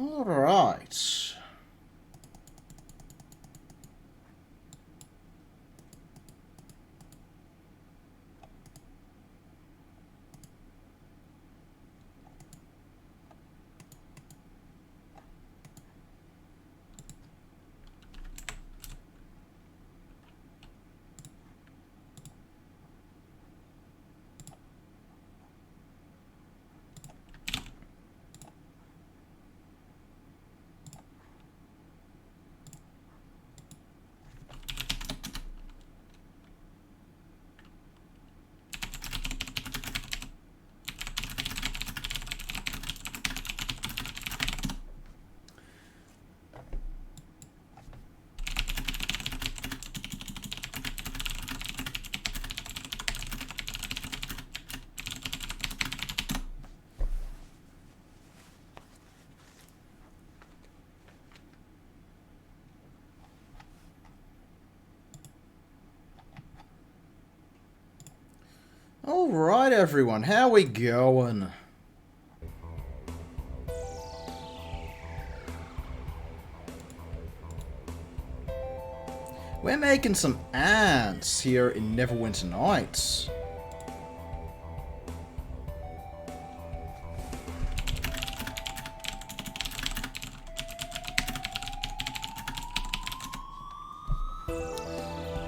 Alright. Alright everyone, how we going? We're making some ants here in Neverwinter Nights.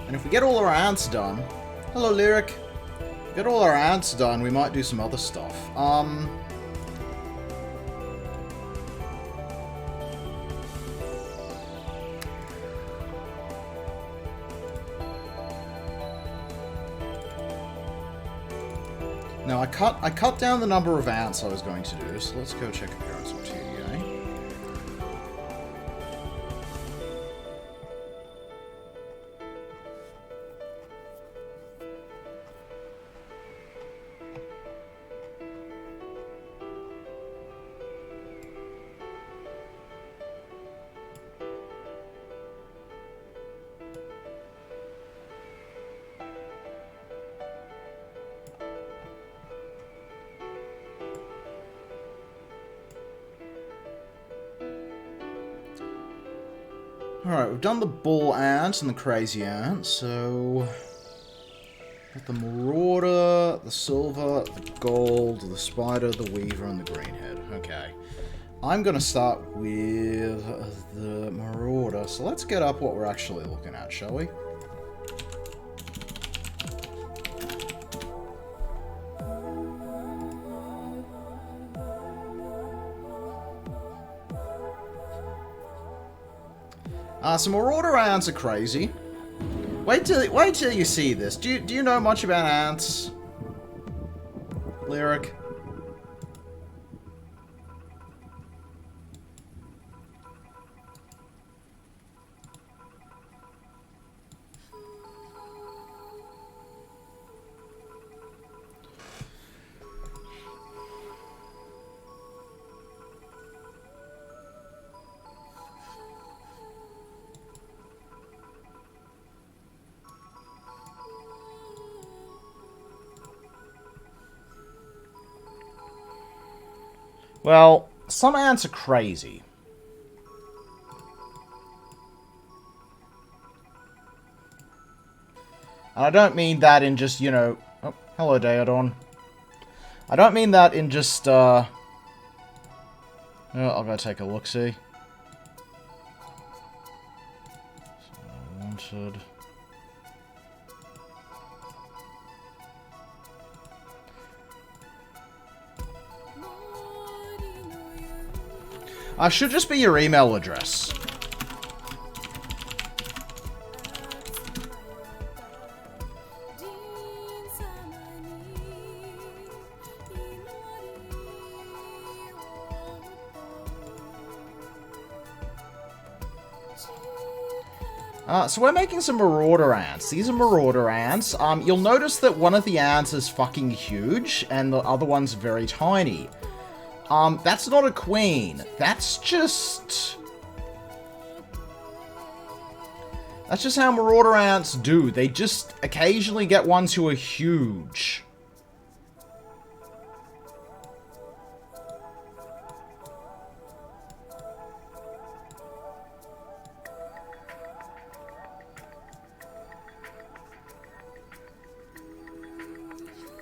And if we get all our ants done... Hello, Lyric. Get all our ants done, we might do some other stuff. Now I cut down the number of ants I was going to do, so let's go check appearance of TDA. Alright, we've done the bull ant and the crazy ant, so... Got the marauder, the silver, the gold, the spider, the weaver, and the greenhead. Okay. I'm gonna start with the marauder, so let's get up what we're actually looking at, shall we? So Marauder ants are crazy. Wait till you see this. Do you know much about ants, Lyric? Well, some ants are crazy. And I don't mean that in just, you know... Oh, hello, Daedon. I don't mean that in just, Oh, I'll go take a look-see. So, wanted... should just be your email address. So we're making some Marauder Ants. These are Marauder Ants. You'll notice that one of the ants is fucking huge, and the other one's very tiny. That's not a queen. That's just how Marauder Ants do. They just occasionally get ones who are huge.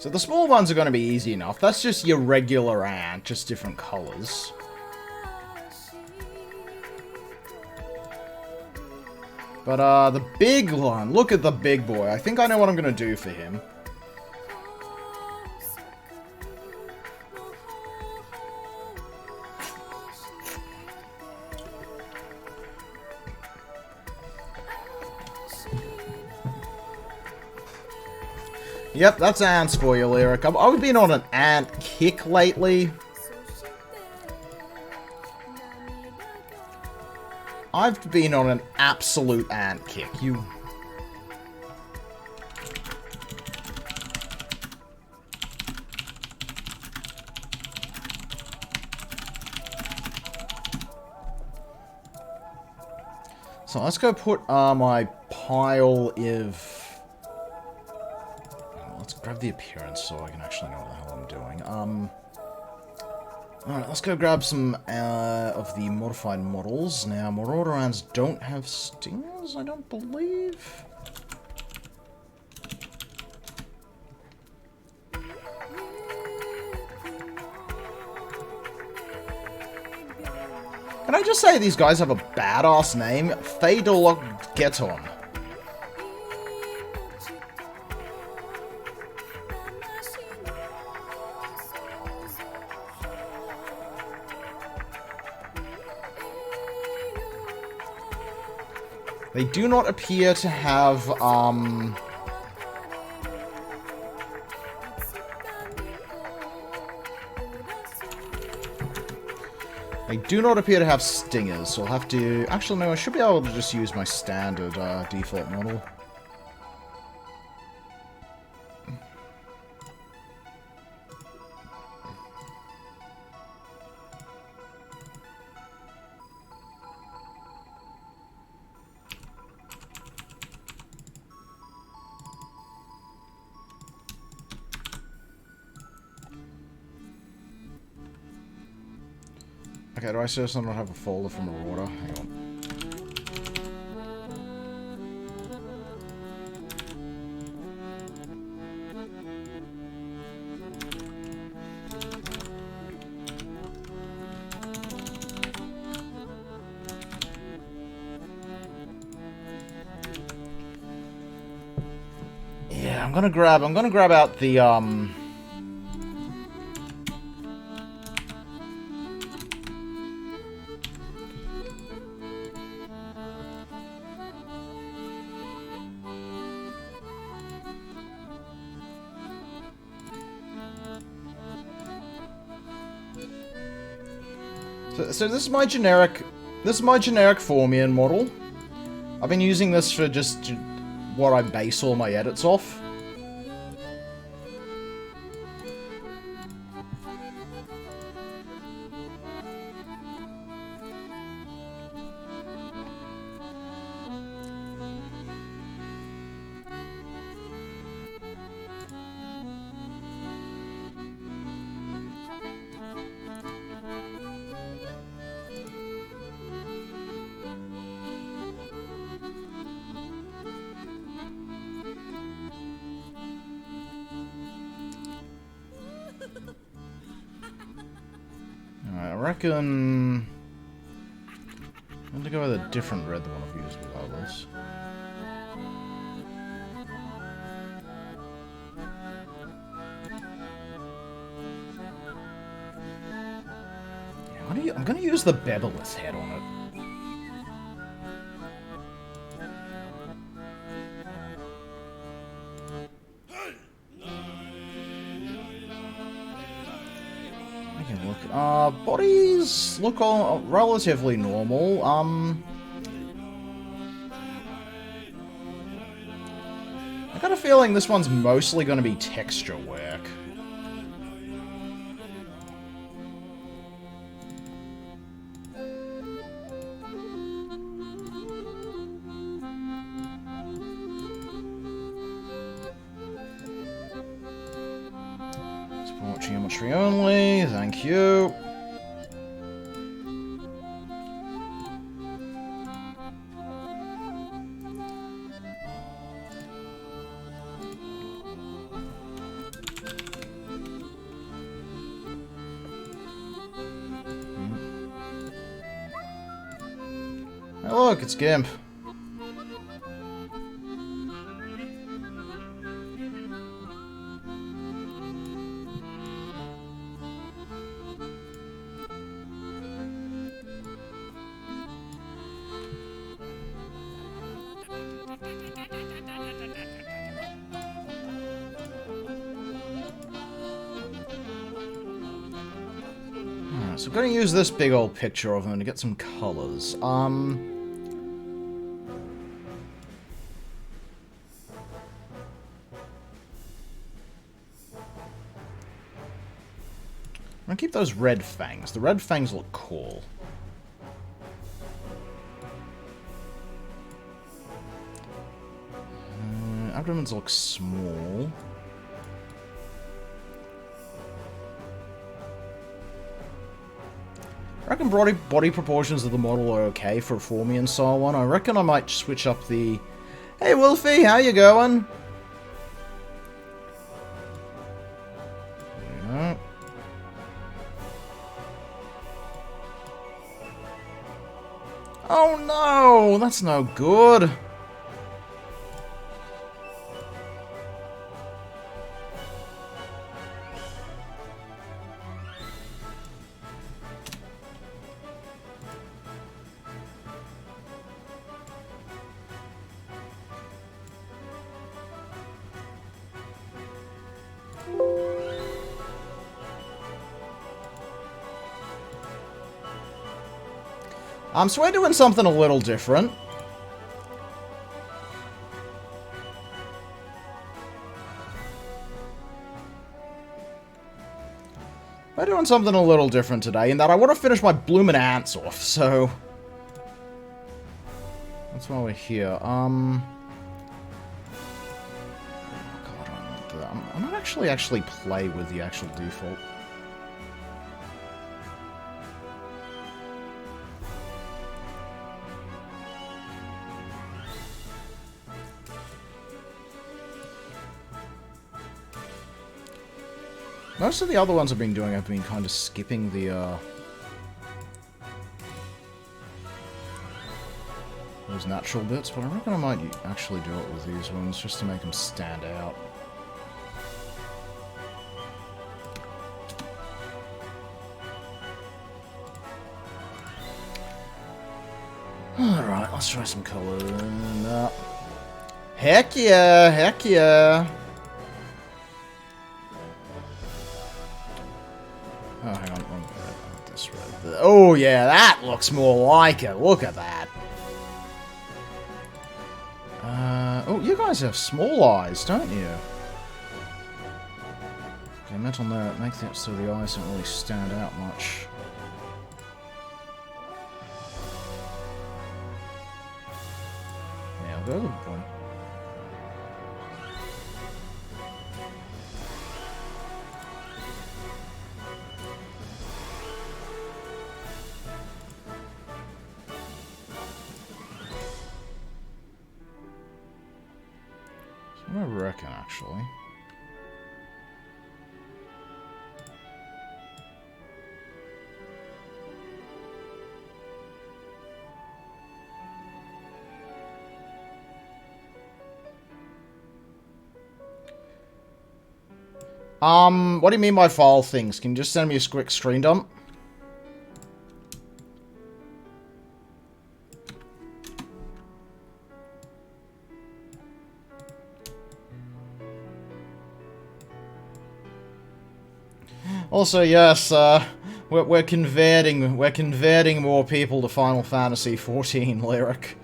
So the small ones are going to be easy enough. That's just your regular ant, just different colors. But, the big one, look at the big boy. I think I know what I'm going to do for him. Yep, that's ants for you, Lyric. I've been on an ant kick lately. I've been on an absolute ant kick. So let's go put my pile of... Let's grab the appearance so I can actually know what the hell I'm doing. Alright, let's go grab some of the modified models. Now, Marauder Ants don't have stingers, I don't believe. Can I just say these guys have a badass name? Phaedologgeton. They do not appear to have, They do not appear to have stingers, so I'll have to... Actually, no, I should be able to just use my standard, default model. Okay, do I seriously not have a folder from Marauder? Hang on. Yeah, I'm gonna grab out the, So this is my generic Formian model. I've been using this for just what I base all my edits off. I reckon I'm going to go with a different red than what I've used with others. Yeah, I'm going to use the Bebelous head on it. Bodies look all relatively normal. I got a feeling this one's mostly going to be texture work. Support geometry only, thank you. Hey, look, it's Gimp. So I'm going to use this big old picture of him to get some colors. I'm going to keep those red fangs. The red fangs look cool. Abdomens look small. I reckon body proportions of the model are okay for a Formian style one. I reckon I might switch up the... Hey Wolfie, how you going? Yeah. Oh no, that's no good. So we're doing something a little different. We're doing something a little different today, in that I want to finish my bloomin' ants off, so... That's why we're here. Oh God, I want that. I might actually play with the actual default. Most of the other ones I've been doing, I've been kind of skipping the, those natural bits, but I reckon I might actually do it with these ones, just to make them stand out. Alright, let's try some colour. Heck yeah, heck yeah. Oh, hang on. This red. Oh, yeah, that looks more like it. Look at that. Oh, you guys have small eyes, don't you? Okay, mental note. Make that so the eyes don't really stand out much. Yeah, I'll go with one. I reckon, actually. What do you mean by file things? Can you just send me a quick screen dump? Also, yes, we're converting more people to Final Fantasy XIV Lyric.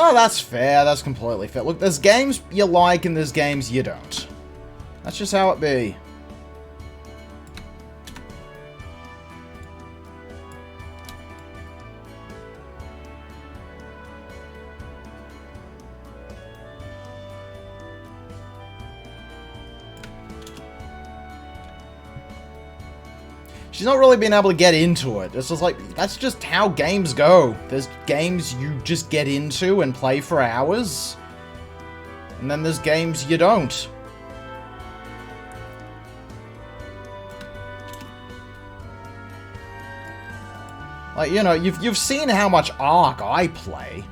Oh, that's fair. That's completely fair. Look, there's games you like and there's games you don't. That's just how it be. She's not really been able to get into it. It's just like, that's just how games go. There's games you just get into and play for hours. And then there's games you don't. Like, you know, you've seen how much Ark I play.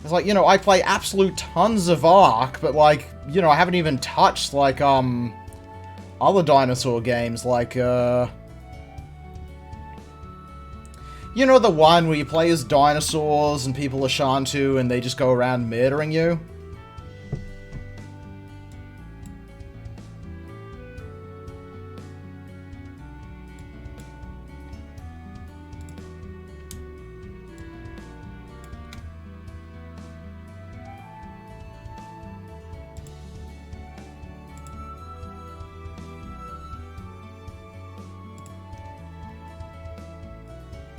It's like, you know, I play absolute tons of Ark, but like, you know, I haven't even touched, like, other dinosaur games, like, you know the one where you play as dinosaurs and people are Shantu and they just go around murdering you?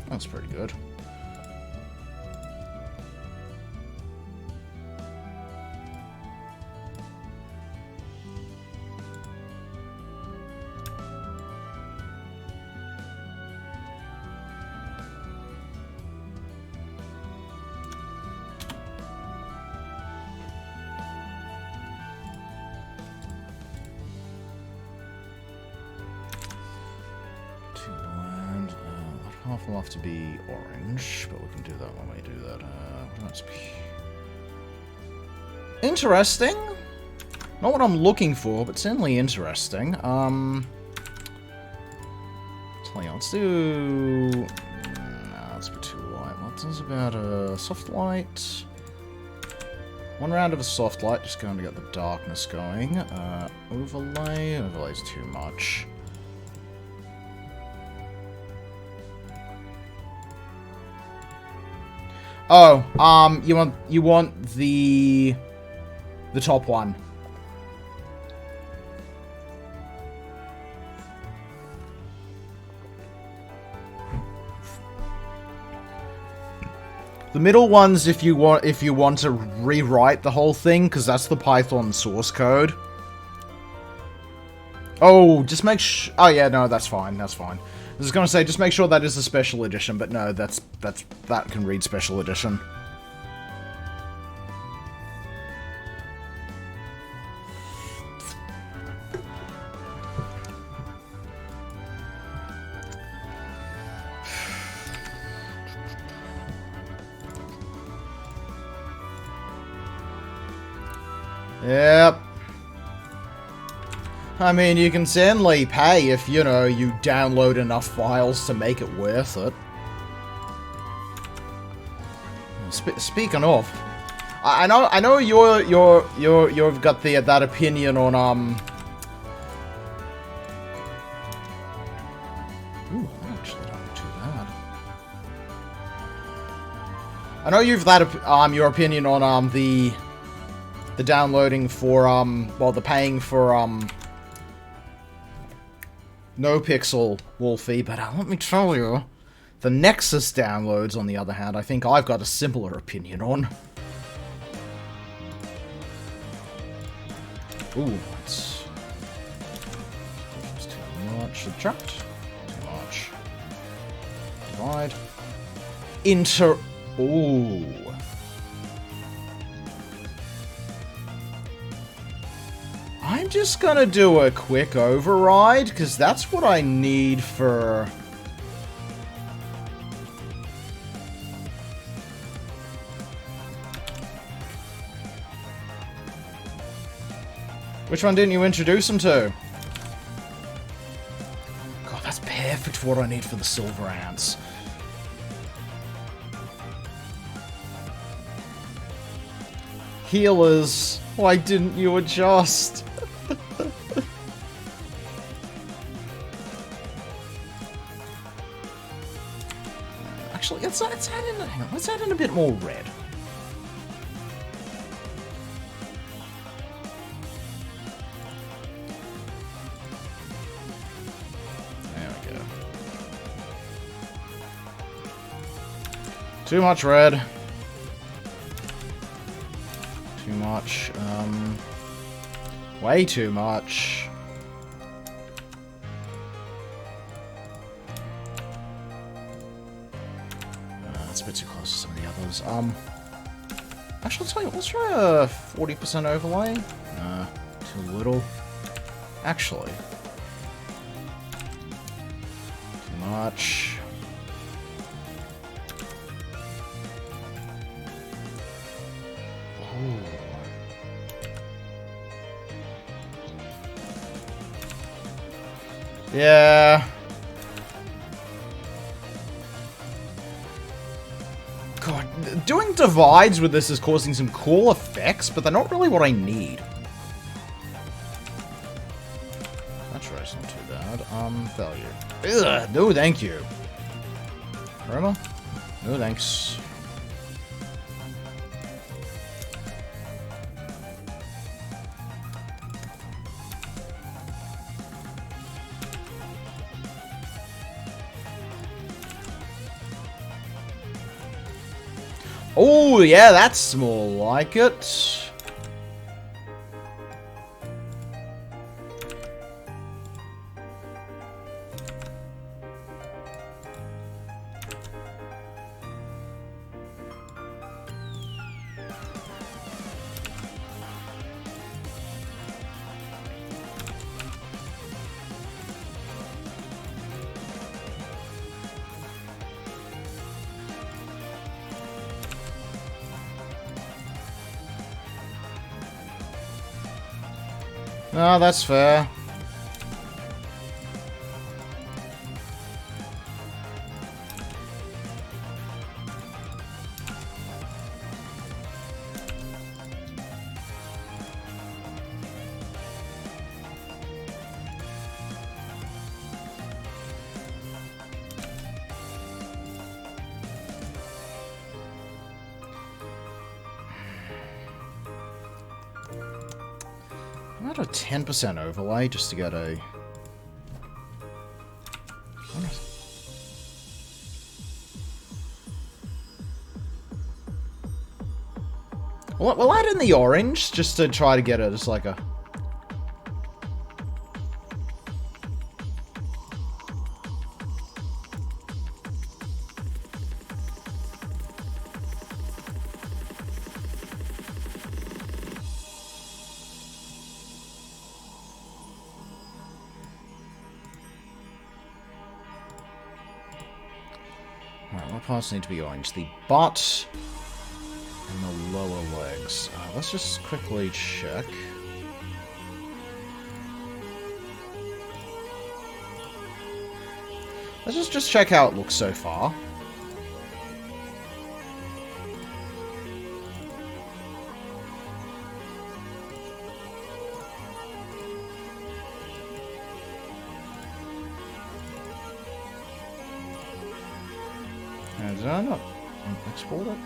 That's pretty good. Half will have to be orange, but we can do that when we do that. Let's be interesting. Not what I'm looking for, but certainly interesting. Tell you, let's do. Nah, that's a bit too light. What's about a soft light? One round of a soft light, just going to get the darkness going. Overlay. Overlay's too much. Oh, you want the top one. The middle ones if you want to rewrite the whole thing, because that's the Python source code. Oh, just make sure. Oh yeah, no, that's fine. That's fine. I was gonna say, just make sure that is a special edition, but no, that can read special edition. Yep. I mean, you can certainly pay if, you know, you download enough files to make it worth it. Speaking of, I know you've got that opinion on Ooh, actually not too bad. I know you've your opinion on the downloading for well, the paying for no pixel, Wolfie, but let me tell you, the Nexus downloads, on the other hand, I think I've got a similar opinion on. Ooh, that's too much. Subtract. Too much. Divide. Ooh. I'm just gonna do a quick override, because that's what I need for... Which one didn't you introduce him to? God, that's perfect for what I need for the silver ants. Healers, why didn't you adjust? Actually, let's add in. Hang on, let's add in a bit more red. There we go. Too much red. Too much. Way too much. That's a bit too close to some of the others. Actually, I'll tell you what, let's try a 40% overlay. Too little. Actually. Too much. Yeah. God, doing divides with this is causing some cool effects, but they're not really what I need. That's not too bad. Failure. Ugh, no thank you. Chroma? No thanks. Oh, yeah, that's more like it. No, that's fair. I'm at a 10% overlay just to get a... We'll add in the orange just to try to get it as like a... Alright, what parts need to be orange? The butt and the lower legs. Let's just quickly check. Let's just check how it looks so far. Did I not export it?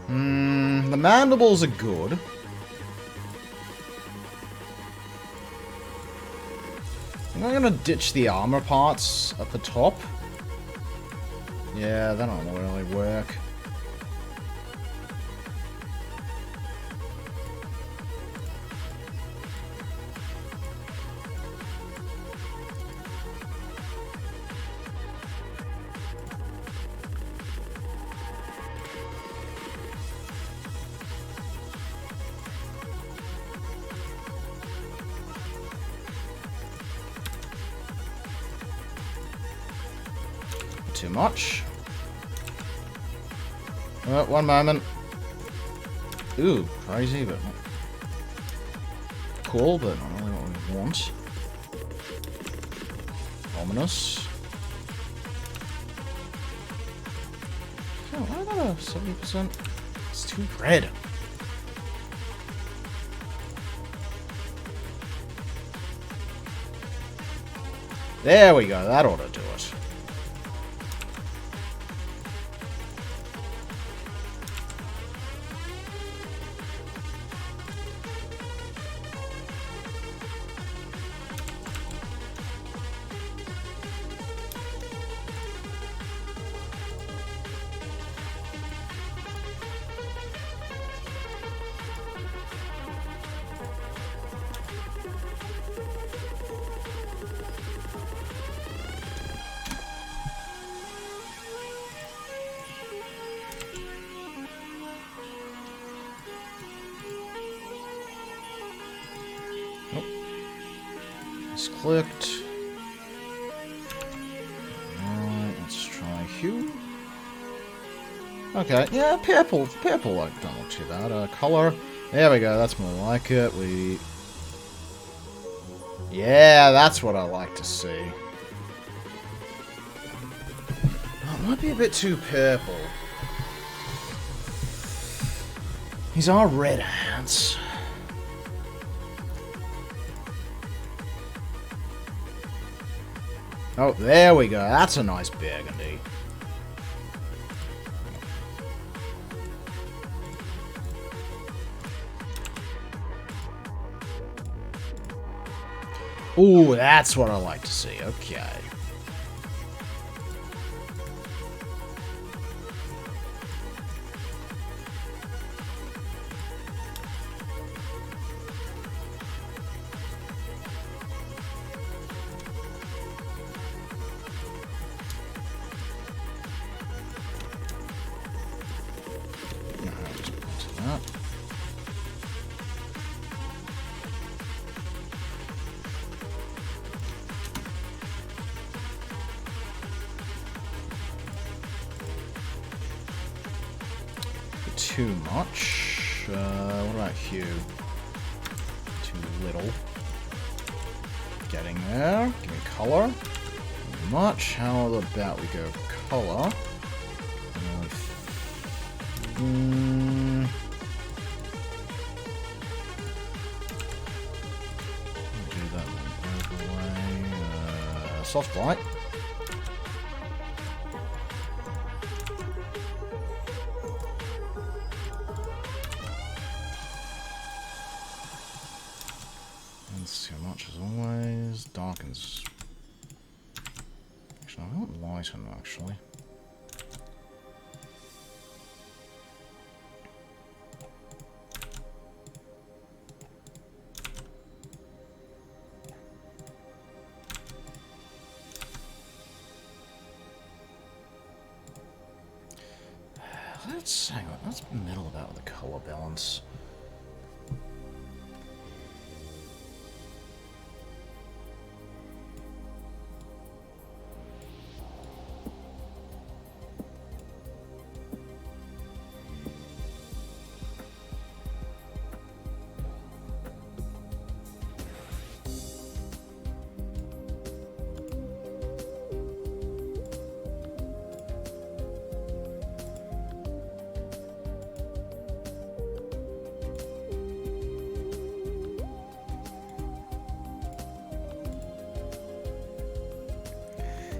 The mandibles are good. I think I'm gonna ditch the armor parts at the top. Yeah, that don't really work. Too much. One moment. Ooh, crazy, but not cool, but not really what we want. Ominous. Oh, why about a 70%? It's too red. There we go, that ought to do it. Clicked. Alright, let's try hue. Okay, yeah, purple. Purple, like, don't look too bad. Color. There we go, that's more like it. Yeah, that's what I like to see. Oh, it might be a bit too purple. These are red ants. Oh, there we go. That's a nice burgundy. Ooh, that's what I like to see. Okay. Too much. What about hue? Too little. Getting there. Give me color. Too much. How about we go color? Do that one overlay. Soft light. Too much as always. Darkens. Actually, I want lighten actually. Hang on, let's middle about the color balance.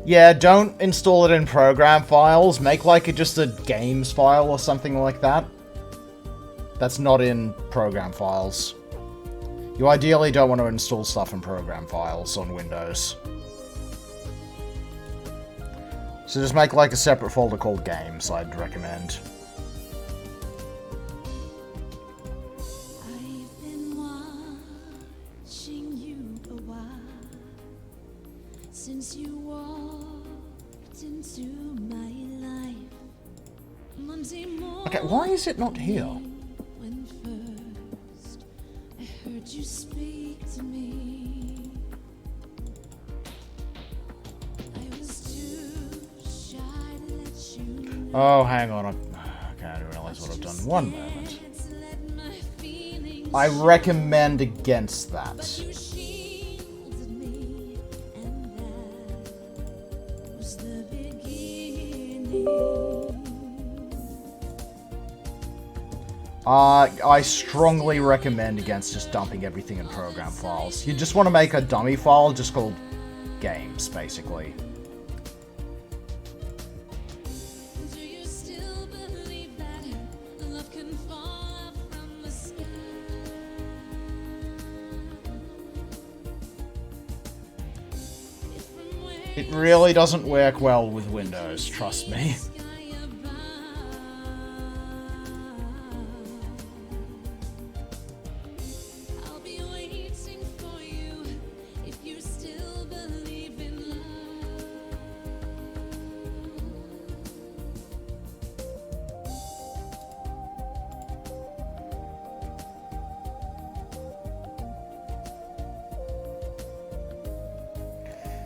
Yeah, don't install it in program files. Make like just a games file or something like that. That's not in program files. You ideally don't want to install stuff in program files on Windows. So just make like a separate folder called games, I'd recommend. Okay, why is it not here? Oh, hang on. Okay, I didn't realize what I've done. One moment. I recommend against that. I strongly recommend against just dumping everything in program files. You just want to make a dummy file just called games, basically. It really doesn't work well with Windows, trust me.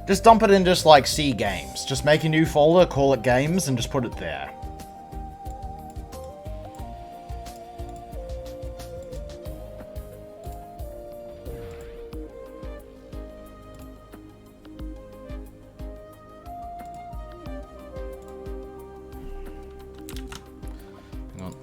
Just dump it in just like C games. Just make a new folder, call it games, and just put it there. Hang on.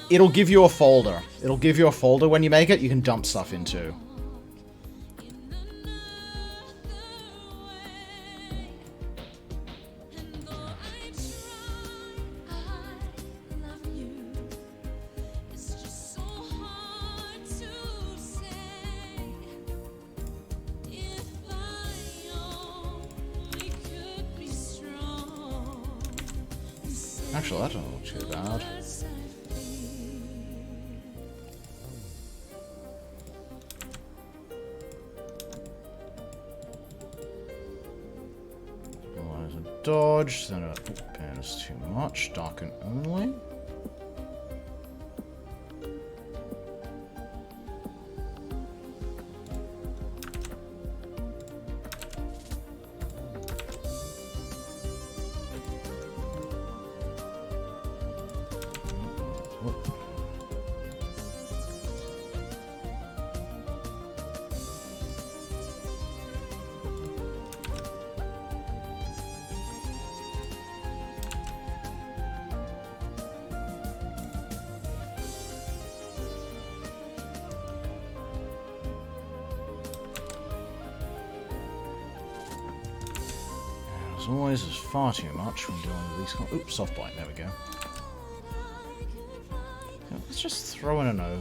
It'll give you a folder. It'll give you a folder when you make it you can dump stuff into. Actually, that doesn't look too bad. Dodge, then it is too much. Darken only. As always, there's far too much when dealing with these. Oops, soft bite. There we go. Yeah, let's just throw in an O.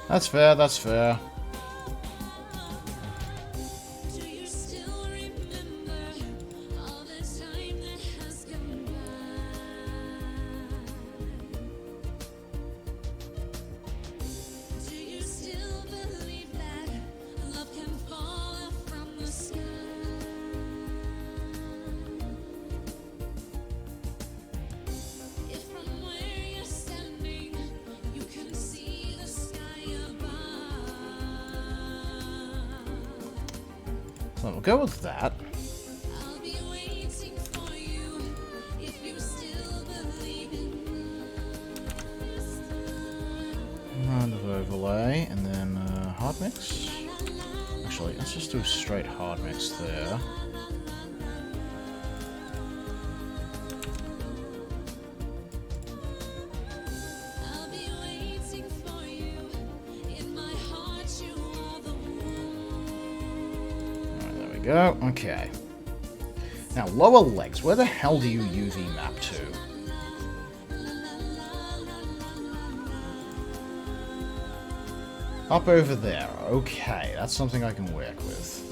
That's fair, that's fair. So we'll go with that. Round of overlay, and then hard mix. Actually, let's just do a straight hard mix there. Go. Okay. Now, lower legs. Where the hell do you UV map to? Up over there. Okay, that's something I can work with.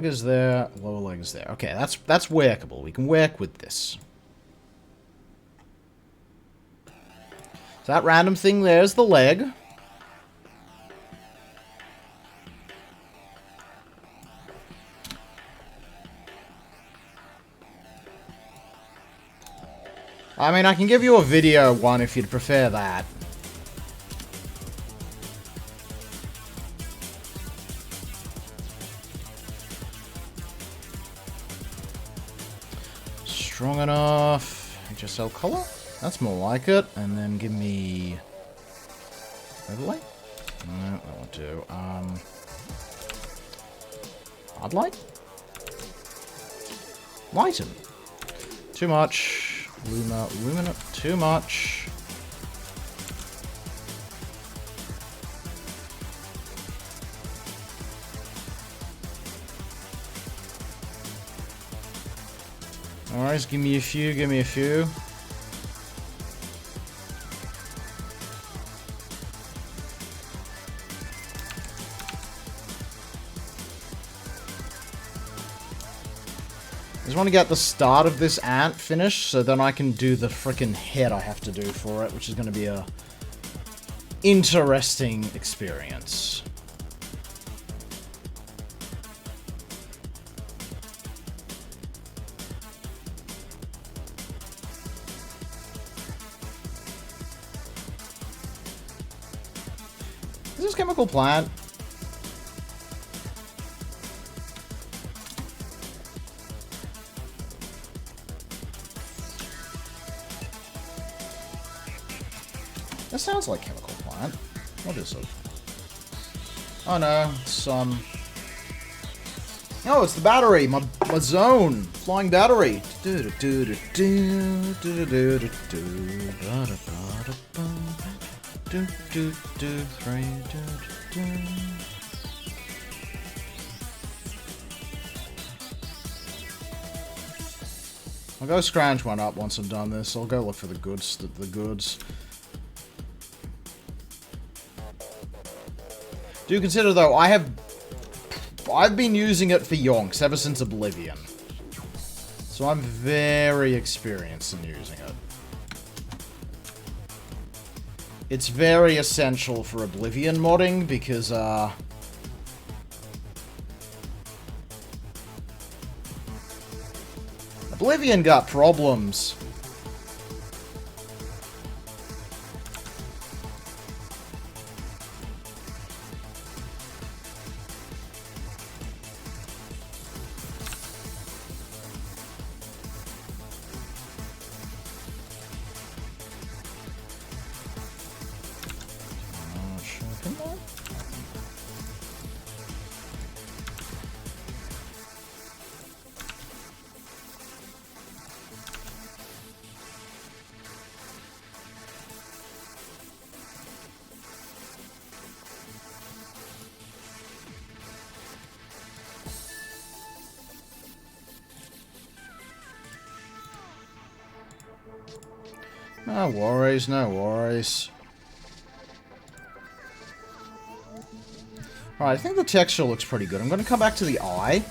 leg is there, lower leg is there. Okay, that's workable. We can work with this. So that random thing there is the leg. I mean, I can give you a video one if you'd prefer that. Strong enough. HSL color? That's more like it. And then give me... overlay? No, that won't do. Hard light? Lighten. Too much. Lumina, too much. Alright, give me a few, give me a few. I just want to get the start of this ant finished, so then I can do the frickin' head I have to do for it, which is going to be a interesting experience. Is this chemical plant? That sounds like chemical plant. What is it? Oh no, it's oh, it's the battery. My zone, flying battery. I'll go scrounge one up once I'm done this. I'll go look for the goods. The goods. Do consider though, I've been using it for yonks ever since Oblivion. So I'm very experienced in using it. It's very essential for Oblivion modding because Oblivion got problems. No worries, no worries. Alright, I think the texture looks pretty good. I'm going to come back to the eye,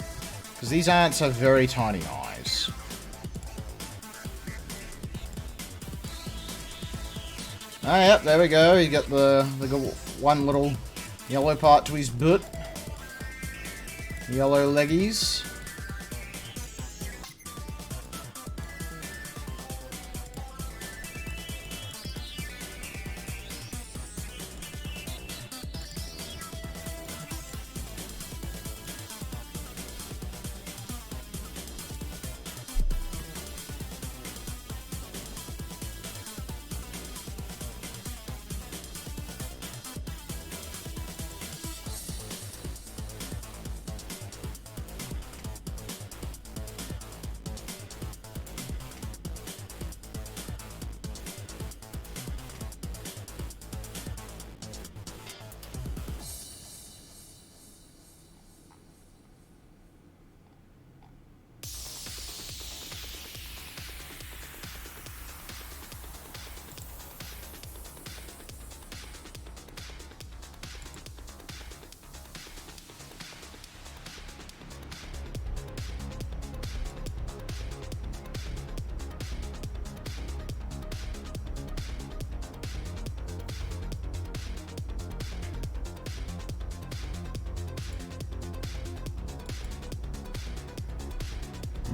because these ants have very tiny eyes. Oh, yep, there we go. You got the one little yellow part to his butt. Yellow leggies.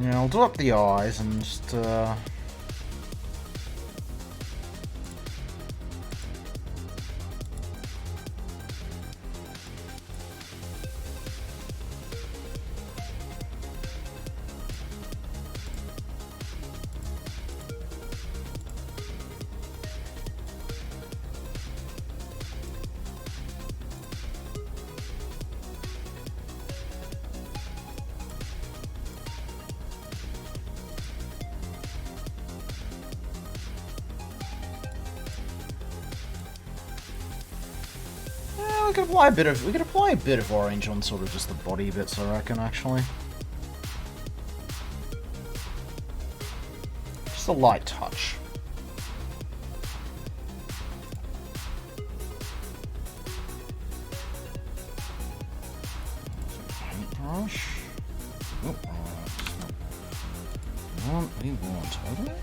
Yeah, I'll do up the eyes and just, we could apply a bit of orange on sort of just the body bits, I reckon, actually. Just a light touch. Paintbrush. Oh, we want okay.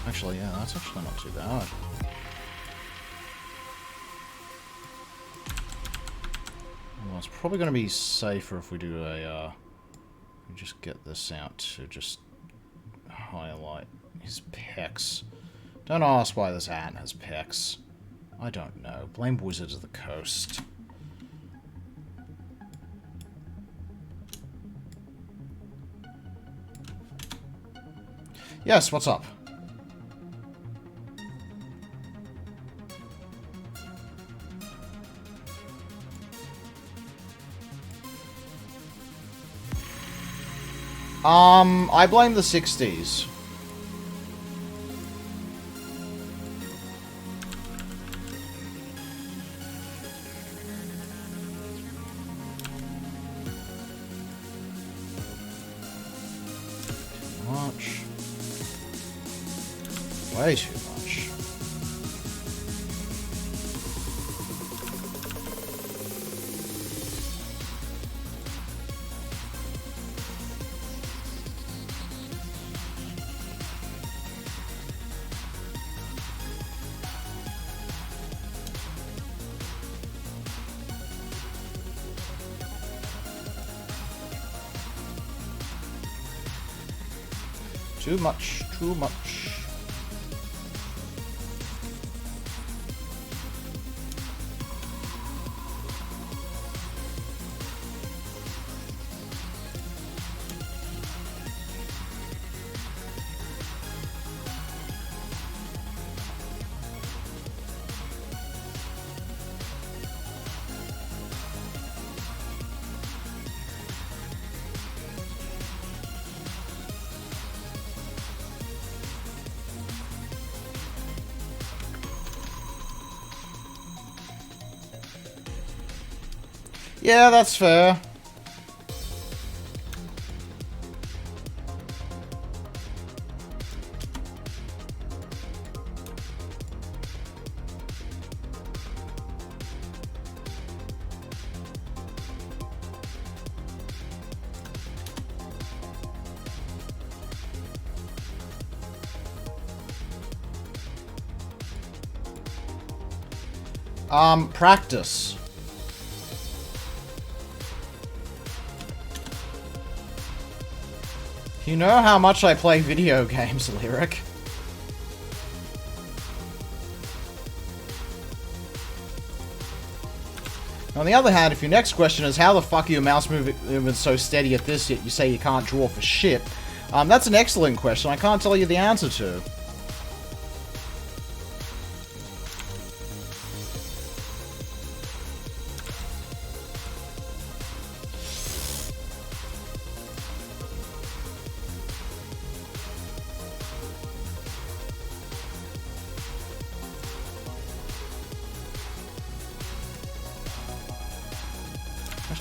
Actually, yeah, that's actually not too bad. It's probably going to be safer if we do a, we just get this out to just highlight his pecs. Don't ask why this ant has pecs. I don't know. Blame Wizards of the Coast. Yes, what's up? I blame the 60s. Too much. Way too much. Too much, too much. Yeah, that's fair. Practice. You know how much I play video games, Lyric. On the other hand, if your next question is how the fuck are your mouse movement so steady at this yet you say you can't draw for shit, that's an excellent question I can't tell you the answer to.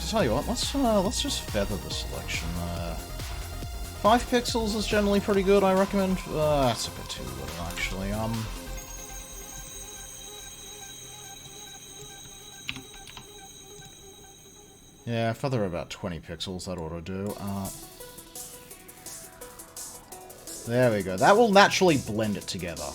Tell you what, let's just feather the selection. 5 pixels is generally pretty good, I recommend. That's a bit too little, actually. Yeah, feather about 20 pixels, that ought to do. There we go. That will naturally blend it together.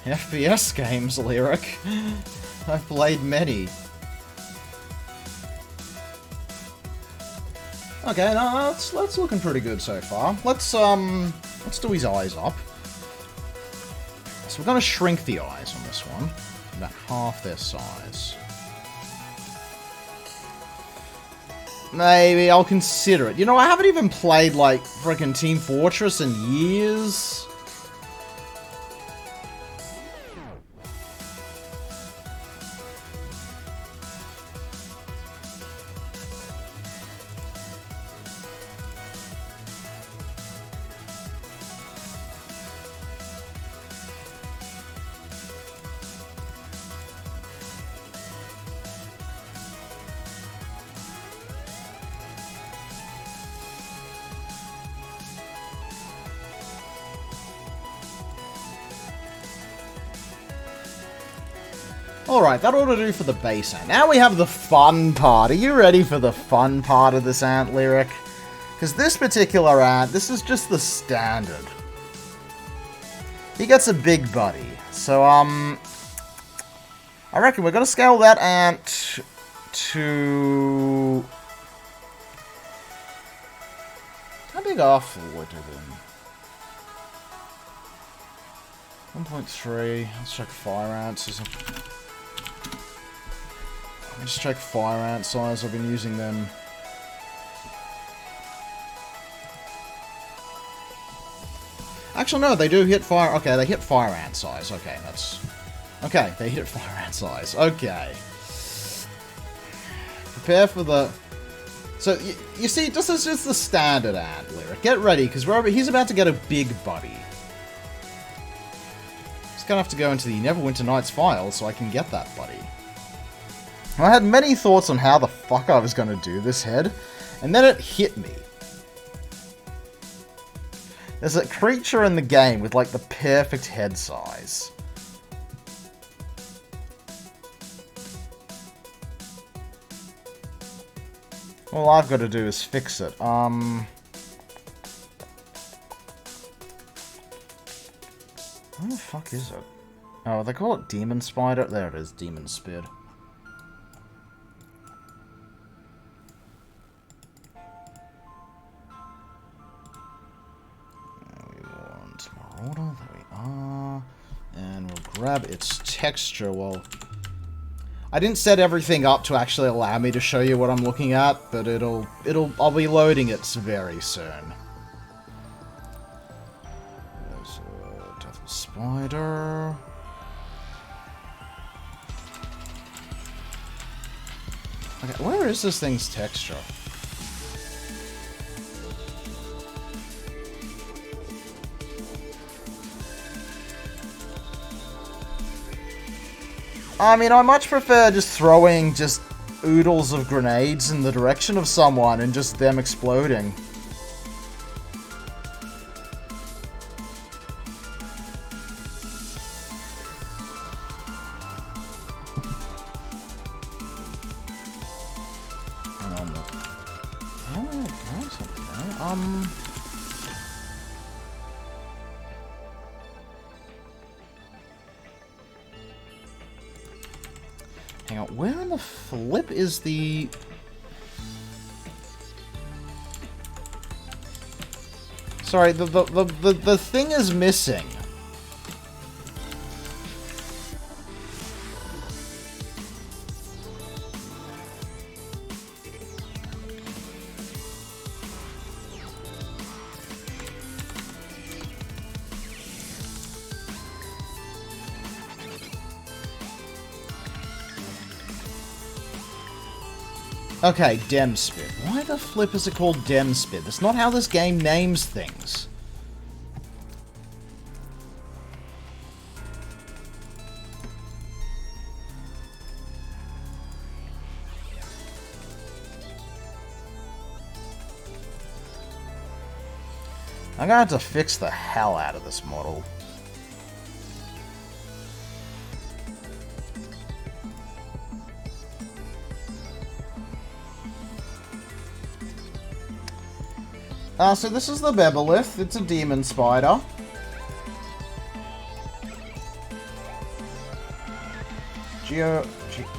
FPS games, Lyric. I've played many. Okay, no, that's looking pretty good so far. Let's do his eyes up. So we're gonna shrink the eyes on this one. About half their size. Maybe I'll consider it. You know, I haven't even played, like, frickin' Team Fortress in years. Alright, that ought to do for the base ant. Now we have the fun part. Are you ready for the fun part of this ant, Lyric? Because this particular ant, this is just the standard. He gets a big buddy. So, I reckon we're going to scale that ant to... How big are forward of them? 1.3. Let's check fire ants. Just check fire ant size. I've been using them. Actually, no, they do hit fire. Okay, they hit fire ant size. Okay, that's... Okay, they hit fire ant size. Okay. Prepare for the... So, you see, this is just the standard ant, Lyric. Get ready, because he's about to get a big buddy. He's gonna have to go into the Neverwinter Nights files so I can get that buddy. I had many thoughts on how the fuck I was going to do this head, and then it hit me. There's a creature in the game with, like, the perfect head size. All I've got to do is fix it. Where the fuck is it? Oh, they call it Demon Spider? There it is, Demon Spid. Marauder, there we are. And we'll grab its texture. Well, I didn't set everything up to actually allow me to show you what I'm looking at, but I'll be loading it very soon. There's a Devil Spider. Okay, where is this thing's texture? I mean, I much prefer just throwing just oodles of grenades in the direction of someone and just them exploding. Hang on, where in the flip is the... Sorry, the thing is missing. Okay, Demspit. Why the flip is it called Demspit? That's not how this game names things. I'm gonna have to fix the hell out of this model. So this is the Bebelith. It's a demon spider.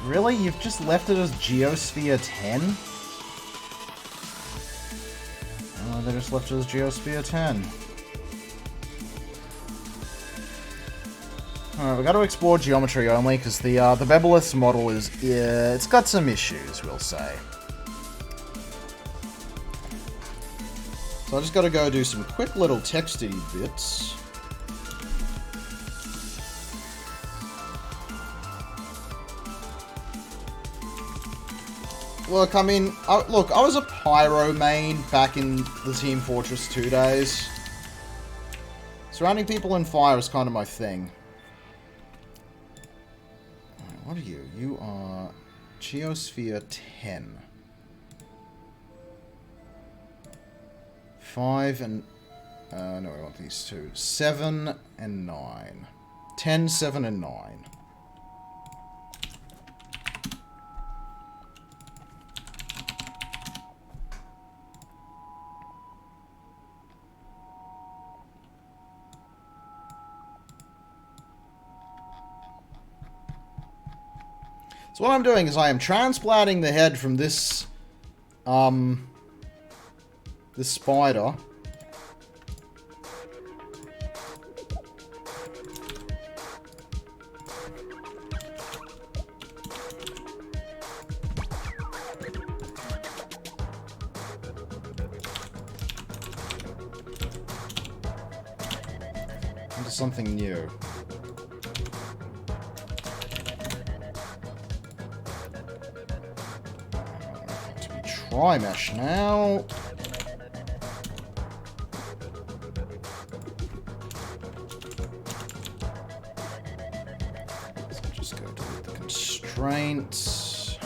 Really? You've just left it as Geosphere 10? Oh, they just left it as Geosphere 10. Alright, we got to explore geometry only, because the Bebelith's model is... yeah, it's got some issues, we'll say. So I just got to go do some quick little texty bits. Look, I mean, I was a Pyro main back in the Team Fortress 2 days. Surrounding people in fire is kind of my thing. What are you? You are Geosphere 10. 5 and... no, we want these two. 7 and 9. 10, 7, and 9. So what I'm doing is I am transplanting the head from this, this spider. Into something new. Tri-mesh now. So just go delete the constraints.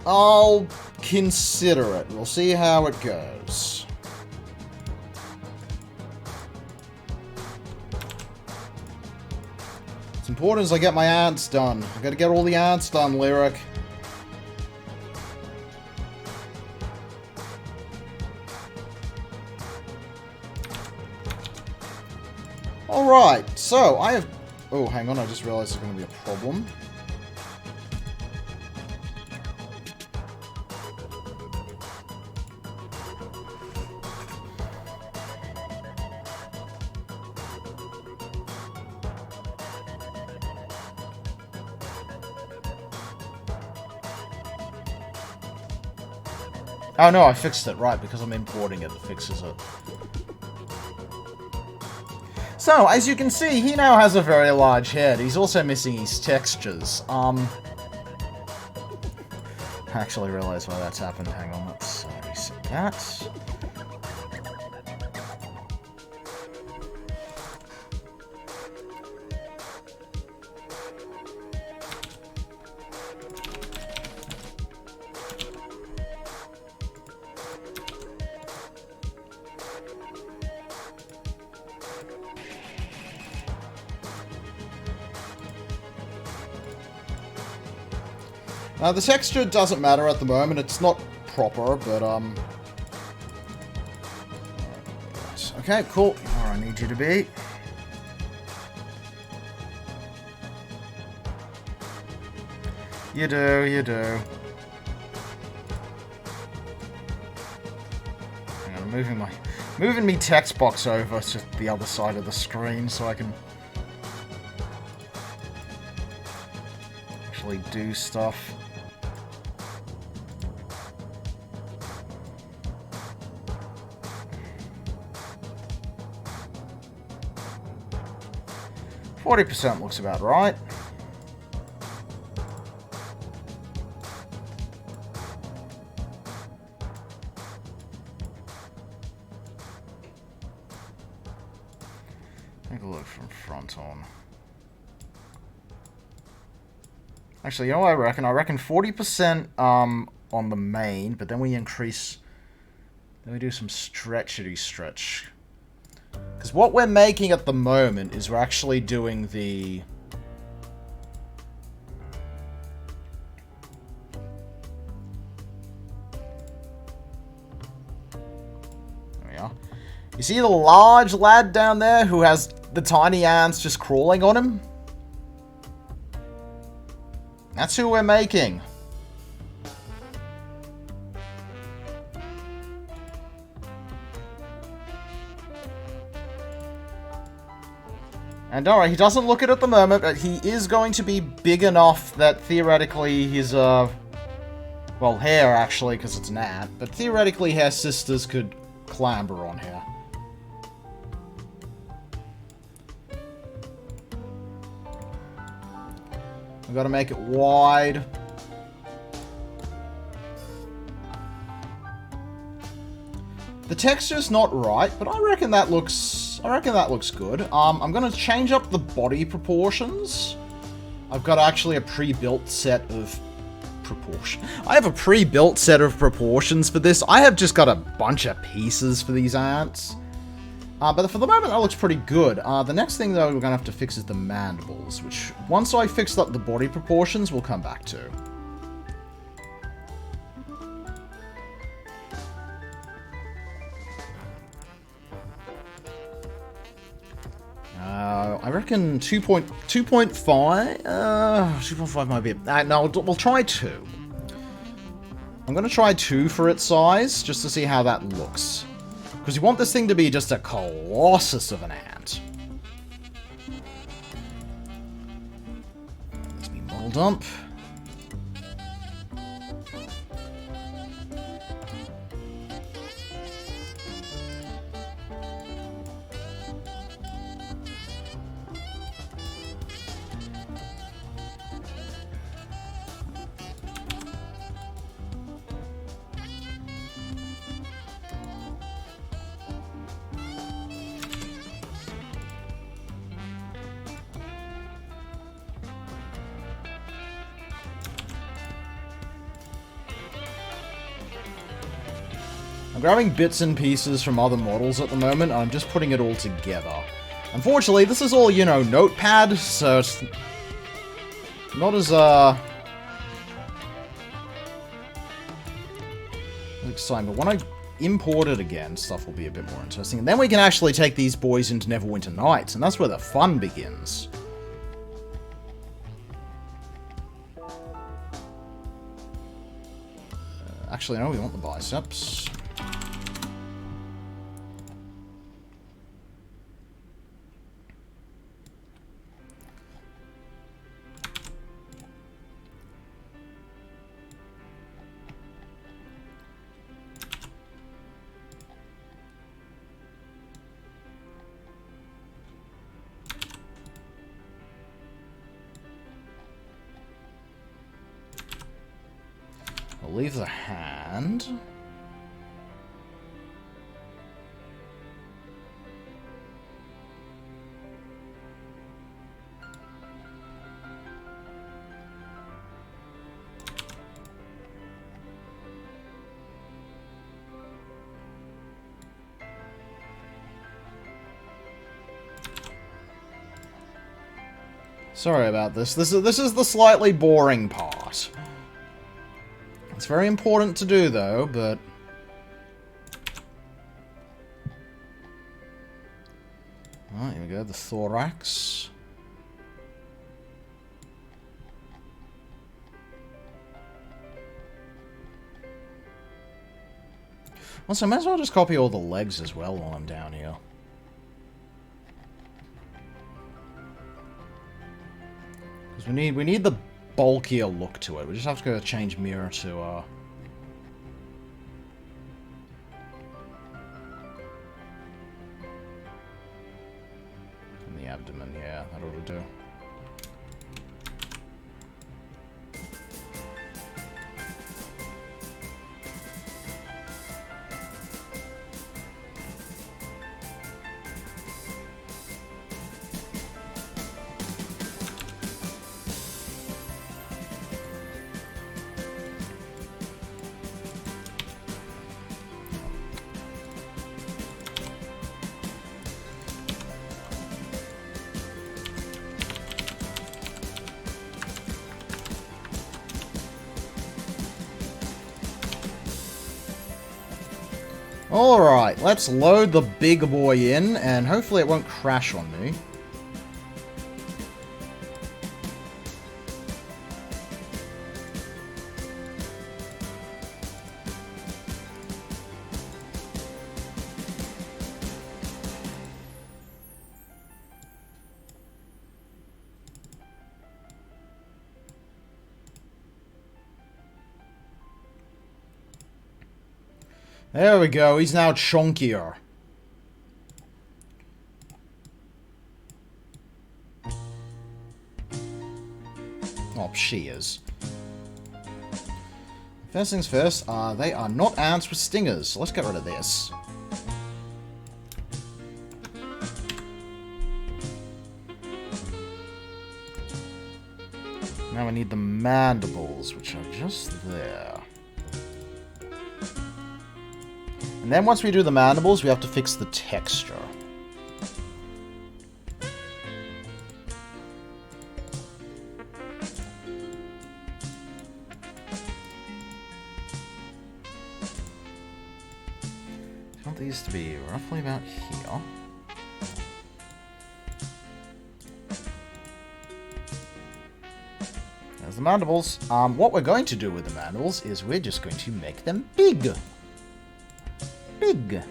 I'll consider it. We'll see how it goes. It's important as I get my ants done. I gotta get all the ants done, Lyric. Alright, so I have... oh, hang on, I just realized there's gonna be a problem. Oh no, I fixed it, right, because I'm importing it, it fixes it. So, as you can see, he now has a very large head. He's also missing his textures. I actually realized why that's happened. Hang on, let's reset that. 'Now the texture doesn't matter at the moment, it's not proper, but okay, cool. Where I need you to be. You do, you do. Hang on, I'm moving me text box over to the other side of the screen so I can actually do stuff. %, looks about right. Take a look from front on. Actually, you know what I reckon? I reckon 40% on the main, but then we increase... then we do some stretchity stretch. Because what we're making at the moment is we're actually doing the... here. You see the large lad down there who has the tiny ants just crawling on him? That's who we're making. And alright, he doesn't look it at the moment, but he is going to be big enough that theoretically his, well, hair actually, because it's an ant, but theoretically his sisters could clamber on here. We've got to make it wide. The texture's not right, but I reckon that looks good. I'm gonna change up the body proportions. I've got actually a pre-built set of proportions. I have a pre-built set of proportions for this. I have just got a bunch of pieces for these ants. But for the moment, that looks pretty good. The next thing, though, we're gonna have to fix is the mandibles, which, once I fixed up the body proportions, we'll come back to. I reckon 2.5? 2.5 might be a... no, we'll try 2. I'm going to try 2 for its size, just to see how that looks. Because you want this thing to be just a colossus of an ant. Let's be model dump. I'm grabbing bits and pieces from other models at the moment, and I'm just putting it all together. Unfortunately, this is all, you know, Notepad, so it's not as, exciting, but when I import it again, stuff will be a bit more interesting. And then we can actually take these boys into Neverwinter Nights, and that's where the fun begins. Actually, no, we want the biceps. I'll leave the hand. Sorry about this. This is the slightly boring part. It's very important to do, though, but... Alright, here we go, the thorax. Also, I might as well just copy all the legs as well while I'm down here. Because we need the bulkier look to it. We just have to go change mirror to, in the abdomen, yeah, that ought to do. Alright, let's load the big boy in, and hopefully it won't crash on me. There we go, he's now chunkier. Oh, she is. First things first, they are not ants with stingers, so let's get rid of this. Now we need the mandibles, which are just there. And then once we do the mandibles, we have to fix the texture. I want these to be roughly about here. There's the mandibles. What we're going to do with the mandibles is we're just going to make them big. Big.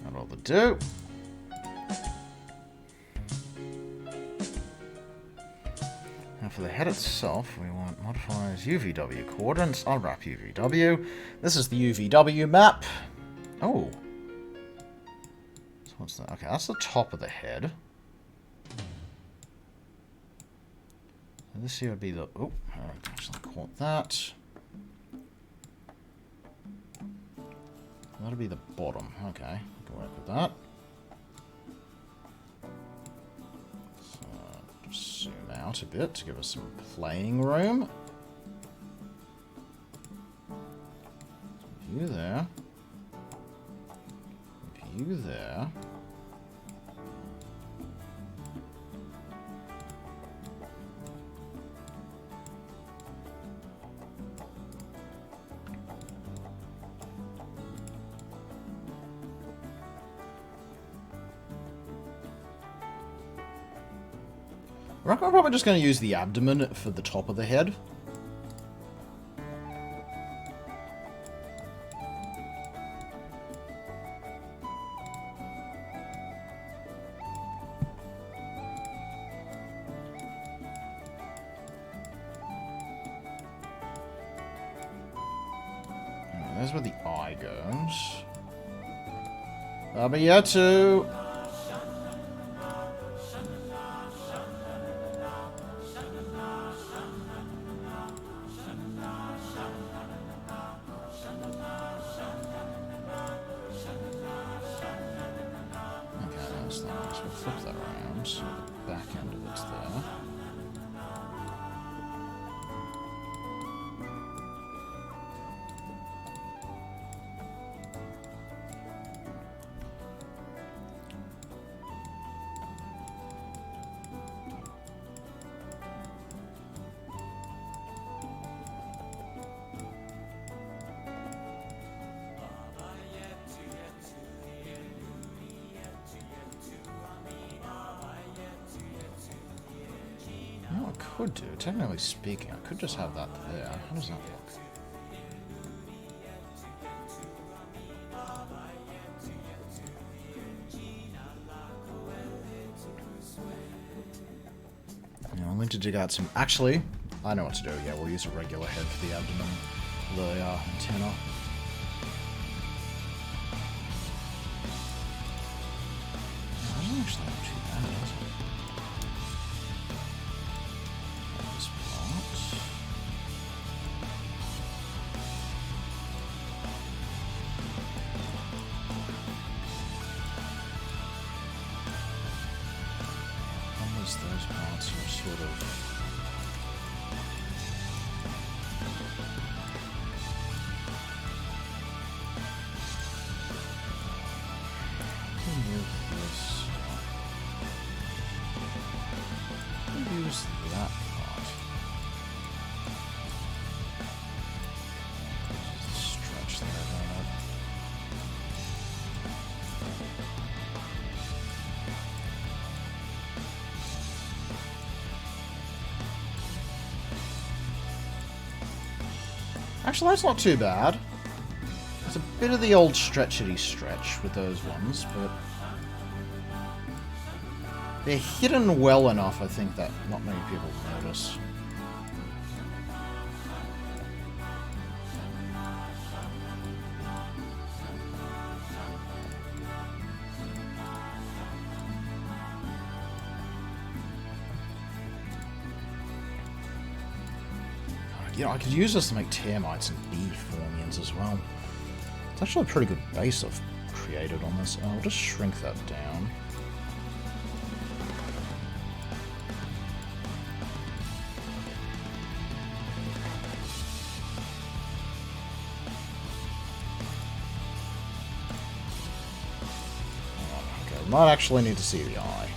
That'll do. For the head itself, we want modifiers UVW coordinates, unwrap UVW. This is the UVW map. Oh. So what's that? Okay, that's the top of the head. So this here would be the... Oh, I actually caught that. That'll be the bottom. Okay, we can work with that. Zoom out a bit to give us some playing room. View there. View there. I reckon I'm probably just going to use the abdomen for the top of the head. There's where the eye goes. But yeah, too. Flip that around so the back end of it's there. Could do, technically speaking, I could just have that there. How does that look? Yeah, I'll need to dig out some... Actually, I know what to do. Yeah, we'll use a regular head for the abdomen, the antenna. That doesn't actually look too bad, does it? because those parts are sort of... Use that part. Just stretch that out. Actually, that's not too bad. It's a bit of the old stretchity stretch with those ones, but they're hidden well enough, I think, that not many people notice. You know, I could use this to make termites and bee Formians as well. It's actually a pretty good base I've created on this. I'll just shrink that down. Okay, might actually need to see the eye.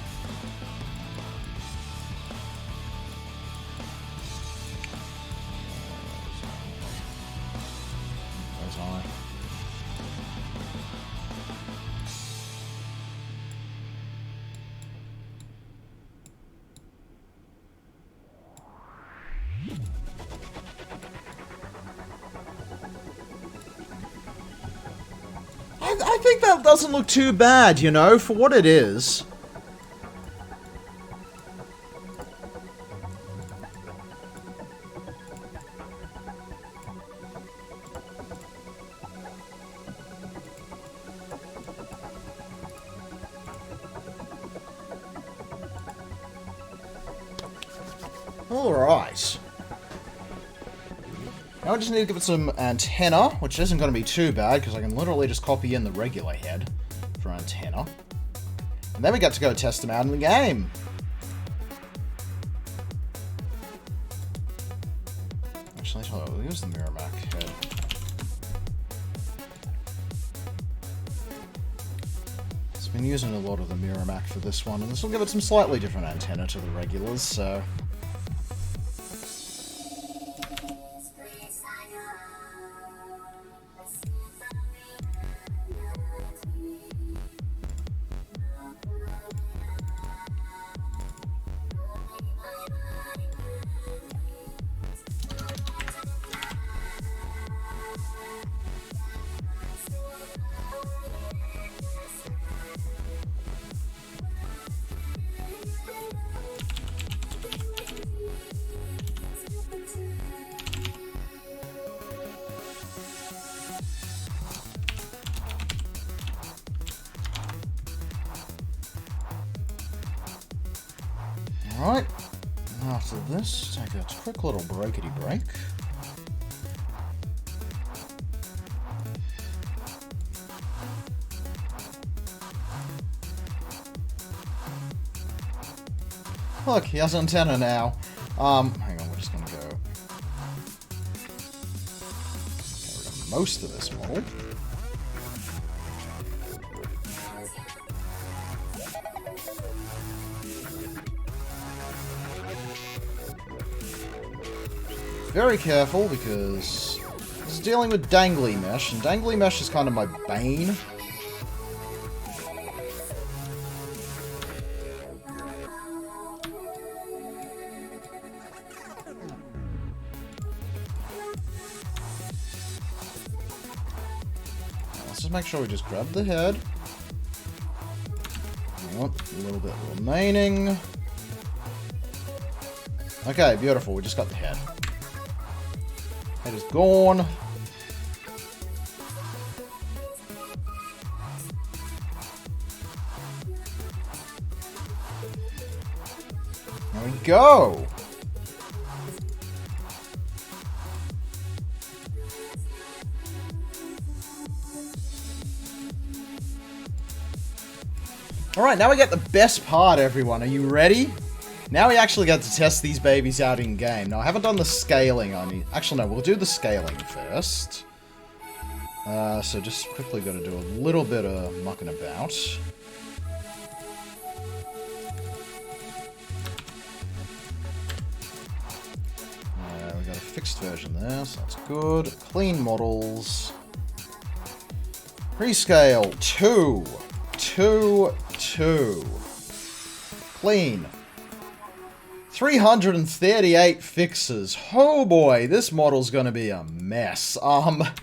I think that doesn't look too bad, you know, for what it is. Alright. Now I just need to give it some antenna, which isn't going to be too bad, because I can literally just copy in the regular head for antenna. And then we get to go test them out in the game. Actually, we'll use the Miramac head. It's been using a lot of the Miramac for this one, and this will give it some slightly different antenna to the regulars, so... Alright, after this, take a quick little breakity break. Look, he has antenna now. Hang on, we're just gonna go... get rid of most of this model. Very careful, because this is dealing with dangly mesh, and dangly mesh is kind of my bane. Let's just make sure we just grab the head. A little bit remaining. Okay, beautiful. We just got the head. Head is gone. There we go. Alright, now we get the best part, everyone. Are you ready? Now we actually get to test these babies out in game. Now I haven't done the scaling on it. Actually, no, we'll do the scaling first. So just quickly got to do a little bit of mucking about. We got a fixed version there, so that's good. Clean models. Rescale 2. 2. 2. Clean. 338 fixes. Oh boy, this model's gonna be a mess. Alright,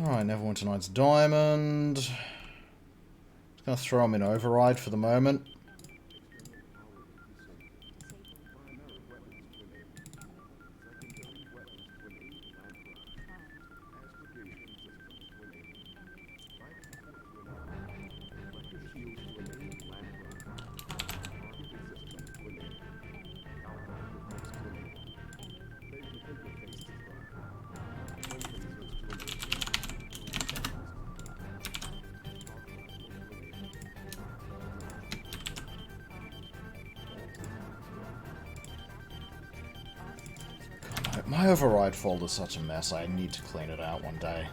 Neverwinter Night's Diamond. Just gonna throw him in override for the moment. My override folder's such a mess, I need to clean it out one day.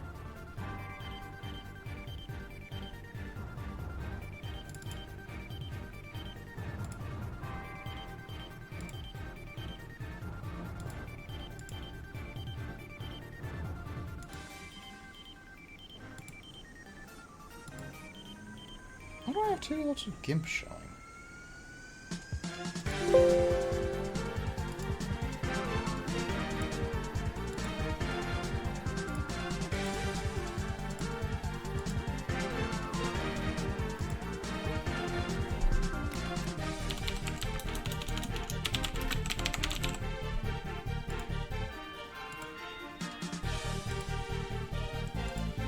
Why do I have 2 lots of GIMP showing?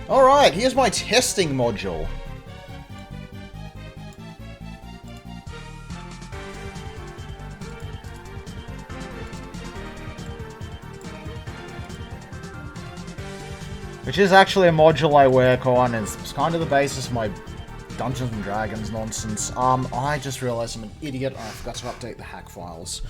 Alright, here's my testing module. Which is actually a module I work on, and it's kind of the basis of my Dungeons and Dragons nonsense. I just realized I'm an idiot, I forgot to update the hack files.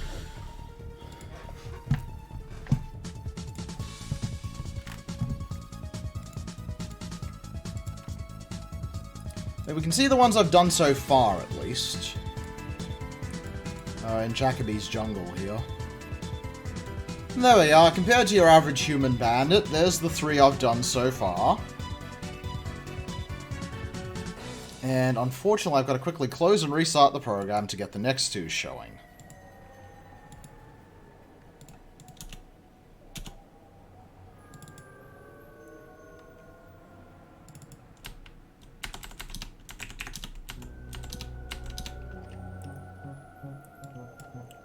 We can see the ones I've done so far, at least. In Jacoby's Jungle here. And there we are. Compared to your average human bandit, there's the 3 I've done so far. And unfortunately, I've got to quickly close and restart the program to get the next 2 showing.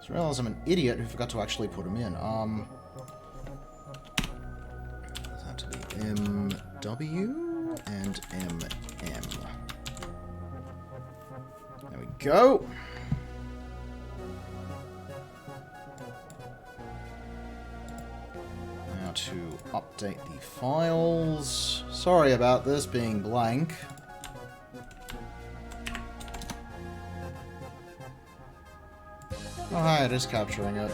I realize I'm an idiot who forgot to actually put them in. Does have to be MW and MM. There we go. Now to update the files. Sorry about this being blank. Oh, hi, it is capturing it.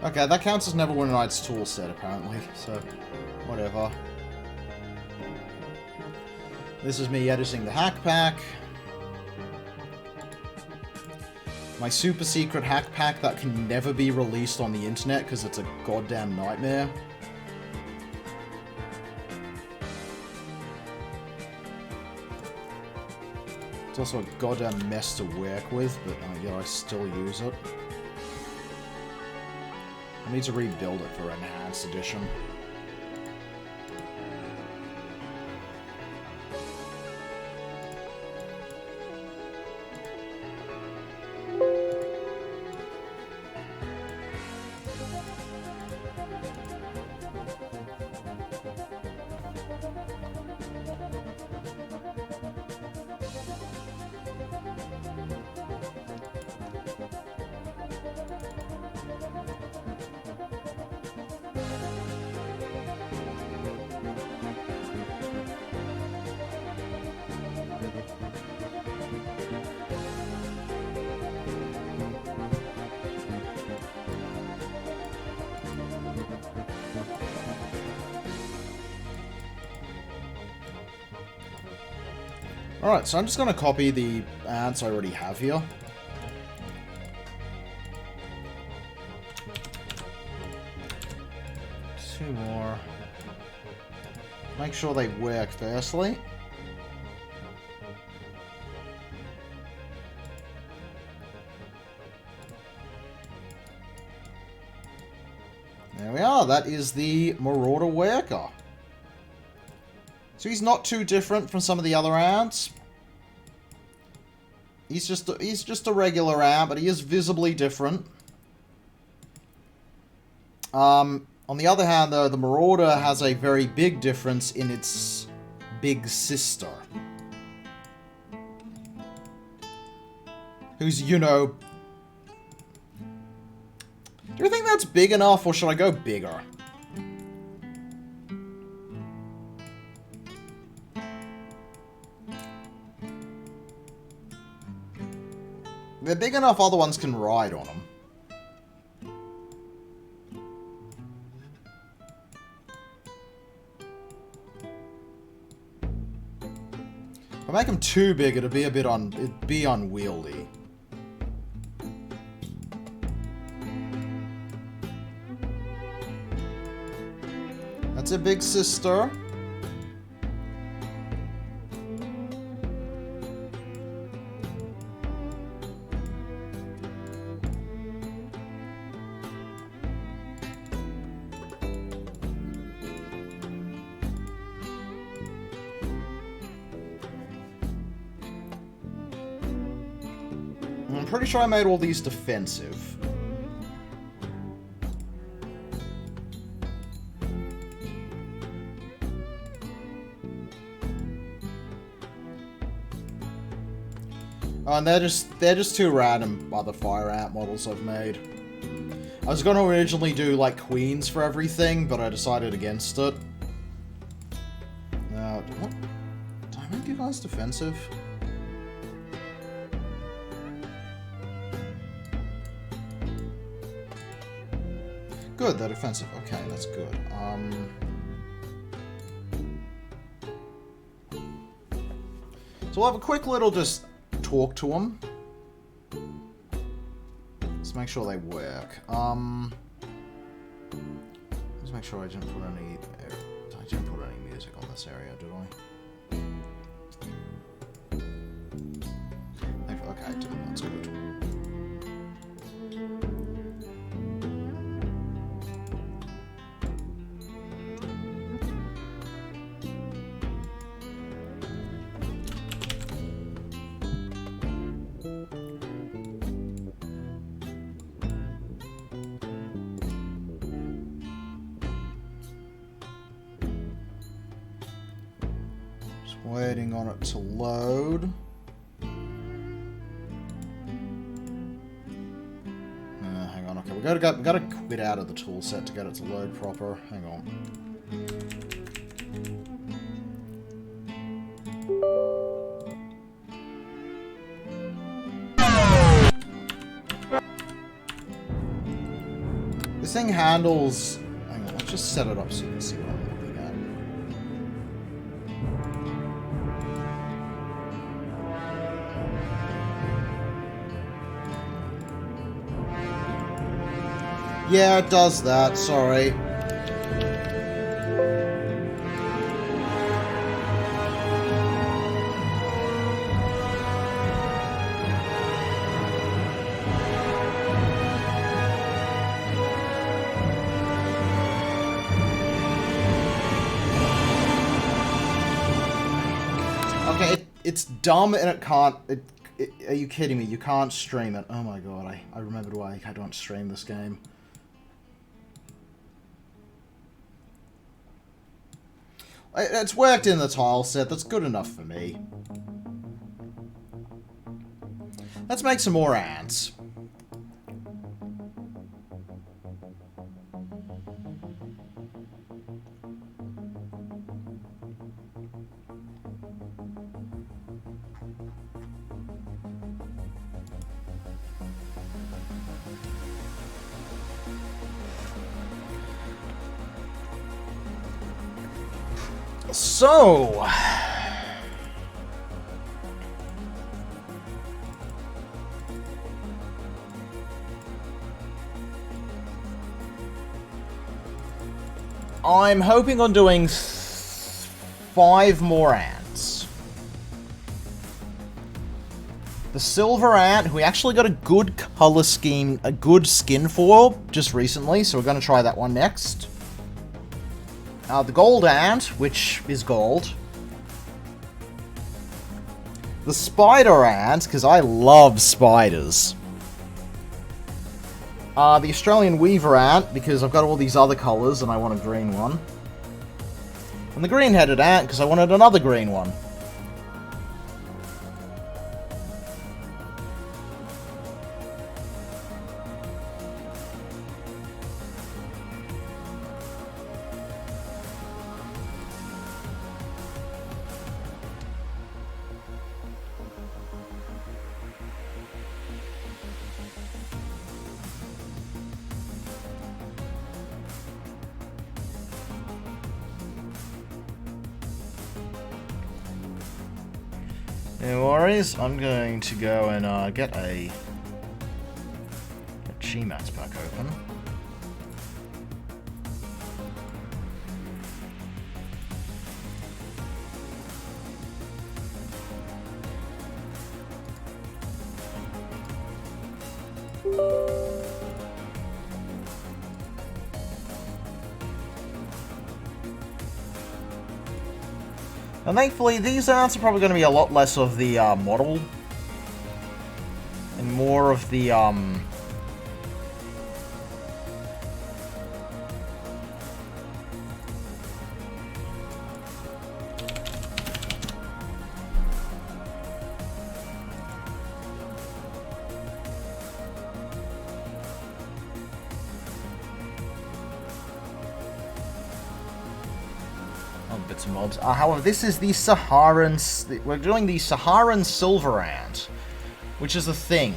Okay, that counts as Neverwinter Night's toolset, apparently, so whatever. This is me editing the hack pack. My super secret hack pack that can never be released on the internet because it's a goddamn nightmare. It's also a goddamn mess to work with, but yeah, I still use it. I need to rebuild it for Enhanced Edition. Alright, so I'm just going to copy the ants I already have here. Two more. Make sure they work firstly. There we are. That is the Marauder worker. So he's not too different from some of the other ants. He's just a regular ant, but he is visibly different. On the other hand, though, the Marauder has a very big difference in its big sister. Who's, you know... Do you think that's big enough, or should I go bigger? They're big enough, other ones can ride on them. If I make them too big, it'd be a bit it'd be unwieldy. That's a big sister. I'm pretty sure I made all these defensive. Oh, and they're just two random other fire ant models I've made. I was gonna originally do like queens for everything, but I decided against it. Now, what? Did I make you guys defensive? Good, they're defensive. Okay, that's good. So we'll have a quick little just talk to them. Let's make sure they work. Let's make sure I didn't put any music on this area, did I? Okay, I didn't. That's good. Waiting on it to load. Hang on, okay, we gotta quit out of the tool set to get it to load proper. Hang on. This thing handles... Hang on, let's just set it up so you can see what I'm looking at. Yeah, it does that, sorry. Okay, it's dumb and it can't... are you kidding me? You can't stream it. Oh my god, I remembered why I don't stream this game. It's worked in the tile set. That's good enough for me. Let's make some more ants. So, I'm hoping on doing 5 more ants. The silver ant, who we actually got a good color scheme, a good skin for just recently, so we're going to try that one next. The gold ant, which is gold. The spider ant, because I love spiders. The Australian weaver ant, because I've got all these other colours and I want a green one. And the green-headed ant, because I wanted another green one. No worries, I'm going to go and get a G-Max back open. And thankfully, these ants are probably going to be a lot less of the model, and more of the bits and mobs. However, this is the Saharan. We're doing the Saharan silver ant, which is a thing.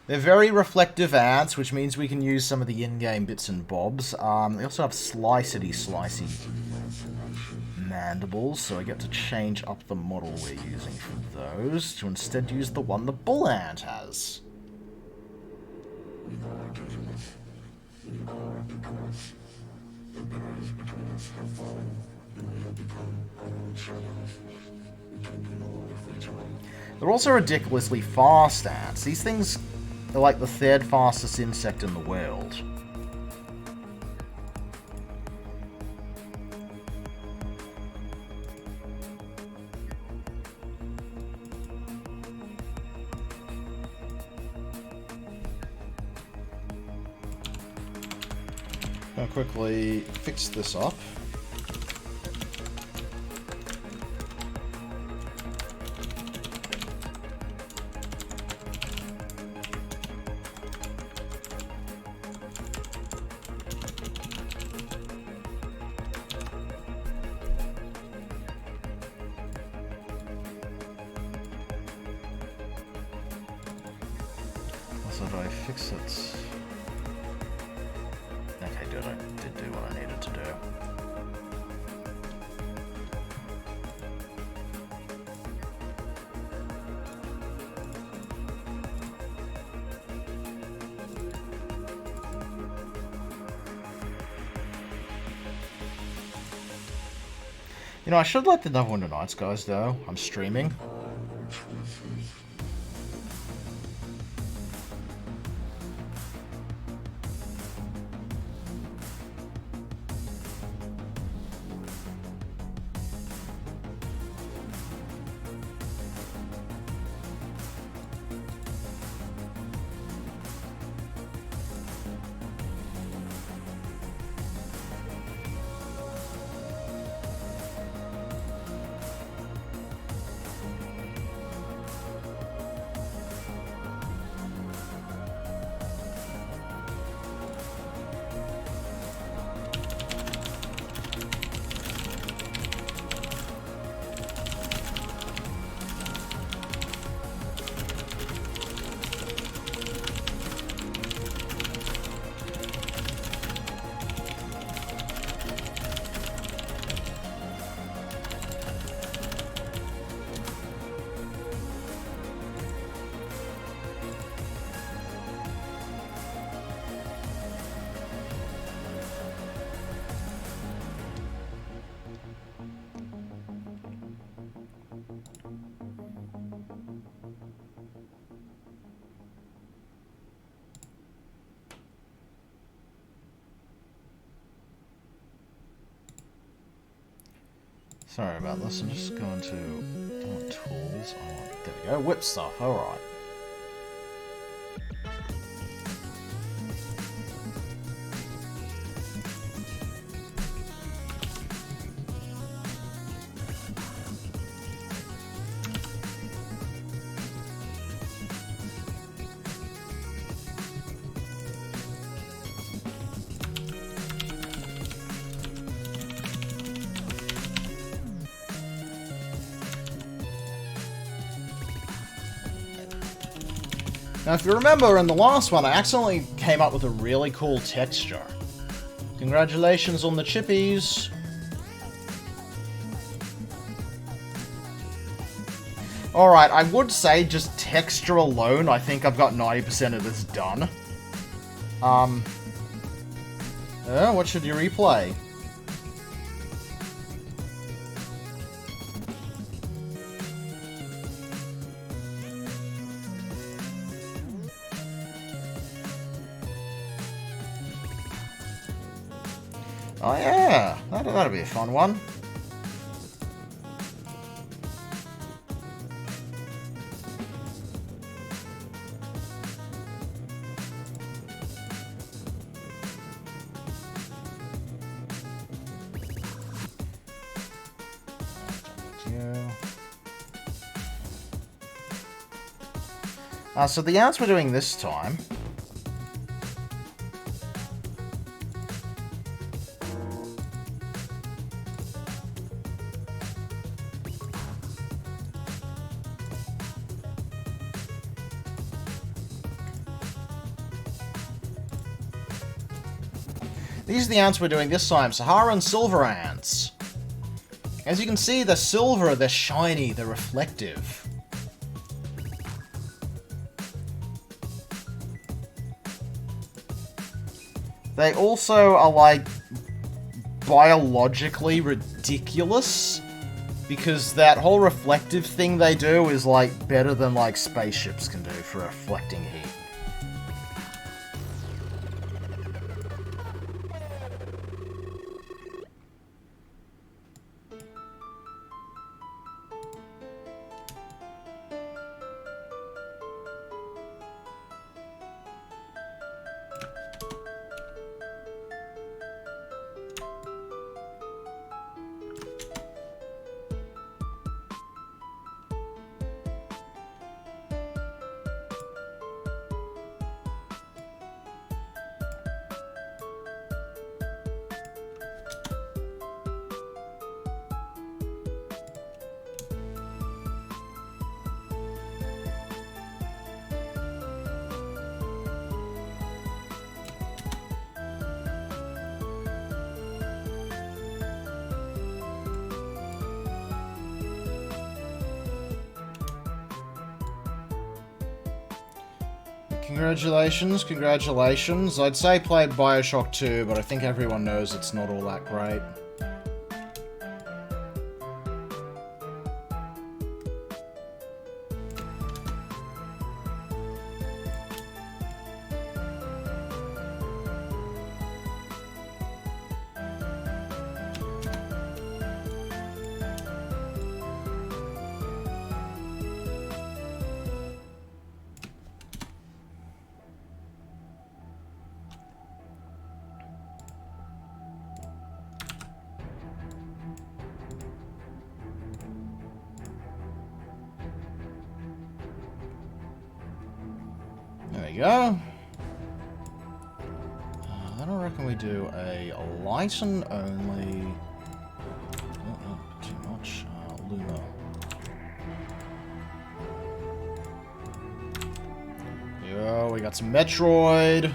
They're very reflective ants, which means we can use some of the in-game bits and bobs. They also have slicey mandibles, so I get to change up the model we're using for those to instead use the one the bull ant has. They're also ridiculously fast ants. These things are like the 3rd fastest insect in the world. I'll quickly fix this up. Also, do I fix it? Okay, good. I did do what I needed to do. You know, I should let the NWN Nights guys know I'm streaming. Sorry about this, I'm just going to... I want tools. I want... There we go, whip stuff, alright. Now, if you remember, in the last one, I accidentally came up with a really cool texture. Congratulations on the chippies! Alright, I would say just texture alone, I think I've got 90% of this done. What should you replay? Oh yeah, that'll be a fun one. So the ants we're doing this time... These are the ants we're doing this time, Saharan silver ants. As you can see, they're silver, they're shiny, they're reflective. They also are, like, biologically ridiculous, because that whole reflective thing they do is, like, better than, like, spaceships can do for reflecting heat. Congratulations, congratulations. I'd say played Bioshock 2, but I think everyone knows it's not all that great. There we go. Then I reckon we do a lighten only. Oh, too much. Luma. Yo, we got some Metroid.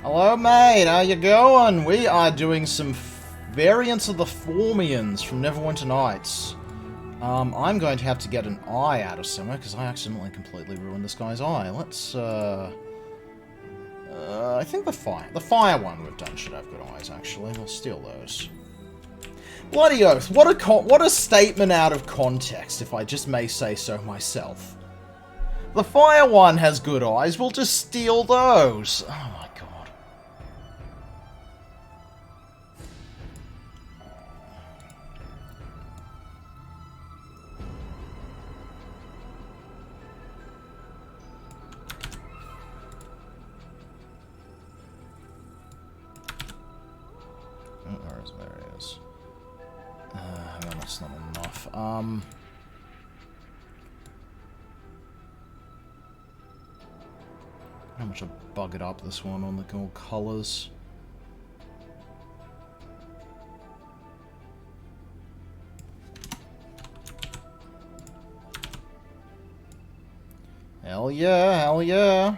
Hello, mate. How you going? We are doing some variants of the Formians from Neverwinter Nights. I'm going to have to get an eye out of somewhere, because I accidentally completely ruined this guy's eye. Let's, I think the fire one we've done should have good eyes, actually. We'll steal those. Bloody oath, what a statement out of context, if I just may say so myself. The fire one has good eyes, we'll just steal those. Oh my god. There he is. Hang on, that's not enough. How much I buggered up this one on the all colours. Hell yeah, hell yeah.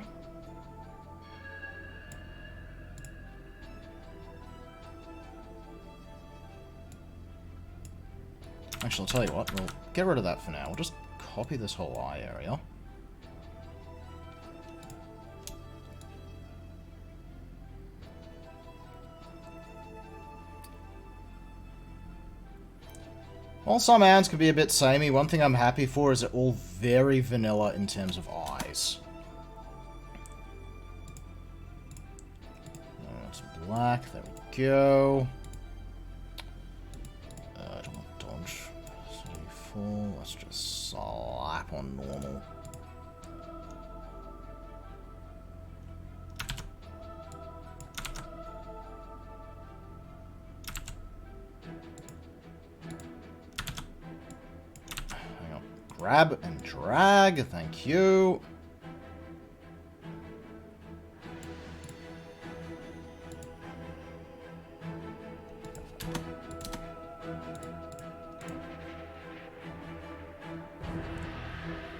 Actually, I'll tell you what, we'll get rid of that for now. We'll just copy this whole eye area. While some ants can be a bit samey, one thing I'm happy for is they're all very vanilla in terms of eyes. That's black, there we go. I don't want dodge. City full, let's just slap on normal. Grab and drag, thank you.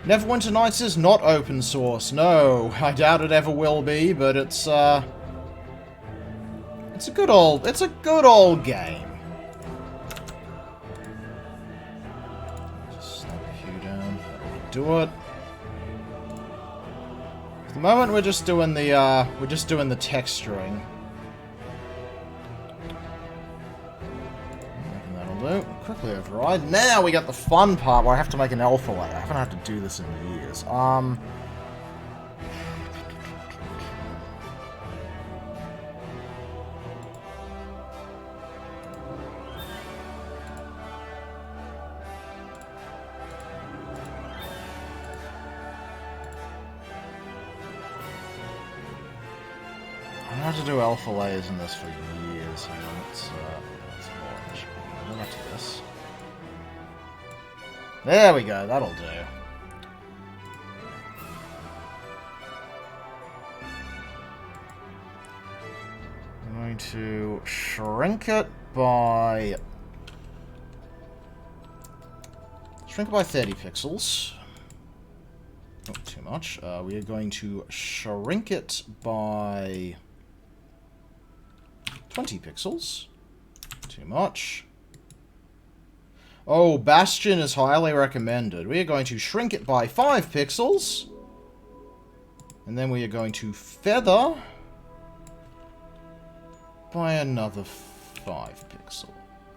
Neverwinter Nights is not open source, no. I doubt it ever will be, but it's a good old game. Do it. For the moment, we're just doing the texturing. That'll do. Quickly override. Now we got the fun part where I have to make an alpha layer. I haven't had to do this in years. I've had to do alpha layers in this for years. Hang on, it's orange. Go back to this. There we go, that'll do. I'm going to shrink it by 30 pixels. Not too much. We are going to shrink it by 20 pixels. Too much. Oh, Bastion is highly recommended. We are going to shrink it by 5 pixels. And then we are going to feather by another 5 pixels.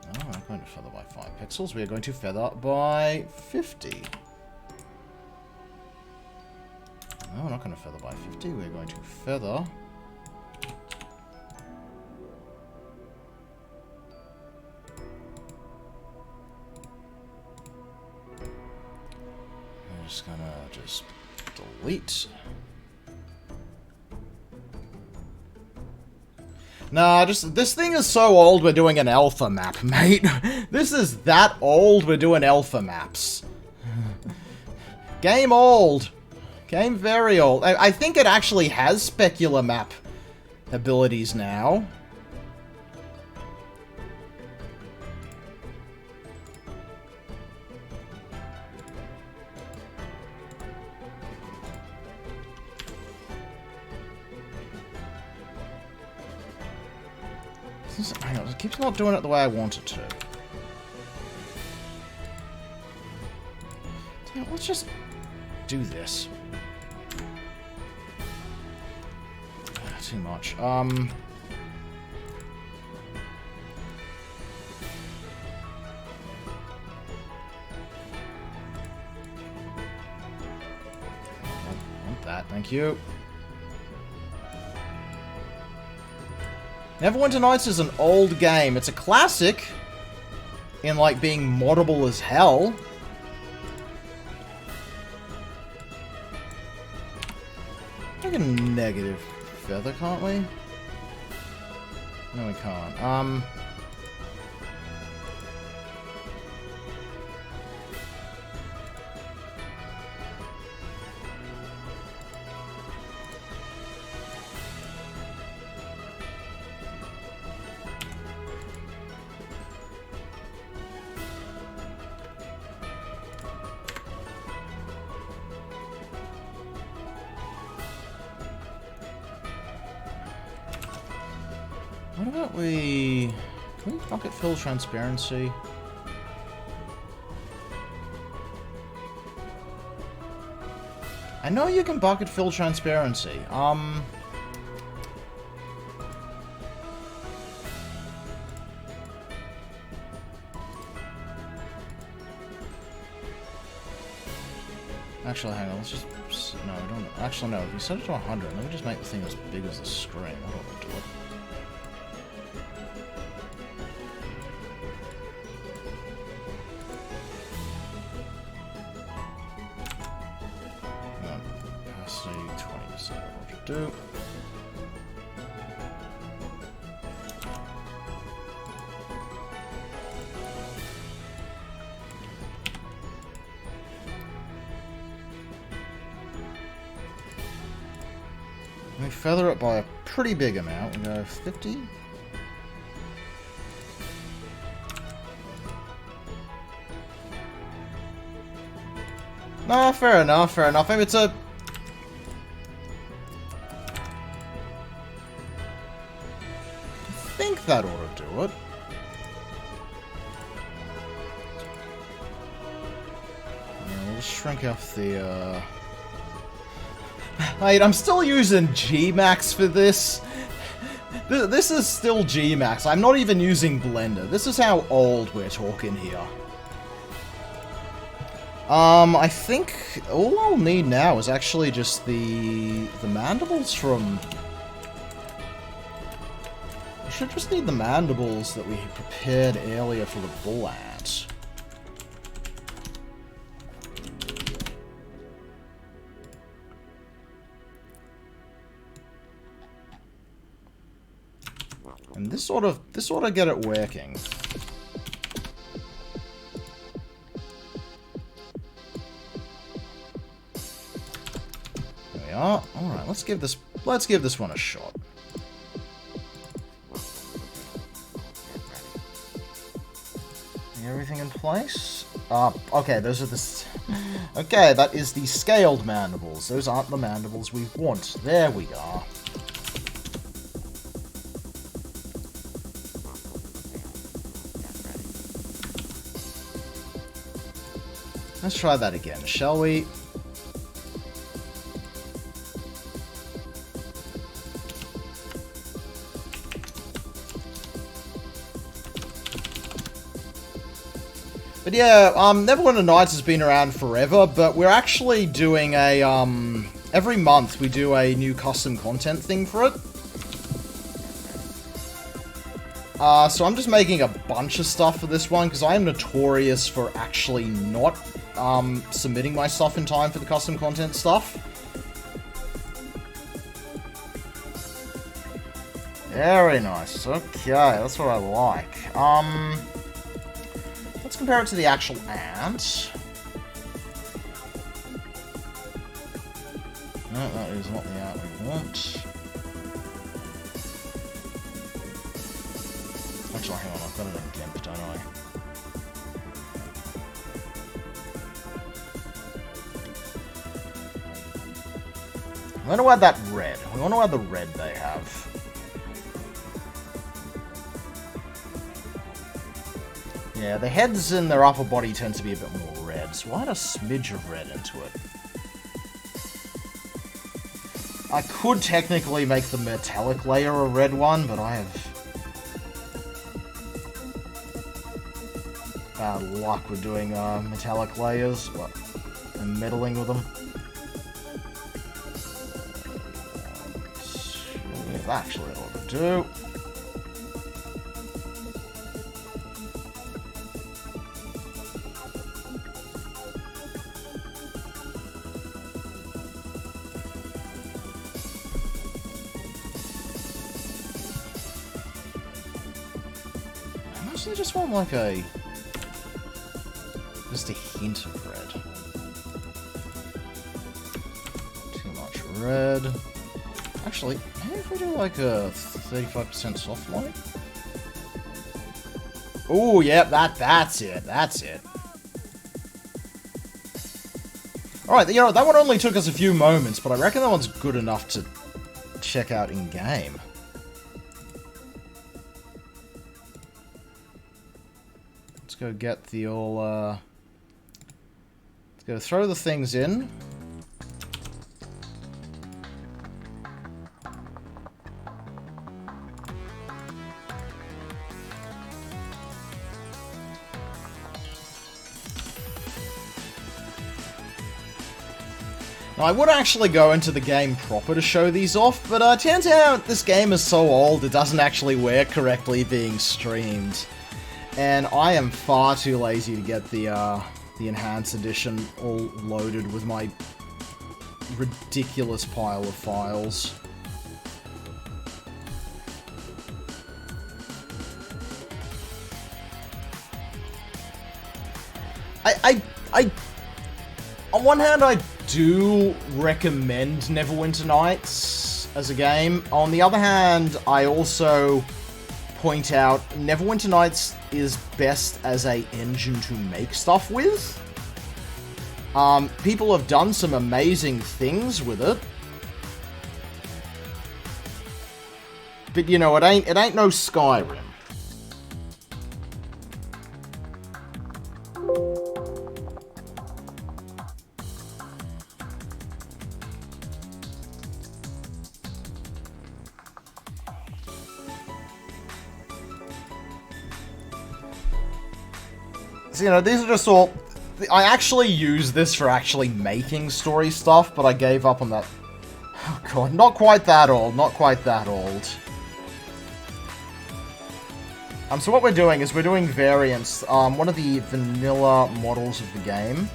No, I'm not going to feather by 5 pixels. We are going to feather by 50. No, we're not going to feather by 50. We're going to feather... I'm just going to just delete. Nah, just... This thing is so old we're doing an alpha map, mate. This is that old we're doing alpha maps. Game old. Game very old. I think it actually has specular map abilities now. Hang on, it keeps not doing it the way I want it to. Damn, let's just do this. Too much. Want that, thank you. Neverwinter Nights is an old game. It's a classic in, like, being moddable as hell. Make a negative feather, can't we? No, we can't. What about we... Can we bucket fill transparency? I know you can bucket fill transparency. Actually, hang on, let's just... No, I don't... Actually, no, if you set it to 100, let me just make the thing as big as the screen. That'll do it. Capacity, 20%. What to do. We feather it by a pretty big amount. We go 50. No, fair enough, fair enough. Maybe it's a... I think that ought to do it. Yeah, we'll just shrink off the, Mate, I'm still using Gmax for this. This is still Gmax. I'm not even using Blender. This is how old we're talking here. I think all I'll need now is actually just the mandibles from... I should just need the mandibles that we prepared earlier for the bull ant. And this sort of get it working. There we are. All right, let's give this one a shot. Everything in place? Okay, those are the... Okay, that is the scaled mandibles. Those aren't the mandibles we want. There we are. Let's try that again, shall we? But yeah, NWN Nights has been around forever, but we're actually doing a, every month we do a new custom content thing for it. So I'm just making a bunch of stuff for this one, because I am notorious for actually not submitting my stuff in time for the custom content stuff. Very nice. Okay, that's what I like. Let's compare it to the actual ant. No, that is not the ant we want. Actually, hang on, I've got it in GIMP, don't I? I want to add that red. We want to add the red they have. Yeah, the heads and their upper body tend to be a bit more red, so I'll add a smidge of red into it. I could technically make the metallic layer a red one, but I have bad luck with doing metallic layers and meddling with them. Actually, ought to do. I mostly just want like just a hint of red. Too much red. Actually, maybe if we do like a 35% soft light? Oh, yep, that's it, that's it. Alright, you know, that one only took us a few moments, but I reckon that one's good enough to check out in-game. go get the all, let's go throw the things in. Now, I would actually go into the game proper to show these off, but it turns out this game is so old it doesn't actually work correctly being streamed. And I am far too lazy to get the Enhanced Edition all loaded with my ridiculous pile of files. On one hand, I do recommend Neverwinter Nights as a game. On the other hand, I also point out Neverwinter Nights is best as an engine to make stuff with. People have done some amazing things with it. But you know, it ain't no Skyrim. You know, these are just all... I actually use this for actually making story stuff, but I gave up on that. Oh god, not quite that old, not quite that old. So what we're doing is we're doing variants. One of the vanilla models of the game.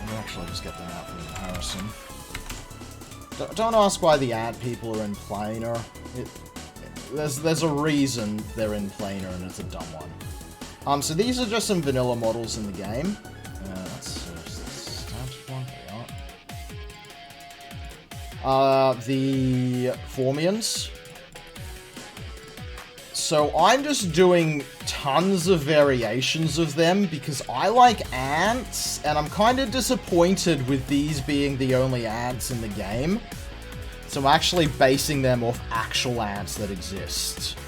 I'll actually just get them out for comparison. Don't ask why the ant people are in planar. There's a reason they're in planar, and it's a dumb one. So these are just some vanilla models in the game. That's the standard one. There we are. The Formians. So I'm just doing tons of variations of them because I like ants, and I'm kind of disappointed with these being the only ants in the game. So I'm actually basing them off actual ants that exist.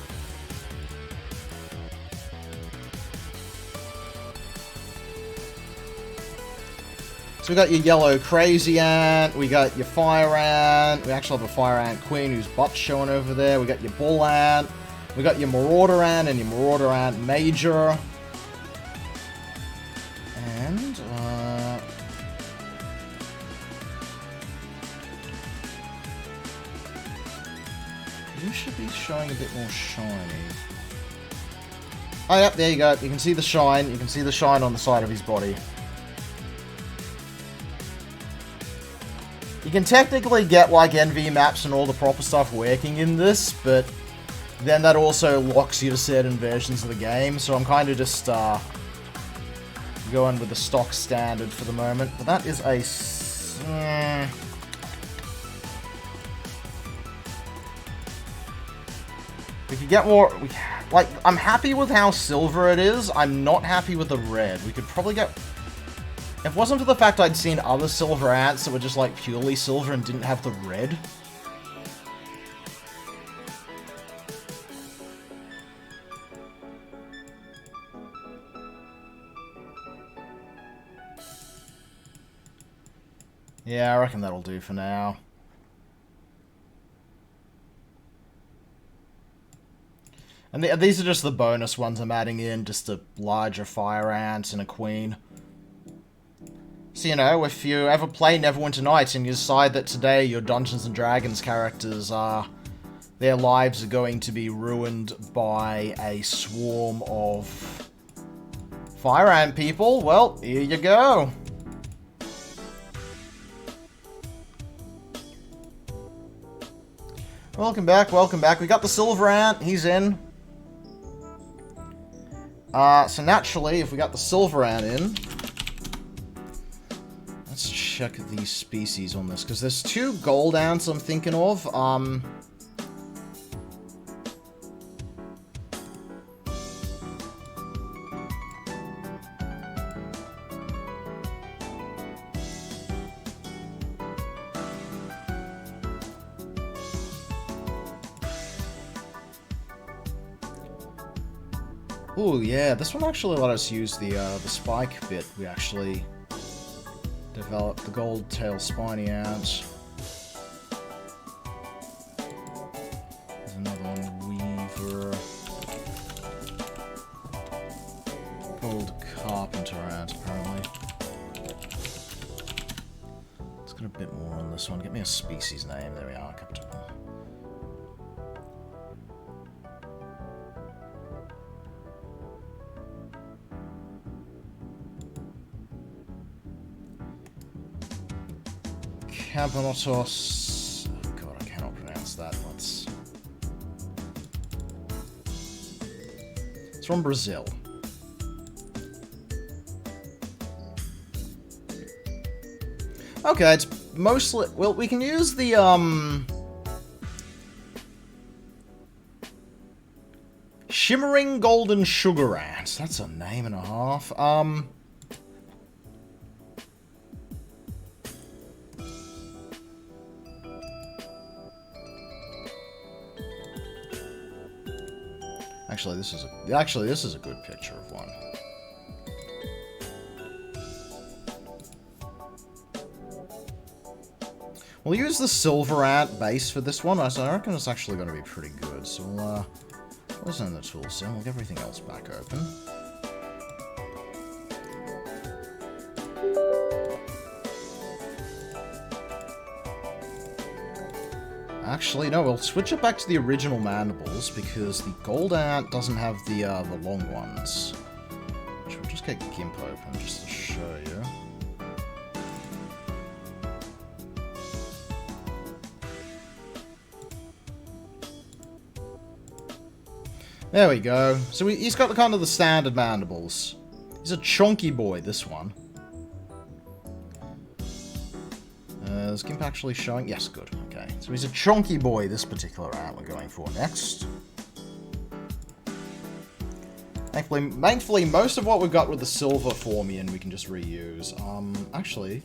So we got your yellow crazy ant, we got your fire ant, we actually have a fire ant queen whose butt's showing over there, we got your bull ant, we got your marauder ant and your marauder ant major. And, you should be showing a bit more shiny. Oh, yep, there you go. You can see the shine. You can see the shine on the side of his body. You can technically get, like, NV maps and all the proper stuff working in this, but then that also locks you to certain versions of the game, so I'm kind of just, going with the stock standard for the moment. But that is a... We could get more... Like, I'm happy with how silver it is. I'm not happy with the red. We could probably get... If it wasn't for the fact I'd seen other silver ants that were just, like, purely silver and didn't have the red. Yeah, I reckon that'll do for now. And these are just the bonus ones I'm adding in, just a larger fire ant and a queen. So, you know, if you ever play Neverwinter Nights and you decide that today your Dungeons & Dragons characters their lives are going to be ruined by a swarm of fire ant people, well, here you go. Welcome back, welcome back. We got the silver ant, he's in. So naturally, if we got the silver ant in, let's check the species on this, because there's two gold ants I'm thinking of. Oh yeah, this one actually let us use the spike bit. We actually developed the gold tail spiny ant. There's another one, weaver. Gold carpenter ant, apparently. Let's get a bit more on this one. Get me a species name. There we are. Captain. Campanotos. Oh god, I cannot pronounce that. It's from Brazil. Okay, it's mostly... Well, we can use the, Shimmering Golden Sugar Ant. That's a name and a half. Actually, this is a good picture of one. We'll use the silver ant base for this one. So I reckon it's actually going to be pretty good. So we'll close down the tool set. We'll get everything else back open. Actually, no, we'll switch it back to the original Mandibles, because the gold ant doesn't have the long ones. Which we'll just get Gimp open, just to show you. There we go. So he's got the kind of the standard Mandibles. He's a chunky boy, this one. Is Gimp actually showing? Yes, good. Okay. So he's a chunky boy, this particular ant we're going for next. Thankfully, most of what we've got with the silver Formian we can just reuse. Actually...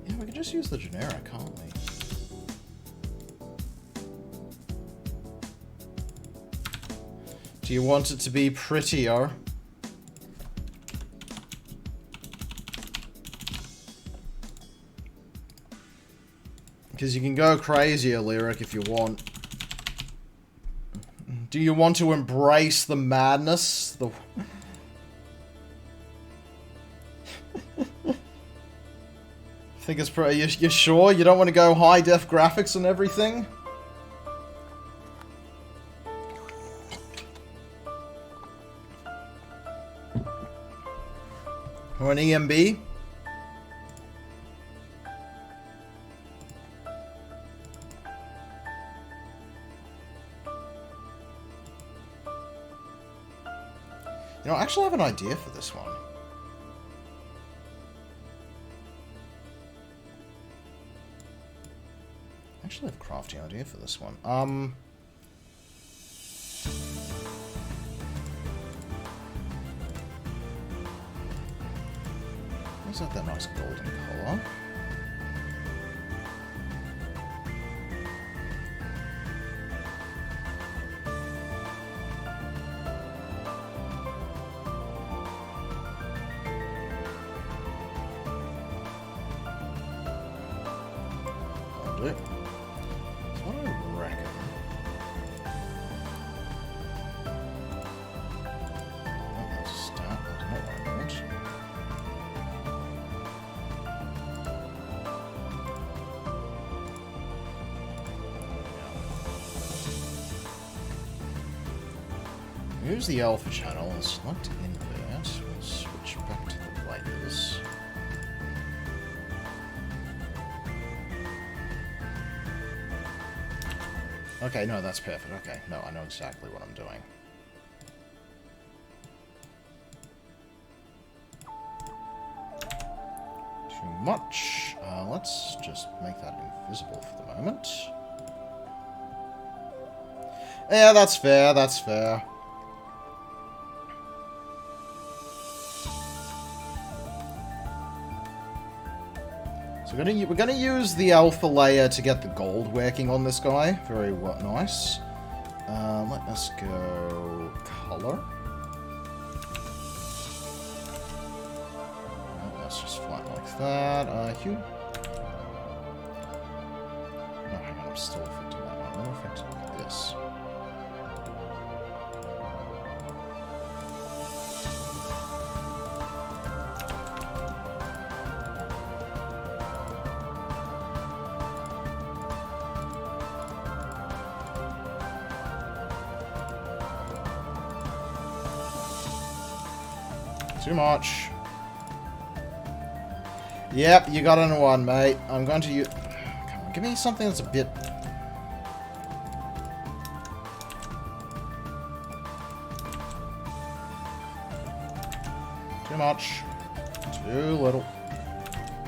Yeah, we can just use the generic, can't we? Do you want it to be prettier? Because you can go crazier, Lyric, if you want. Do you want to embrace the madness? Think it's pretty... You're sure? You don't want to go high-def graphics and everything? Or an EMB? You know, I actually have an idea for this one. I actually have a crafty idea for this one. What's that nice golden color? That's what I reckon. Oh, that's a stat. That's not what I want. Use the alpha channel and select invert. We'll switch back to the layers. Okay, no, that's perfect. Okay, no, I know exactly what I'm doing. Too much. Let's just make that invisible for the moment. Yeah, that's fair, that's fair. So we're gonna use the alpha layer to get the gold working on this guy. Very nice. Let us go color. that. Hugh. No, hang on, I'm still affecting that one. I'm affecting this. Too much. Yep, you got another one, mate. I'm going to use... Come on, give me something that's a bit... Too much. Too little.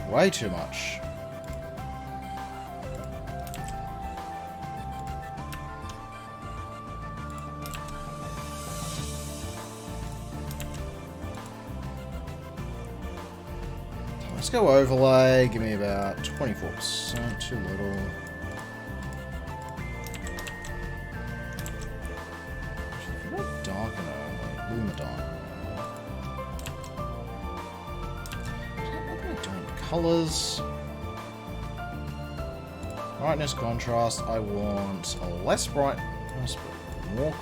Way too much. Let's go overlay. Give me about 24%. Too little. What darkener? Lumadon. What am I doing? Colors. Brightness, contrast. I want a less brightness, but more.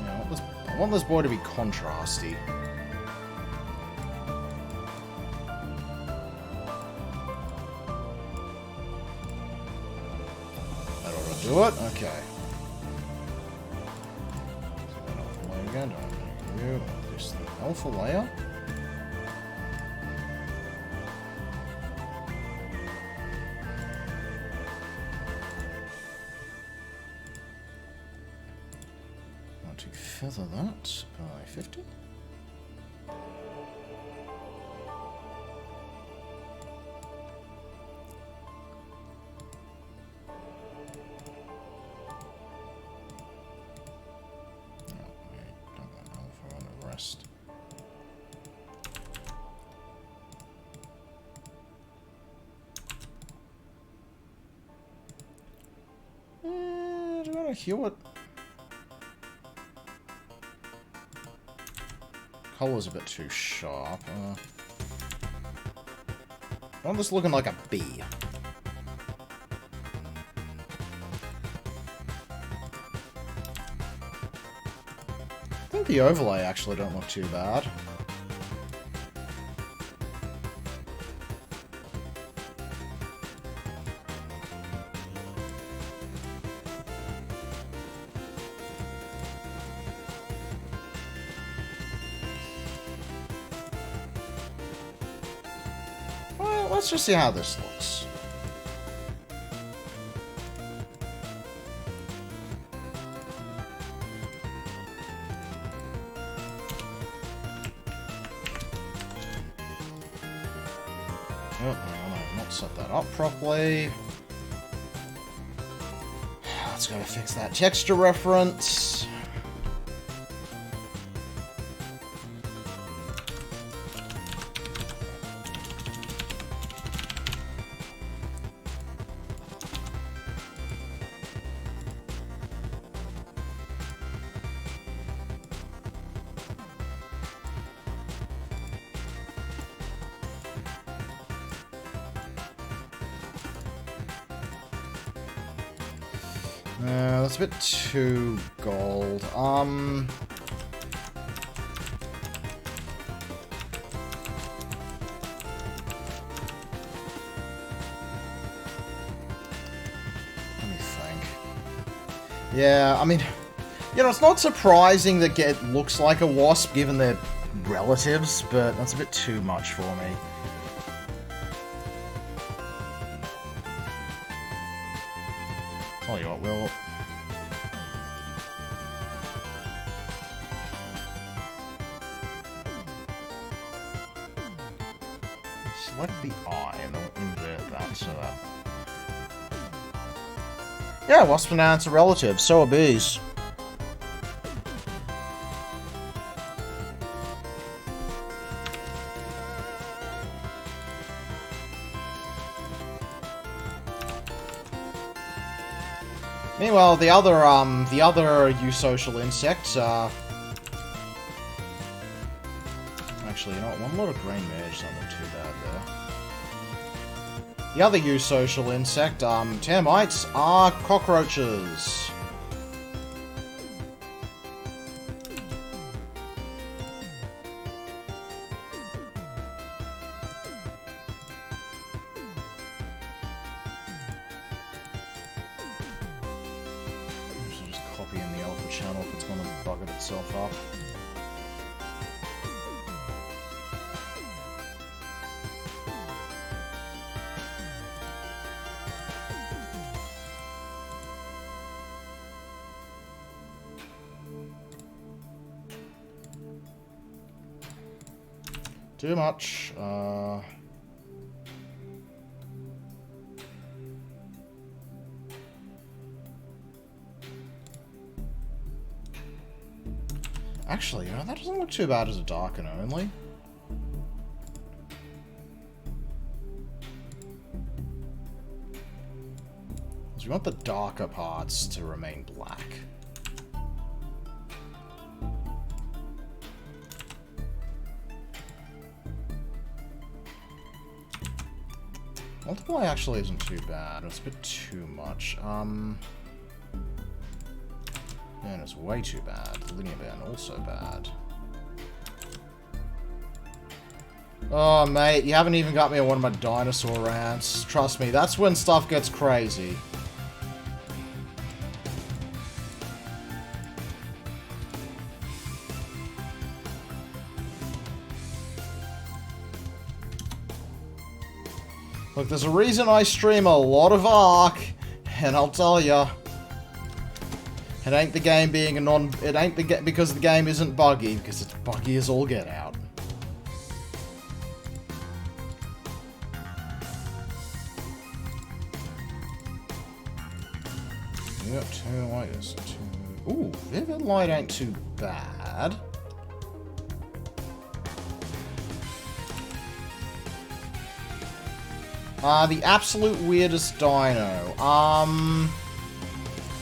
Yeah, I want this boy to be contrasty. Do it? Okay. Alpha layer again. Don't this the alpha layer. Want to feather that by 50. Do I want to heal it? Color's a bit too sharp. I want this looking like a bee. I think the overlay actually don't look too bad. Let's just see how this looks. Oh, I've not set that up properly. Let's go fix that texture reference. That's a bit too gold. Let me think. Yeah, I mean, you know, it's not surprising that it looks like a wasp given their relatives, but that's a bit too much for me. Tell you what, we'll... select the eye and then invert that so that... Yeah, wasps and ants are relatives, so are bees. Meanwhile, the other eusocial insects are... Actually, Actually, you know what? One lot of green mage doesn't look too bad there. The other eusocial insect, termites, are cockroaches. Copy in the alpha channel if it's going to bug it itself up. Too much. Actually, you know, that doesn't look too bad as a darken only. Because we want the darker parts to remain black. Multiply actually isn't too bad. It's a bit too much. Man, it's way too bad. Linear band also bad. Oh, mate, you haven't even got me on one of my dinosaur ants. Trust me, that's when stuff gets crazy. Look, there's a reason I stream a lot of Ark, and I'll tell ya. It ain't the game being a non... It ain't because the game isn't buggy, because it's buggy as all get out. You got two light, two... Ooh, Vivid Light ain't too bad. The absolute weirdest dino. I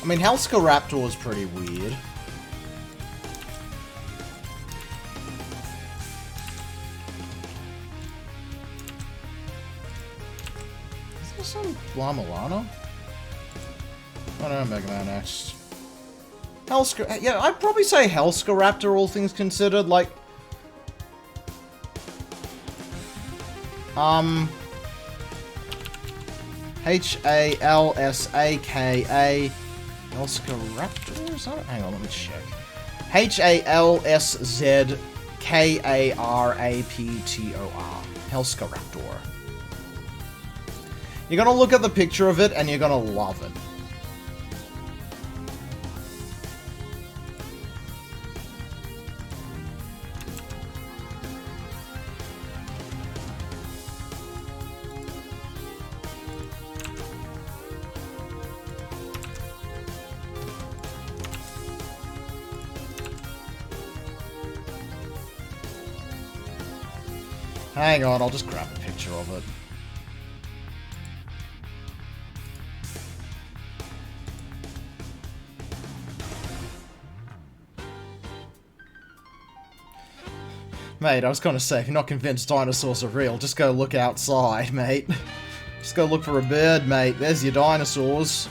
mean, Hellscaraptor is pretty weird. Is there some Blamalana? Oh no, Mega Man X. Yeah, I'd probably say Hellscaraptor, all things considered. Like, H-A-L-S-A-K-A. Hellscaraptor? Is that it? Hang on, let me check. H-A-L-S-Z-K-A-R-A-P-T-O-R. Hellscaraptor. You're gonna look at the picture of it and you're gonna love it. Hang on, I'll just grab a picture of it. Mate, I was gonna say, if you're not convinced dinosaurs are real, just go look outside, mate. Just go look for a bird, mate. There's your dinosaurs.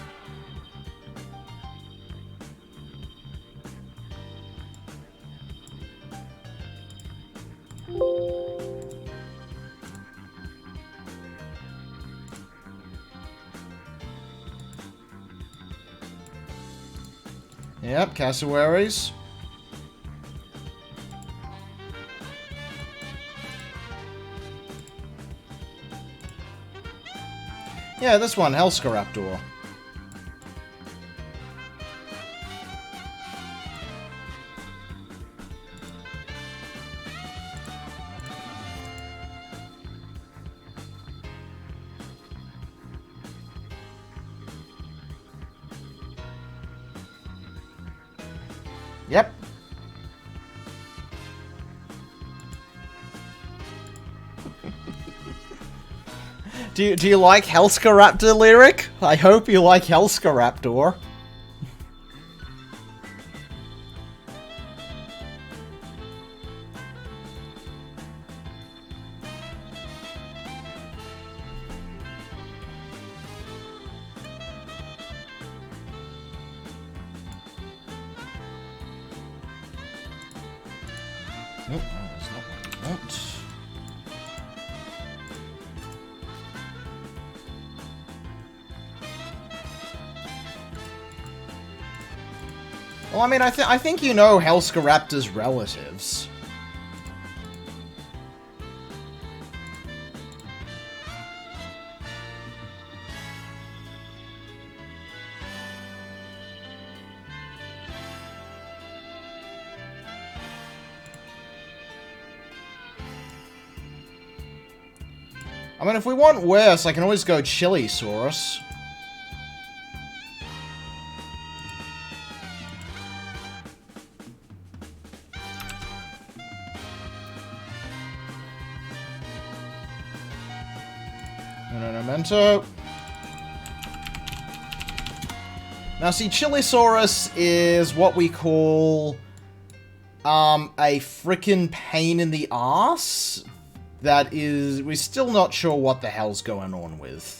Yep, cassowaries. Yeah, this one, Hellscaraptor. Yep. Do you like Hellscaraptor, Lyric? I hope you like Hellscaraptor. Nope, that's not what I want. Well, I mean, I think you know Hellscaraptor's relatives. I mean, if we want worse, I can always go Chilisaurus. Memento. Now, see, Chilisaurus is what we call a frickin' pain in the ass. That is, we're still not sure what the hell's going on with.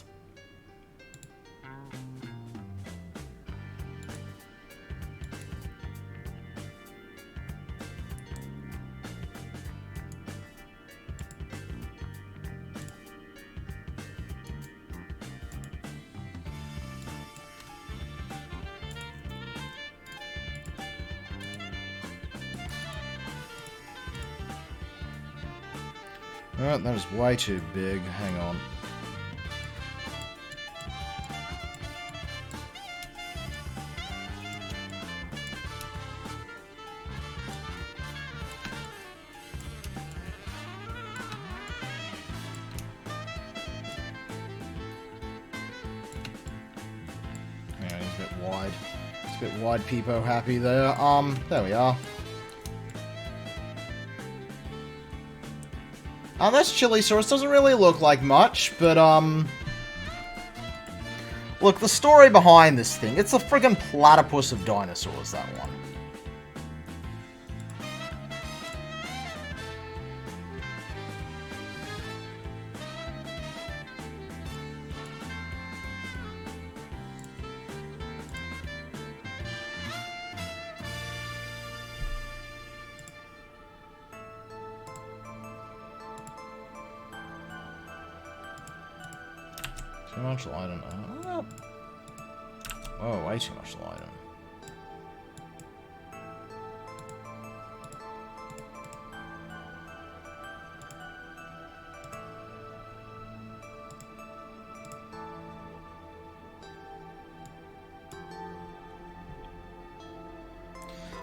Oh, that was way too big. Hang on. Yeah, he's a bit wide. It's a bit wide, peepo happy there. There we are. This Chilisaurus doesn't really look like much, but, look, the story behind this thing, it's a friggin' platypus of dinosaurs, that one. Too much light on. Oh, way too much light on.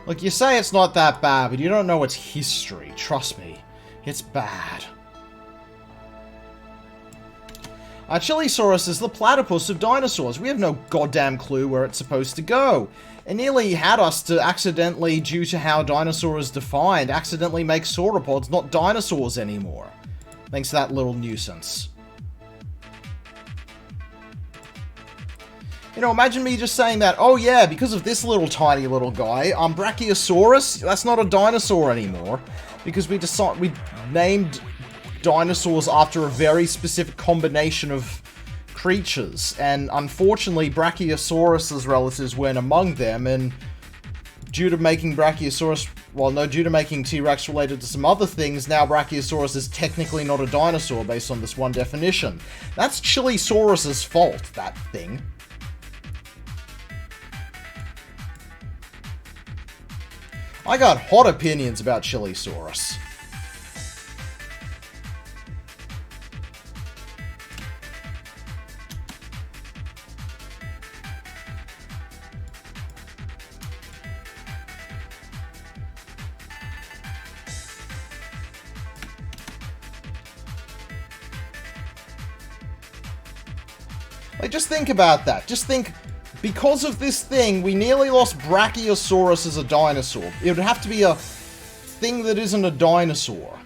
Look, you say it's not that bad, but you don't know its history. Trust me. It's bad. Chilisaurus is the platypus of dinosaurs. We have no goddamn clue where it's supposed to go. It nearly had us to accidentally, due to how dinosaur is defined, accidentally make sauropods not dinosaurs anymore. Thanks to that little nuisance. You know, imagine me just saying that, oh yeah, because of this little tiny little guy, Brachiosaurus, that's not a dinosaur anymore. Because we named dinosaurs after a very specific combination of creatures, and unfortunately Brachiosaurus's relatives weren't among them, and due to making Brachiosaurus, well, no, due to making T-Rex related to some other things, now Brachiosaurus is technically not a dinosaur based on this one definition. That's Chilisaurus's fault, that thing. I got hot opinions about Chilisaurus. Like, just think about that. Just think, because of this thing, we nearly lost Brachiosaurus as a dinosaur. It would have to be a thing that isn't a dinosaur.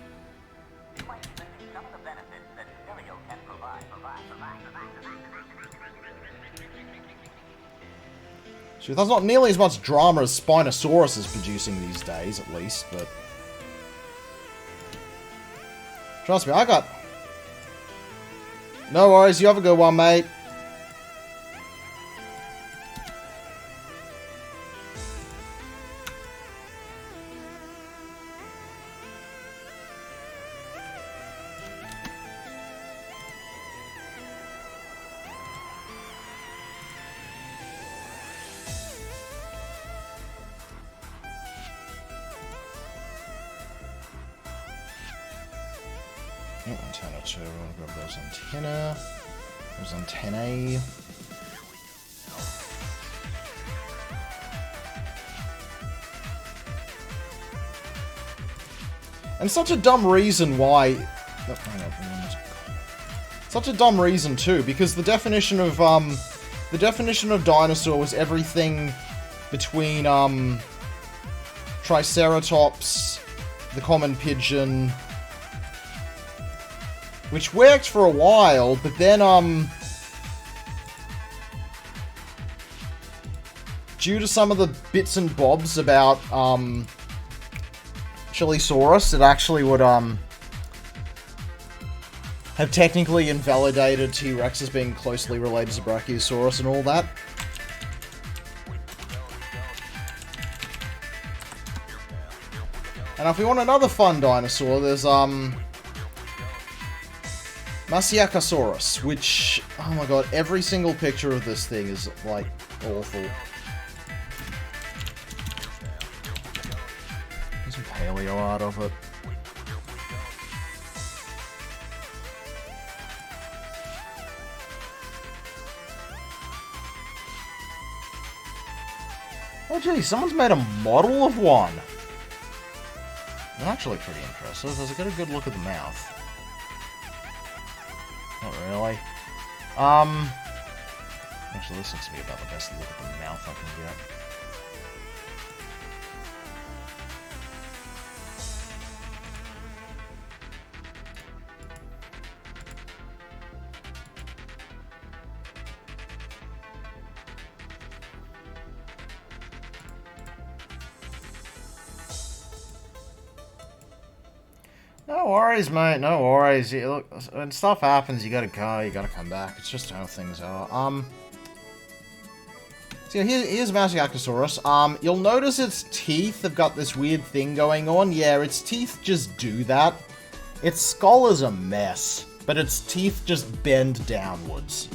So that's not nearly as much drama as Spinosaurus is producing these days, at least, but... Trust me, I got... No worries, you have a good one, mate. Yep, antenna 2. We'll grab those antenna. Those antennae. And such a dumb reason why... Oh, hang on, such a dumb reason too, because the definition of dinosaur was everything between Triceratops, the common pigeon, which worked for a while, but then due to some of the bits and bobs about Chilisaurus, it actually would have technically invalidated T-Rex as being closely related to Brachiosaurus and all that. And if we want another fun dinosaur, there's Masiakasaurus, which, oh my god, every single picture of this thing is, like, awful. There's some paleo art of it. Oh gee, someone's made a model of one. They're actually pretty impressive. Does it get a good look at the mouth? Not really. Actually, this looks to be about the best look at the mouth I can get. No worries, mate. No worries. Yeah, look, when stuff happens, you gotta go. You gotta come back. It's just how things are. So here's Masiakasaurus. You'll notice its teeth have got this weird thing going on. Yeah, its teeth just do that. Its skull is a mess, but its teeth just bend downwards.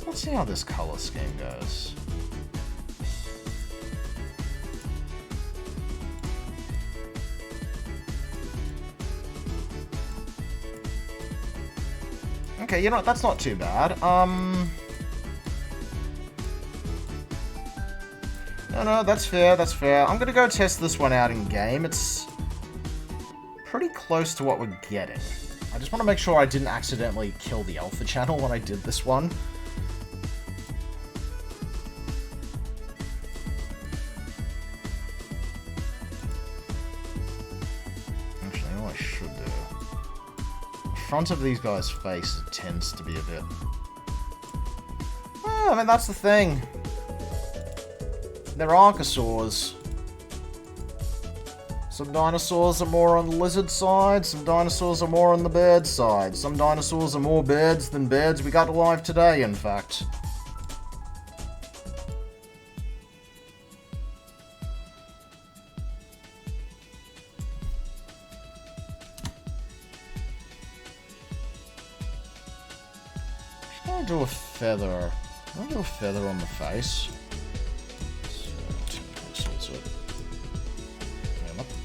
Let's see how this color scheme goes. Okay, you know what, that's not too bad. No, that's fair, that's fair. I'm gonna go test this one out in game. It's pretty close to what we're getting. I just want to make sure I didn't accidentally kill the alpha channel when I did this one. Front of these guys' face tends to be a bit... Oh, I mean, that's the thing. They're archosaurs. Some dinosaurs are more on the lizard side, some dinosaurs are more on the bird side. Some dinosaurs are more birds than birds we got alive today, in fact. I'll do a feather. I'll do a feather on the face. So it. Yeah, nothing.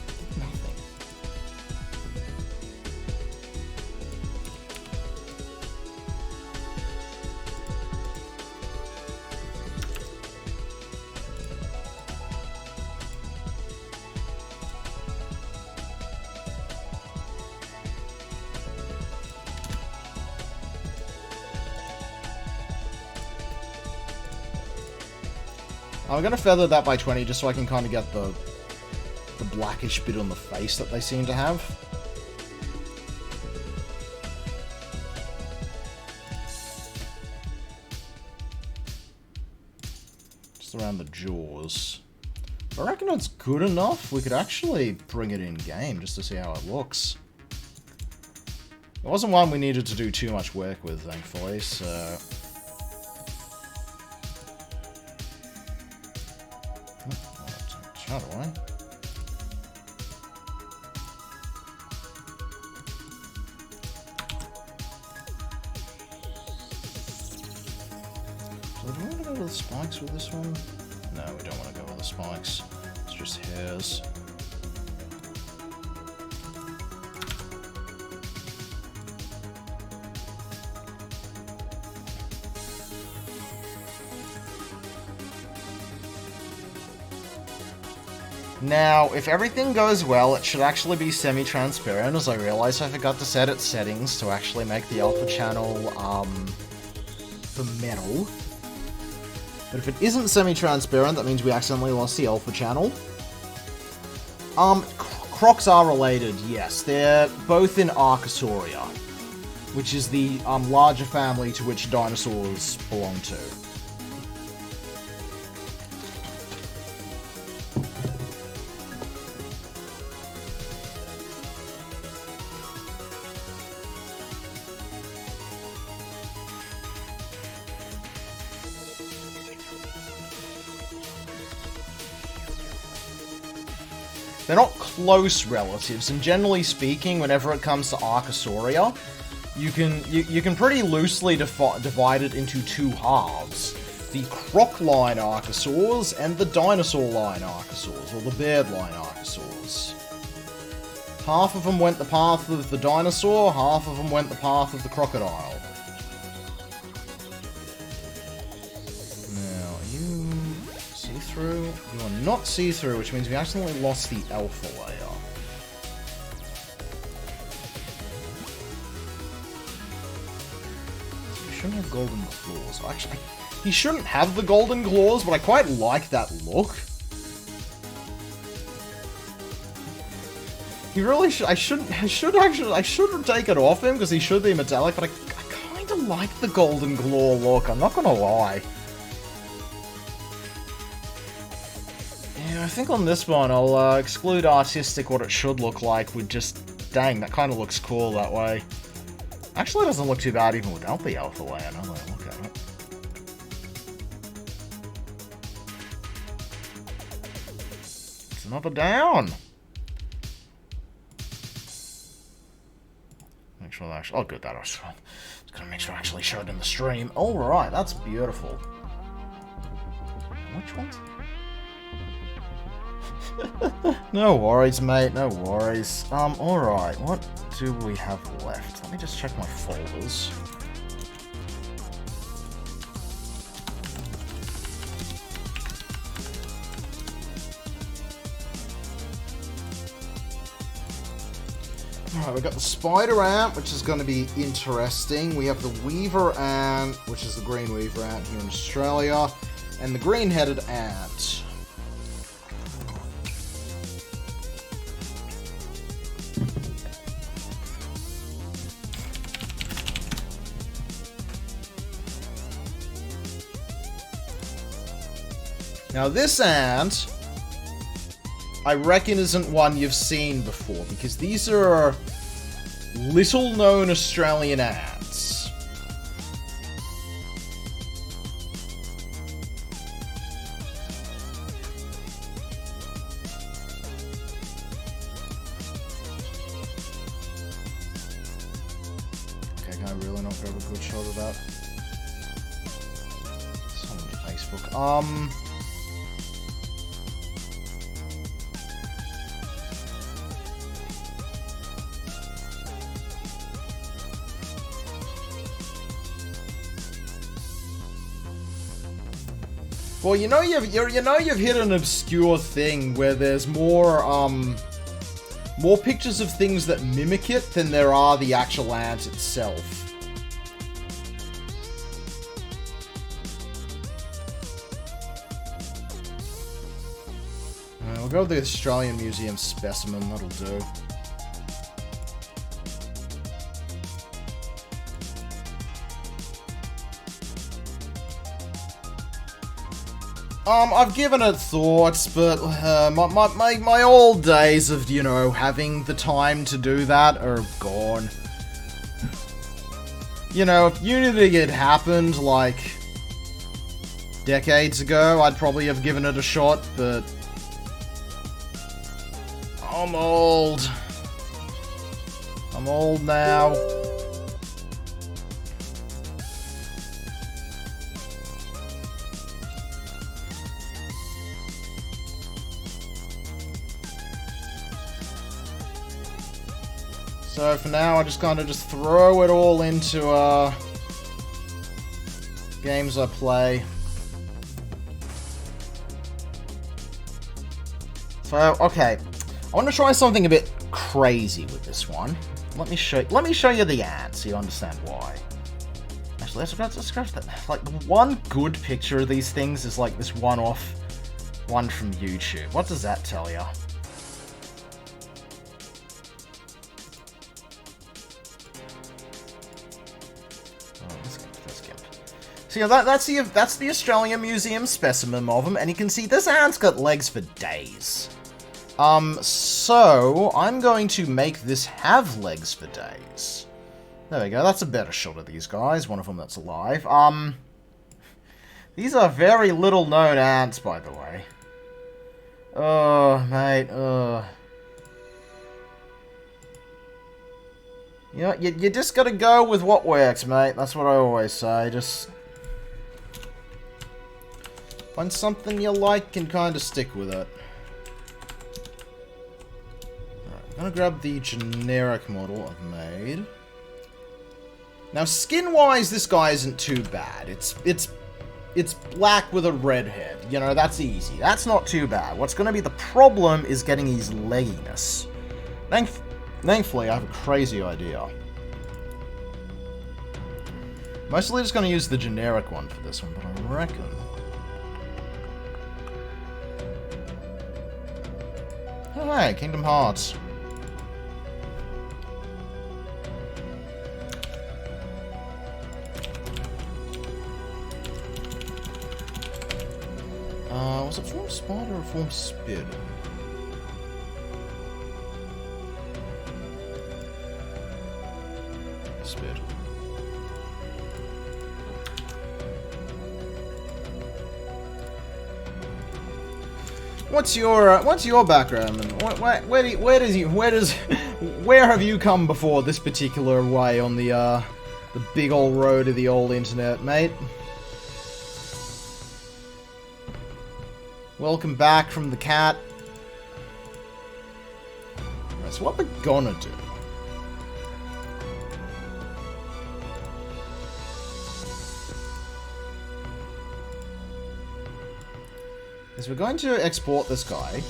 I'm gonna feather that by 20 just so I can kind of get the blackish bit on the face that they seem to have. Just around the jaws. I reckon it's good enough. We could actually bring it in game just to see how it looks. It wasn't one we needed to do too much work with, thankfully, so... How do I? So do we want to go with the spikes with this one? No, we don't want to go with the spikes. It's just hairs. Now, if everything goes well, it should actually be semi-transparent, as I realize I forgot to set its settings to actually make the alpha channel, for metal. But if it isn't semi-transparent, that means we accidentally lost the alpha channel. Crocs are related, yes. They're both in Archosauria, which is the, larger family to which dinosaurs belong to. They're not close relatives, and generally speaking, whenever it comes to Archosauria, you can pretty loosely divide it into two halves. The croc line Archosaurs and the dinosaur line Archosaurs, or the bird line Archosaurs. Half of them went the path of the dinosaur, half of them went the path of the crocodile. Now, you see-through? You are not see-through, which means we accidentally lost the alpha layer. He shouldn't have golden claws. Actually, he shouldn't have the golden claws, but I quite like that look. He really should. I should take it off him because he should be metallic, but I kind of like the golden claw look. I'm not gonna lie. Yeah, I think on this one I'll exclude artistic what it should look like with just, dang, that kind of looks cool that way. Actually, it doesn't look too bad even without the alpha layer. Now that I look at it. It's another down. Make sure that actually. Oh, good. That I was gonna make sure I actually showed in the stream. All right, that's beautiful. Which one's? No worries, mate. No worries. All right. What do we have left? Let me just check my folders. Alright, we've got the spider ant, which is going to be interesting. We have the weaver ant, which is the green weaver ant here in Australia, and the green-headed ant. Now this ant, I reckon isn't one you've seen before, because these are little-known Australian ants. Okay, can I really not grab a good shot of that? It's on Facebook. Well, you know you've hit an obscure thing where there's more pictures of things that mimic it than there are the actual ant itself. We'll go with the Australian Museum specimen, that'll do. I've given it thoughts, but my old days of, you know, having the time to do that are gone. You know, if Unity had happened, like, decades ago, I'd probably have given it a shot, but I'm old. I'm old now. So for now, I just kind of just throw it all into games I play. So okay, I want to try something a bit crazy with this one. Let me show you the ants so you understand why. Actually, let's scratch that. Like, the one good picture of these things is like this one-off one from YouTube. What does that tell you? So yeah, that's the Australian Museum specimen of them, and you can see this ant's got legs for days. So I'm going to make this have legs for days. There we go, that's a better shot of these guys, one of them that's alive. These are very little known ants, by the way. Oh, mate, You know, you just gotta go with what works, mate. That's what I always say, just find something you like and kind of stick with it. Alright, I'm gonna grab the generic model I've made. Now, skin-wise, this guy isn't too bad. It's black with a red head. You know, that's easy. That's not too bad. What's gonna be the problem is getting his legginess. Thankfully, I have a crazy idea. Mostly just gonna use the generic one for this one, but I reckon... Oh, hey, Kingdom Hearts. Was it Form Spider or Form Spid? Spid. What's your background? And where have you come before this particular way on the big old road of the old internet, mate? Welcome back from the cat. Right, so what we're gonna do is we're going to export this guy.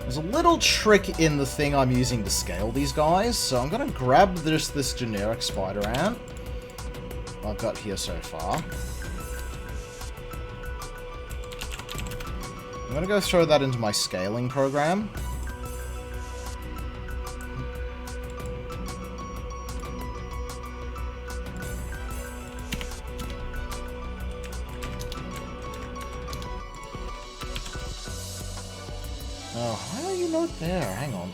There's a little trick in the thing I'm using to scale these guys, so I'm gonna grab this generic spider ant I've got here so far. I'm gonna go throw that into my scaling program. Oh, why are you not there? Hang on.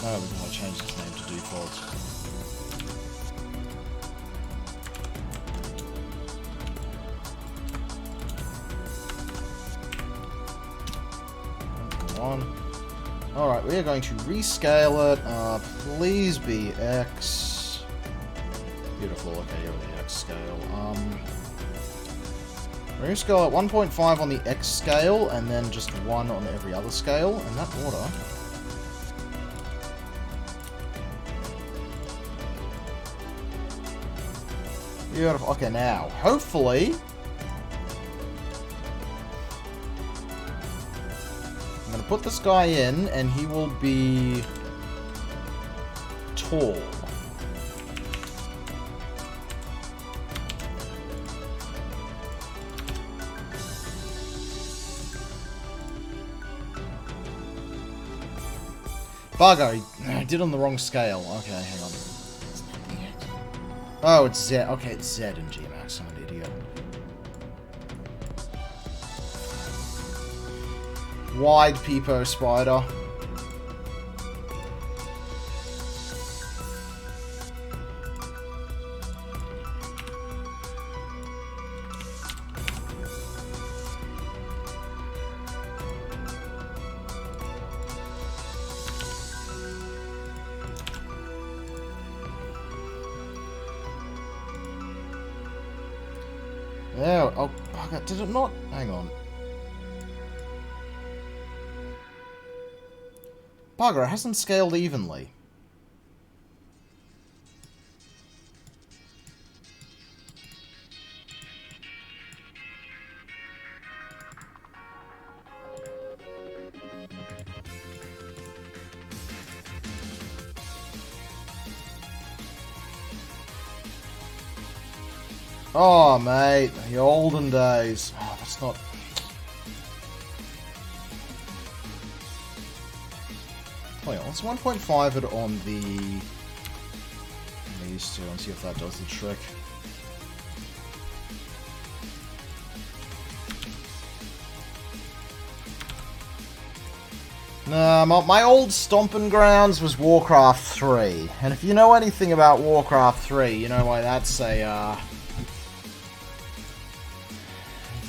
No, because I changed his name to default. Come on. Alright, we are going to rescale it. Please be X. Beautiful. Okay, you're the X scale. We're going to scale at 1.5 on the X scale, and then just 1 on every other scale, in that order. Beautiful. Okay, now, hopefully... I'm going to put this guy in, and he will be... tall. Bugger, I did on the wrong scale. Okay, hang on. Oh, it's Z. Okay, it's Z in Gmax. I'm an idiot. Wide peepo spider. There. Oh, bugger. Did it not? Hang on. Bugger, it hasn't scaled evenly. Oh, mate, the olden days. Oh, that's not... Wait, let's 1.5 it on these two and see if that does the trick. Nah, my old stomping grounds was Warcraft 3. And if you know anything about Warcraft 3, you know why that's a,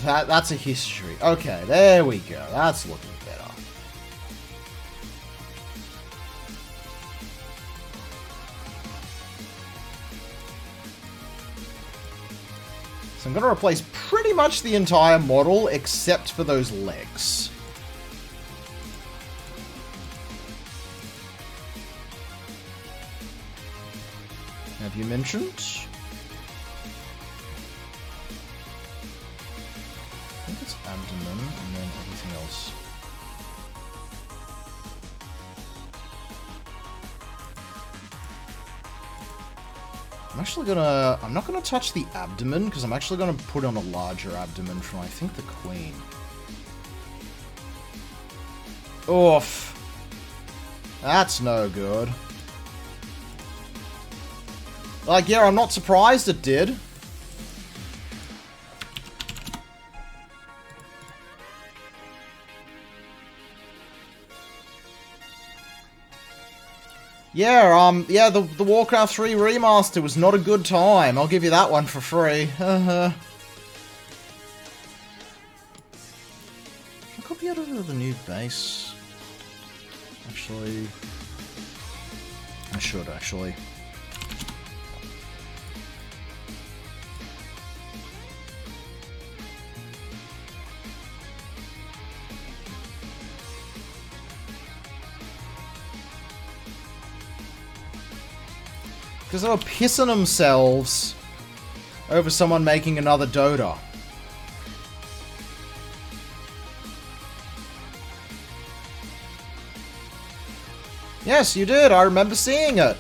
That's a history. Okay, there we go. That's looking better. So I'm going to replace pretty much the entire model except for those legs. Have you mentioned? I think it's abdomen and then everything else. I'm not gonna touch the abdomen because I'm actually gonna put on a larger abdomen from I think the queen. Oof. That's no good. Like, yeah, I'm not surprised it did. Yeah, yeah, the Warcraft 3 remaster was not a good time. I'll give you that one for free. I'll copy out of the new base. Actually... I should, actually. Because they were pissing themselves over someone making another Dota. Yes, you did. I remember seeing it.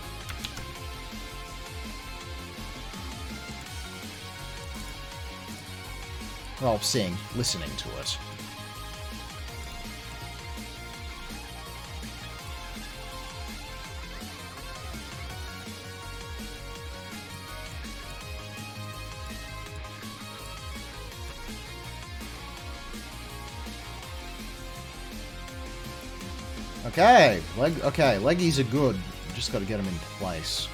Well, listening to it. Okay, leggies are good. Just got to get them in place.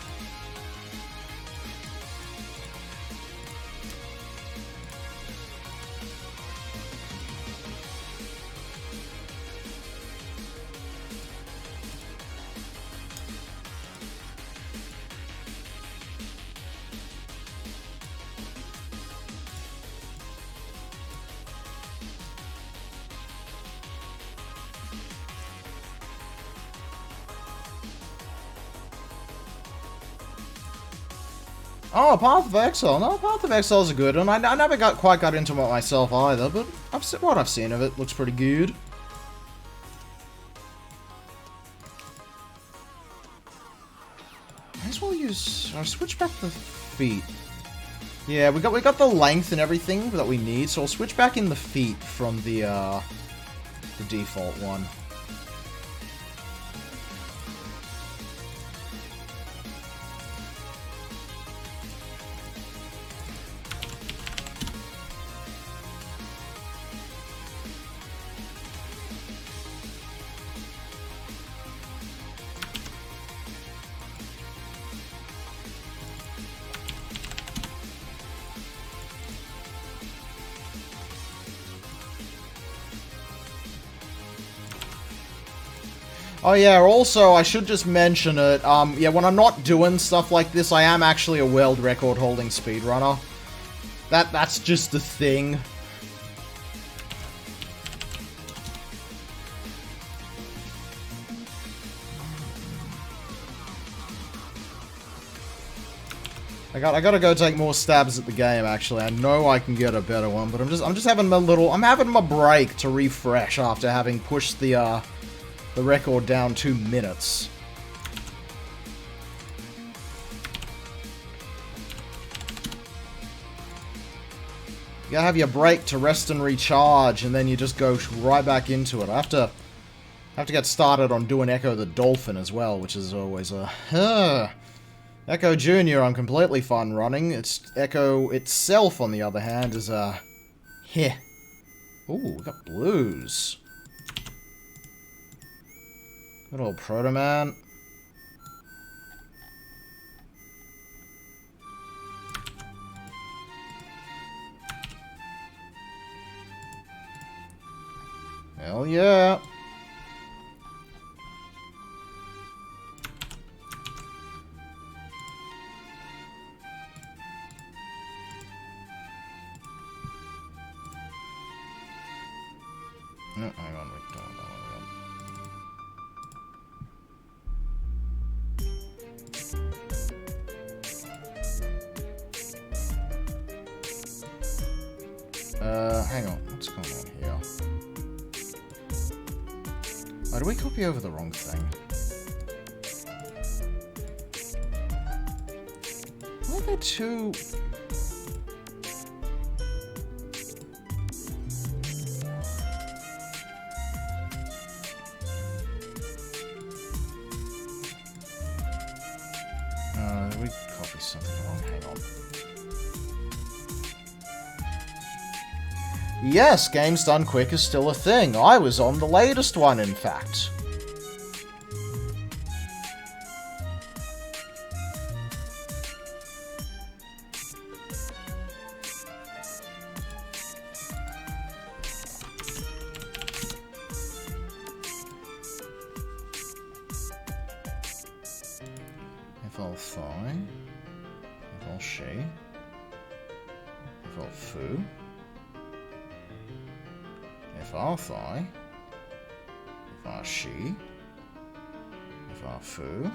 Oh, Path of Exile. No, Path of Exile's a good one. I never quite got into it myself either, but what I've seen of it looks pretty good. Might as well use... I'll switch back the feet. Yeah, we got the length and everything that we need, so I'll switch back in the feet from the default one. Oh yeah, also, I should just mention it, yeah, when I'm not doing stuff like this, I am actually a world record holding speedrunner. That's just the thing. I gotta go take more stabs at the game, actually. I know I can get a better one, but I'm just having I'm having my break to refresh after having pushed the record down 2 minutes. You gotta have your break to rest and recharge, and then you just go right back into it. I have to get started on doing Echo the Dolphin as well, which is always a... Echo Jr. I'm completely fun running. It's Echo itself, on the other hand, is heh. Ooh, we got blues. Good old Proto-Man. Hell yeah. No, hang on, we don't know. Hang on, what's going on here? Oh, did we copy over the wrong thing? Why are there two... we copied something wrong. Hang on. Yes, games done quick is still a thing. I was on the latest one, in fact. Thigh, she, foo, thigh, she, foo,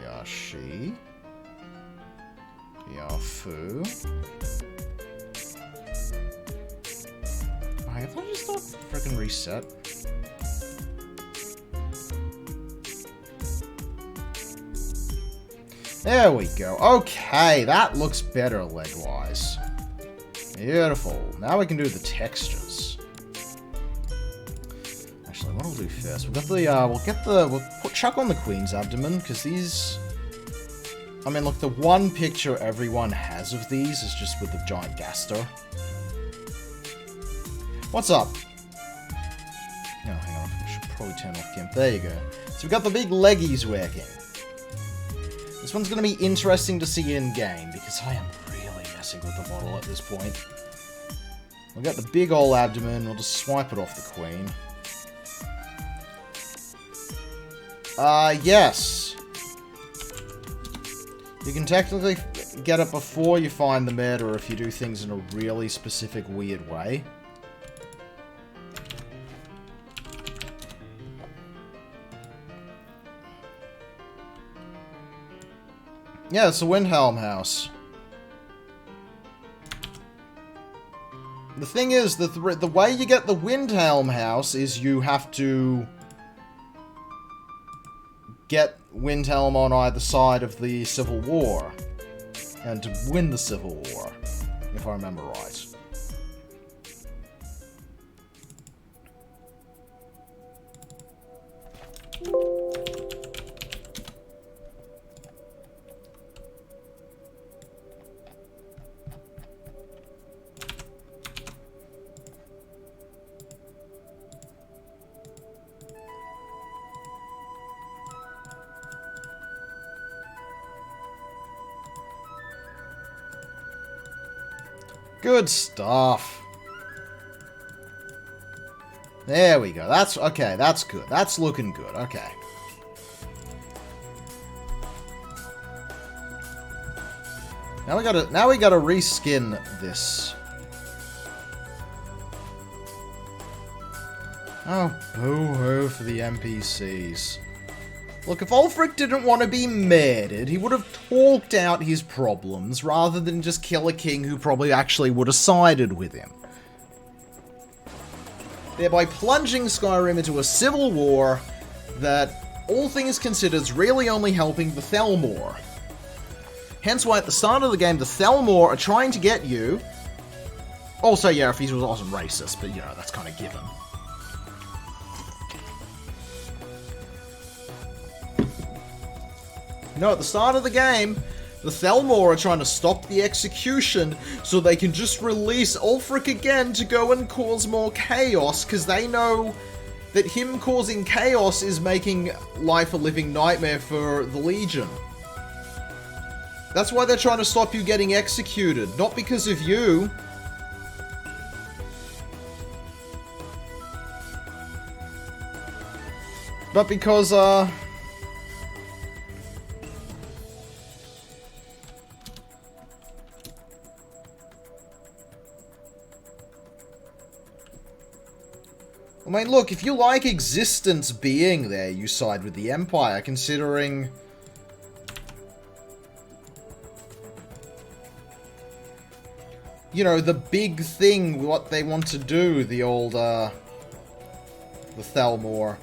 thigh, she, foo. I thought I just not freaking reset. There we go. Okay, that looks better leg-wise. Beautiful. Now we can do the textures. Actually, what I'll do first, we'll chuck on the Queen's abdomen, because these... I mean, look, the one picture everyone has of these is just with the giant gaster. What's up? Oh, hang on. I should probably turn off GIMP. There you go. So we've got the big leggies working. This one's going to be interesting to see in-game, because I am really messing with the model at this point. We'll get the big ol' abdomen, we'll just swipe it off the Queen. Yes. You can technically get it before you find the murderer if you do things in a really specific, weird way. Yeah, it's the Windhelm house. The thing is, the way you get the Windhelm house is you have to get Windhelm on either side of the Civil War. And to win the Civil War, if I remember right. Good stuff. There we go. That's okay. That's good. That's looking good. Okay. Now we gotta reskin this. Oh, boo-hoo for the NPCs. Look, if Ulfric didn't want to be murdered, he would have talked out his problems rather than just kill a king who probably actually would have sided with him. Thereby plunging Skyrim into a civil war that, all things considered, is really only helping the Thalmor. Hence why at the start of the game, the Thalmor are trying to get you. Also, yeah, if he wasn't racist, but you know, that's kind of given. You know, at the start of the game, the Thalmor are trying to stop the execution so they can just release Ulfric again to go and cause more chaos, because they know that him causing chaos is making life a living nightmare for the Legion. That's why they're trying to stop you getting executed, not because of you. But because, I mean, look, if you like existence being there, you side with the Empire, considering... You know, the big thing, what they want to do, the old, the Thalmor.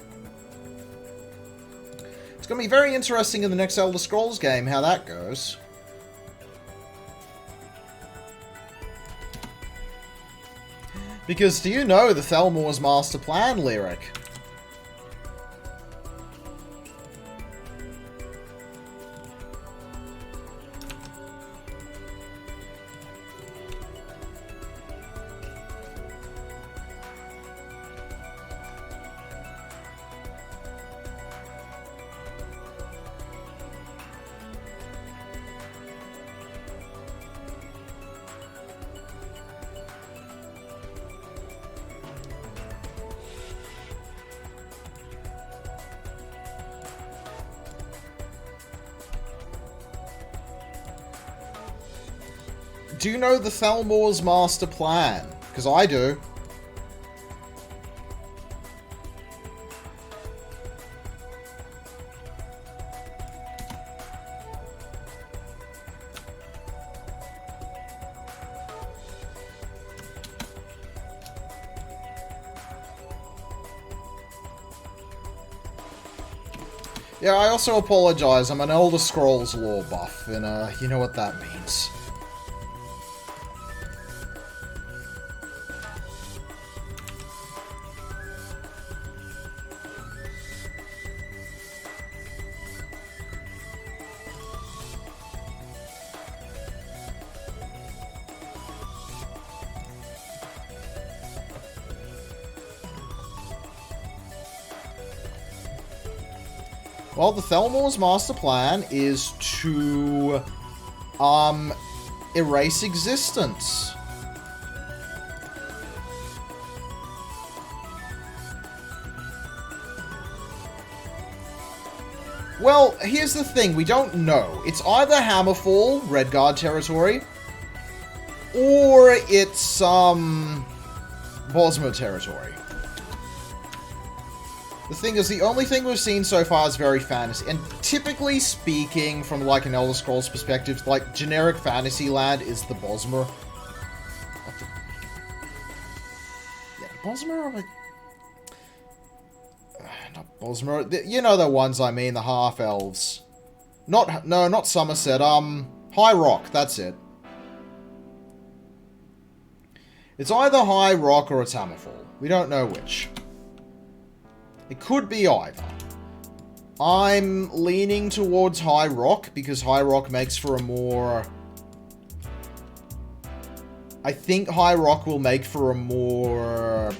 It's gonna be very interesting in the next Elder Scrolls game, how that goes. Because do you know the Thalmor's master plan, Lyric? Do you know the Thalmor's master plan? Because I do. Yeah, I also apologize. I'm an Elder Scrolls lore buff, and you know what that means. Well, the Thalmor's master plan is to, erase existence. Well, here's the thing, we don't know. It's either Hammerfall, Redguard territory, or it's, Bosmer territory. The thing is, the only thing we've seen so far is very fantasy. And typically speaking, from like an Elder Scrolls perspective, like generic fantasy land is the Bosmer. Yeah, Bosmer? Like, not Bosmer. You know the ones I mean, the half-elves. No, not Somerset. High Rock, that's it. It's either High Rock or it's Hammerfall. We don't know which. It could be either. I'm leaning towards High Rock, because High Rock makes for a more... I think High Rock will make for a more...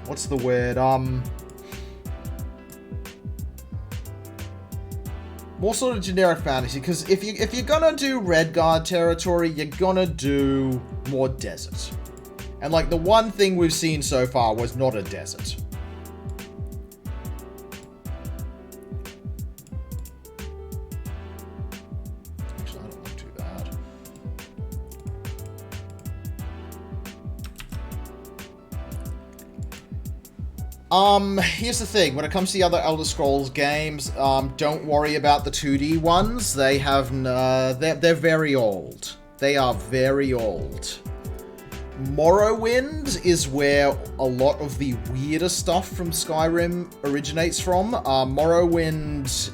What's the word? More sort of generic fantasy, because if you're gonna do Redguard territory, you're gonna do more desert. And, like, the one thing we've seen so far was not a desert. Here's the thing. When it comes to the other Elder Scrolls games, don't worry about the 2D ones. They have, they're very old. They are very old. Morrowind is where a lot of the weirder stuff from Skyrim originates from. Morrowind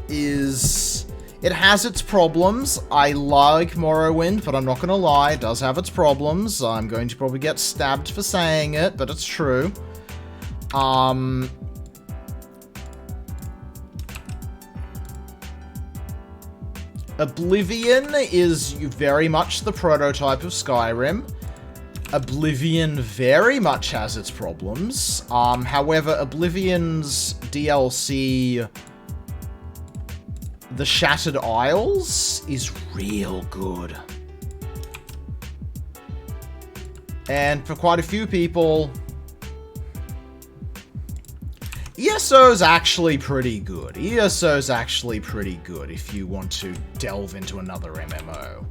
is... It has its problems. I like Morrowind, but I'm not gonna lie, it does have its problems. I'm going to probably get stabbed for saying it, but it's true. Oblivion is very much the prototype of Skyrim. Oblivion very much has its problems. However, Oblivion's DLC, The Shattered Isles, is real good. And for quite a few people, ESO's actually pretty good. ESO's actually pretty good if you want to delve into another MMO.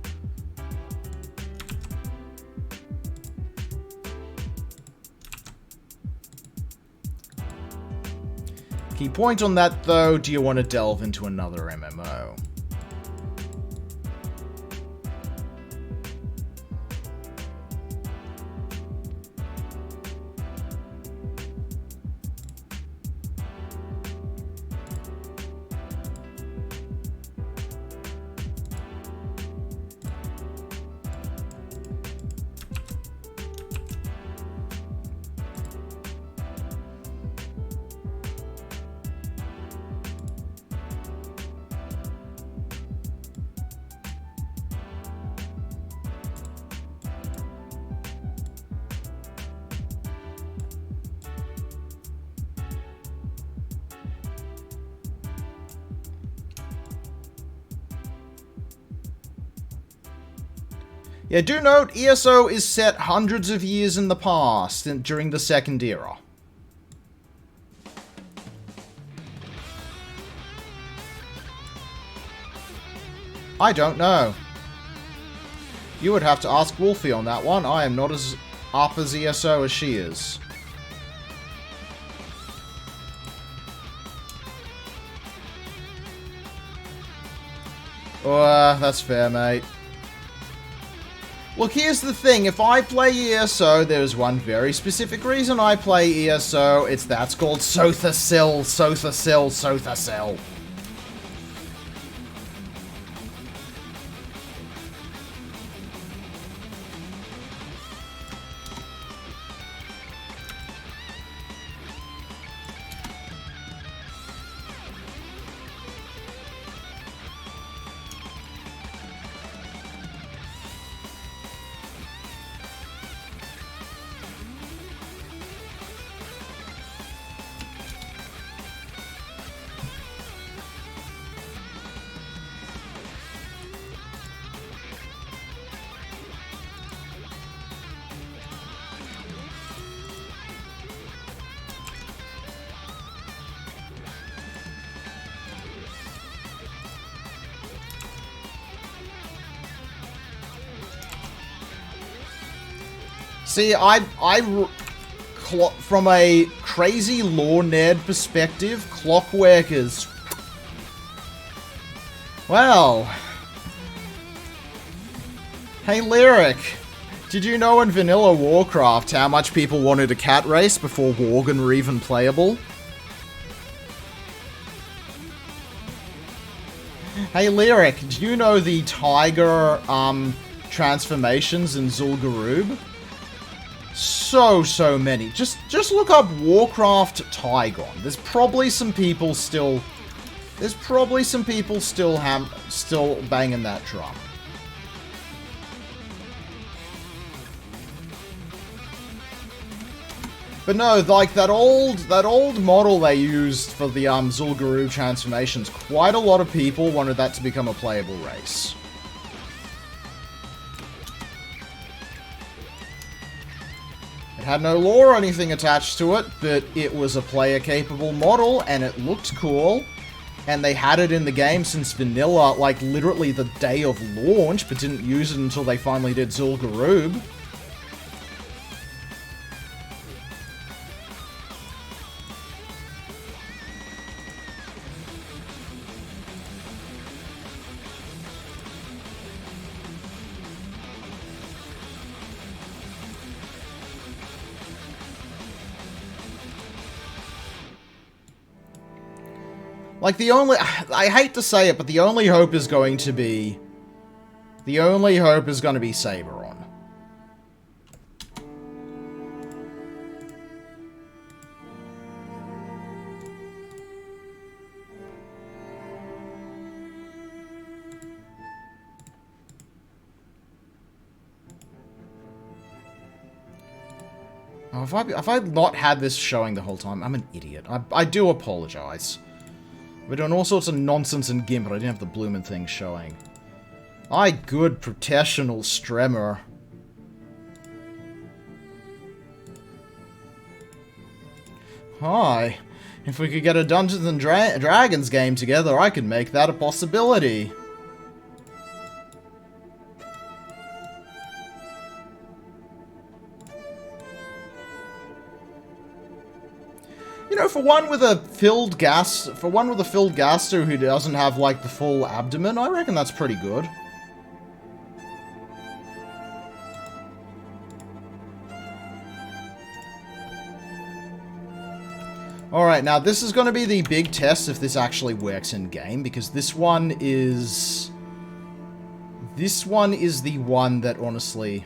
Key point on that, though, do you want to delve into another MMO? Yeah, do note, ESO is set hundreds of years in the past, during the Second Era. I don't know. You would have to ask Wolfie on that one. I am not as up as ESO as she is. That's fair, mate. Look, here's the thing. If I play ESO, there's one very specific reason I play ESO. That's called Sothasil, Sothasil, Sothasil. See, from a crazy lore nerd perspective, Clockwork is... Well... Hey, Lyric, did you know in Vanilla Warcraft how much people wanted a cat race before Worgen were even playable? Hey, Lyric, do you know the tiger, transformations in Zul'Gurub? So many. Just look up Warcraft Tygon. There's probably some people still banging that drum. But no, like that old model they used for the Zul'Gurub transformations, quite a lot of people wanted that to become a playable race. Had no lore or anything attached to it, but it was a player-capable model, and it looked cool. And they had it in the game since vanilla, like literally the day of launch, but didn't use it until they finally did Zul'Gurub. Like, the only... I hate to say it, but the only hope is going to be... The only hope is going to be Saharan. Oh, if I not had this showing the whole time, I'm an idiot. I do apologize. We're doing all sorts of nonsense in GIMP, but I didn't have the bloomin' thing showing. Aye, good professional streamer. Hi. If we could get a Dungeons and Dragons game together, I could make that a possibility. You know, for one with a filled gaster who doesn't have, like, the full abdomen, I reckon that's pretty good. Alright, now this is going to be the big test if this actually works in-game, because this one is the one that, honestly...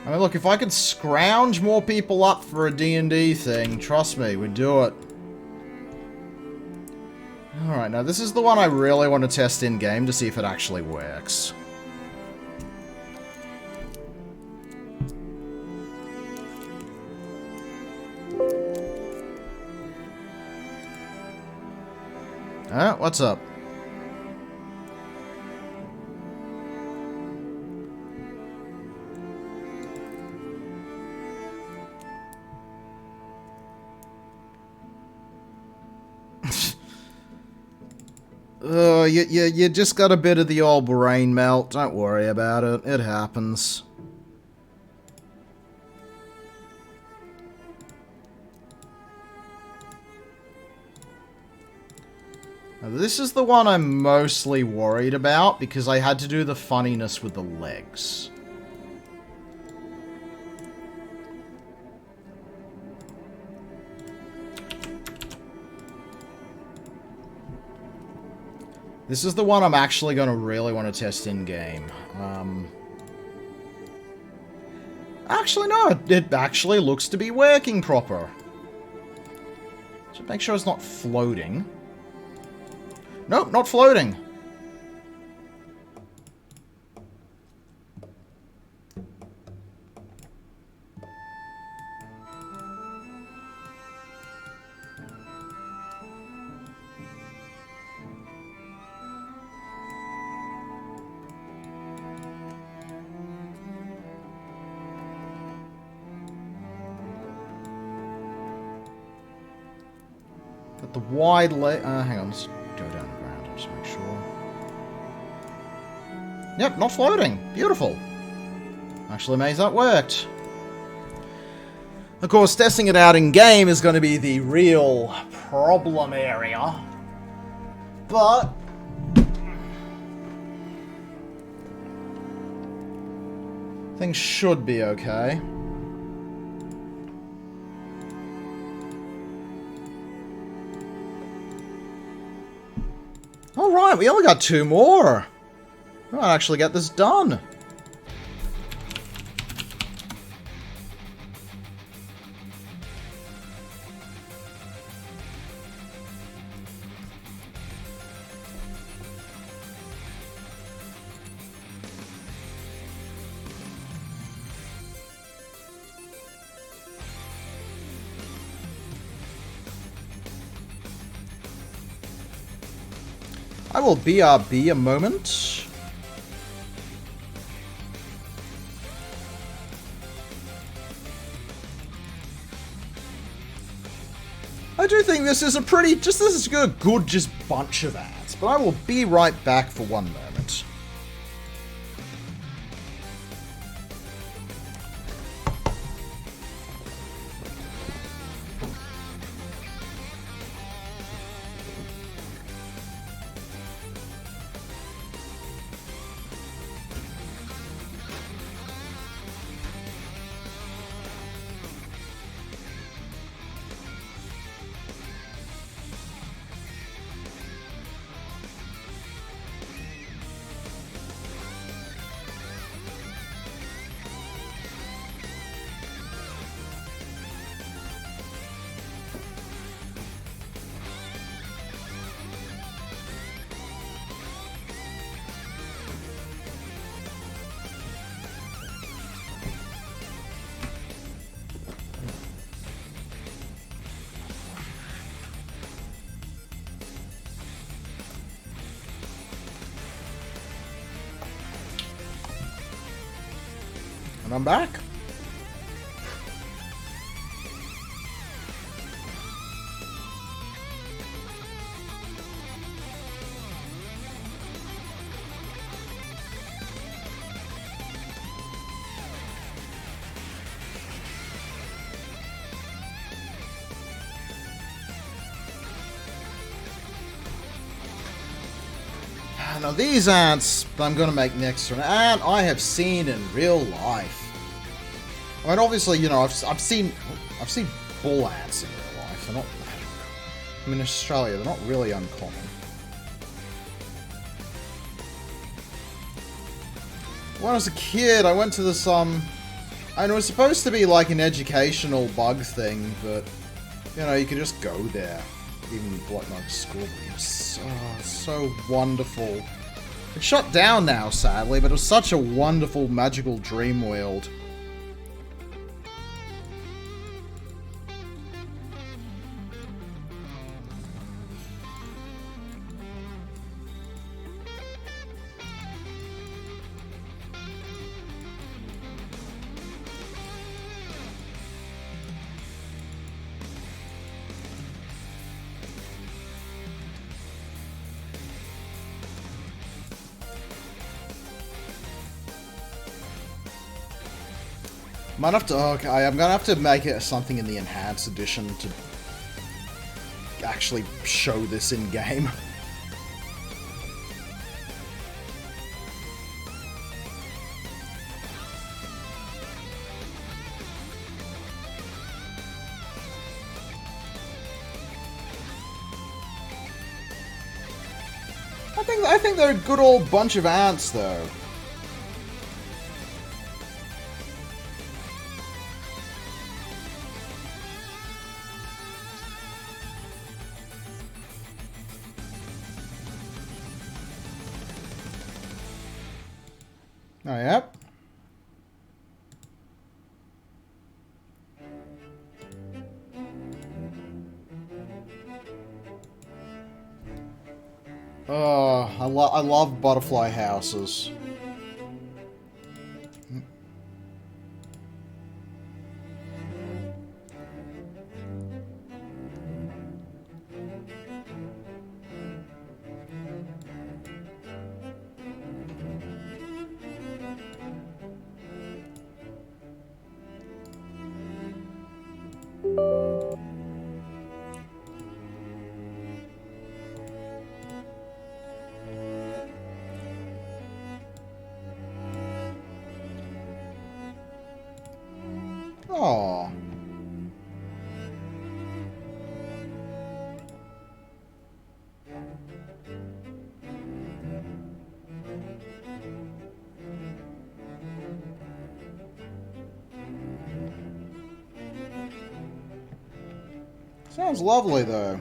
I mean, look, if I could scrounge more people up for a D&D thing, trust me, we'd do it. Alright, now this is the one I really want to test in-game to see if it actually works. What's up? You just got a bit of the old brain melt. Don't worry about it. It happens. Now, this is the one I'm mostly worried about, because I had to do the funniness with the legs. This is the one I'm actually going to really want to test in-game. Actually, no. It actually looks to be working proper. Just make sure it's not floating. Nope, not floating. The wide leg... hang on, let's go down the ground, just make sure. Yep, not floating. Beautiful. Actually amazed that worked. Of course, testing it out in-game is going to be the real problem area. But... things should be okay. Alright, we only got 2 more. We might actually get this done. I will BRB a moment. I do think this is a pretty, this is a good just bunch of ads, but I will be right back for one moment. And I'm back. Now these ants that I'm going to make next are an ant I have seen in real life. I mean, obviously, you know, I've seen bull ants in real life. They're not. I mean, in Australia, they're not really uncommon. When I was a kid, I went to this and it was supposed to be like an educational bug thing, but you know, you could just go there. Even whatnot school, it was so wonderful. It's shut down now, sadly, but it was such a wonderful, magical dream world. Might have to. Okay, I'm gonna have to make it something in the enhanced edition to actually show this in game. I think they're a good old bunch of ants, though. Oh, yep. Oh, I love butterfly houses. Oh. Sounds lovely, though.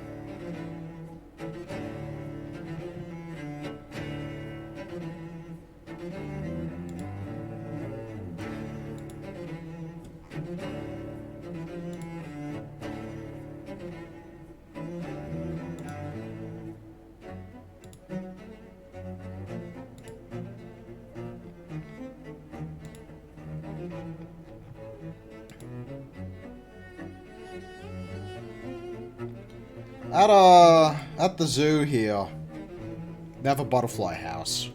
At the zoo here, they have a butterfly house.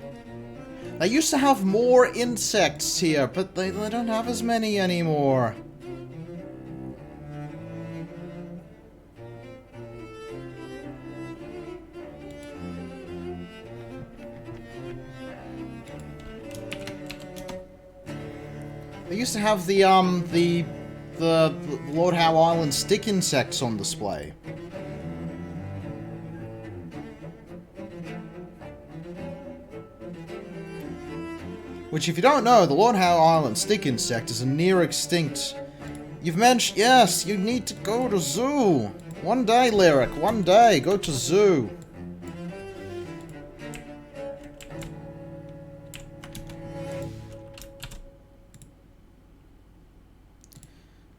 They used to have more insects here, but they don't have as many anymore. They used to have the Lord Howe Island stick insects on display. Which, if you don't know, the Lord Howe Island stick insect is a near extinct. You've mentioned, yes, you need to go to zoo. One day, Lyric, one day, go to zoo.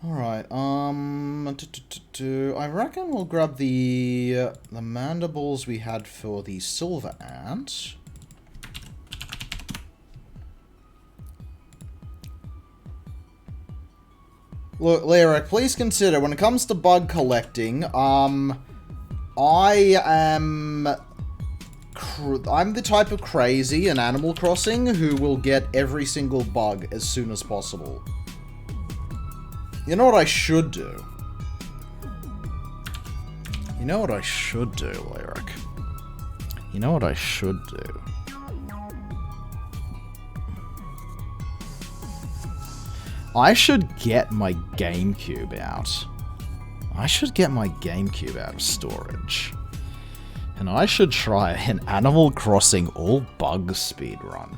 Alright, I reckon we'll grab the mandibles we had for the silver ant. Look, Lyric, please consider, when it comes to bug collecting, I'm the type of crazy in Animal Crossing who will get every single bug as soon as possible. You know what I should do? You know what I should do, Lyric? You know what I should do? I should get my GameCube out. I should get my GameCube out of storage. And I should try an Animal Crossing all bug speedrun.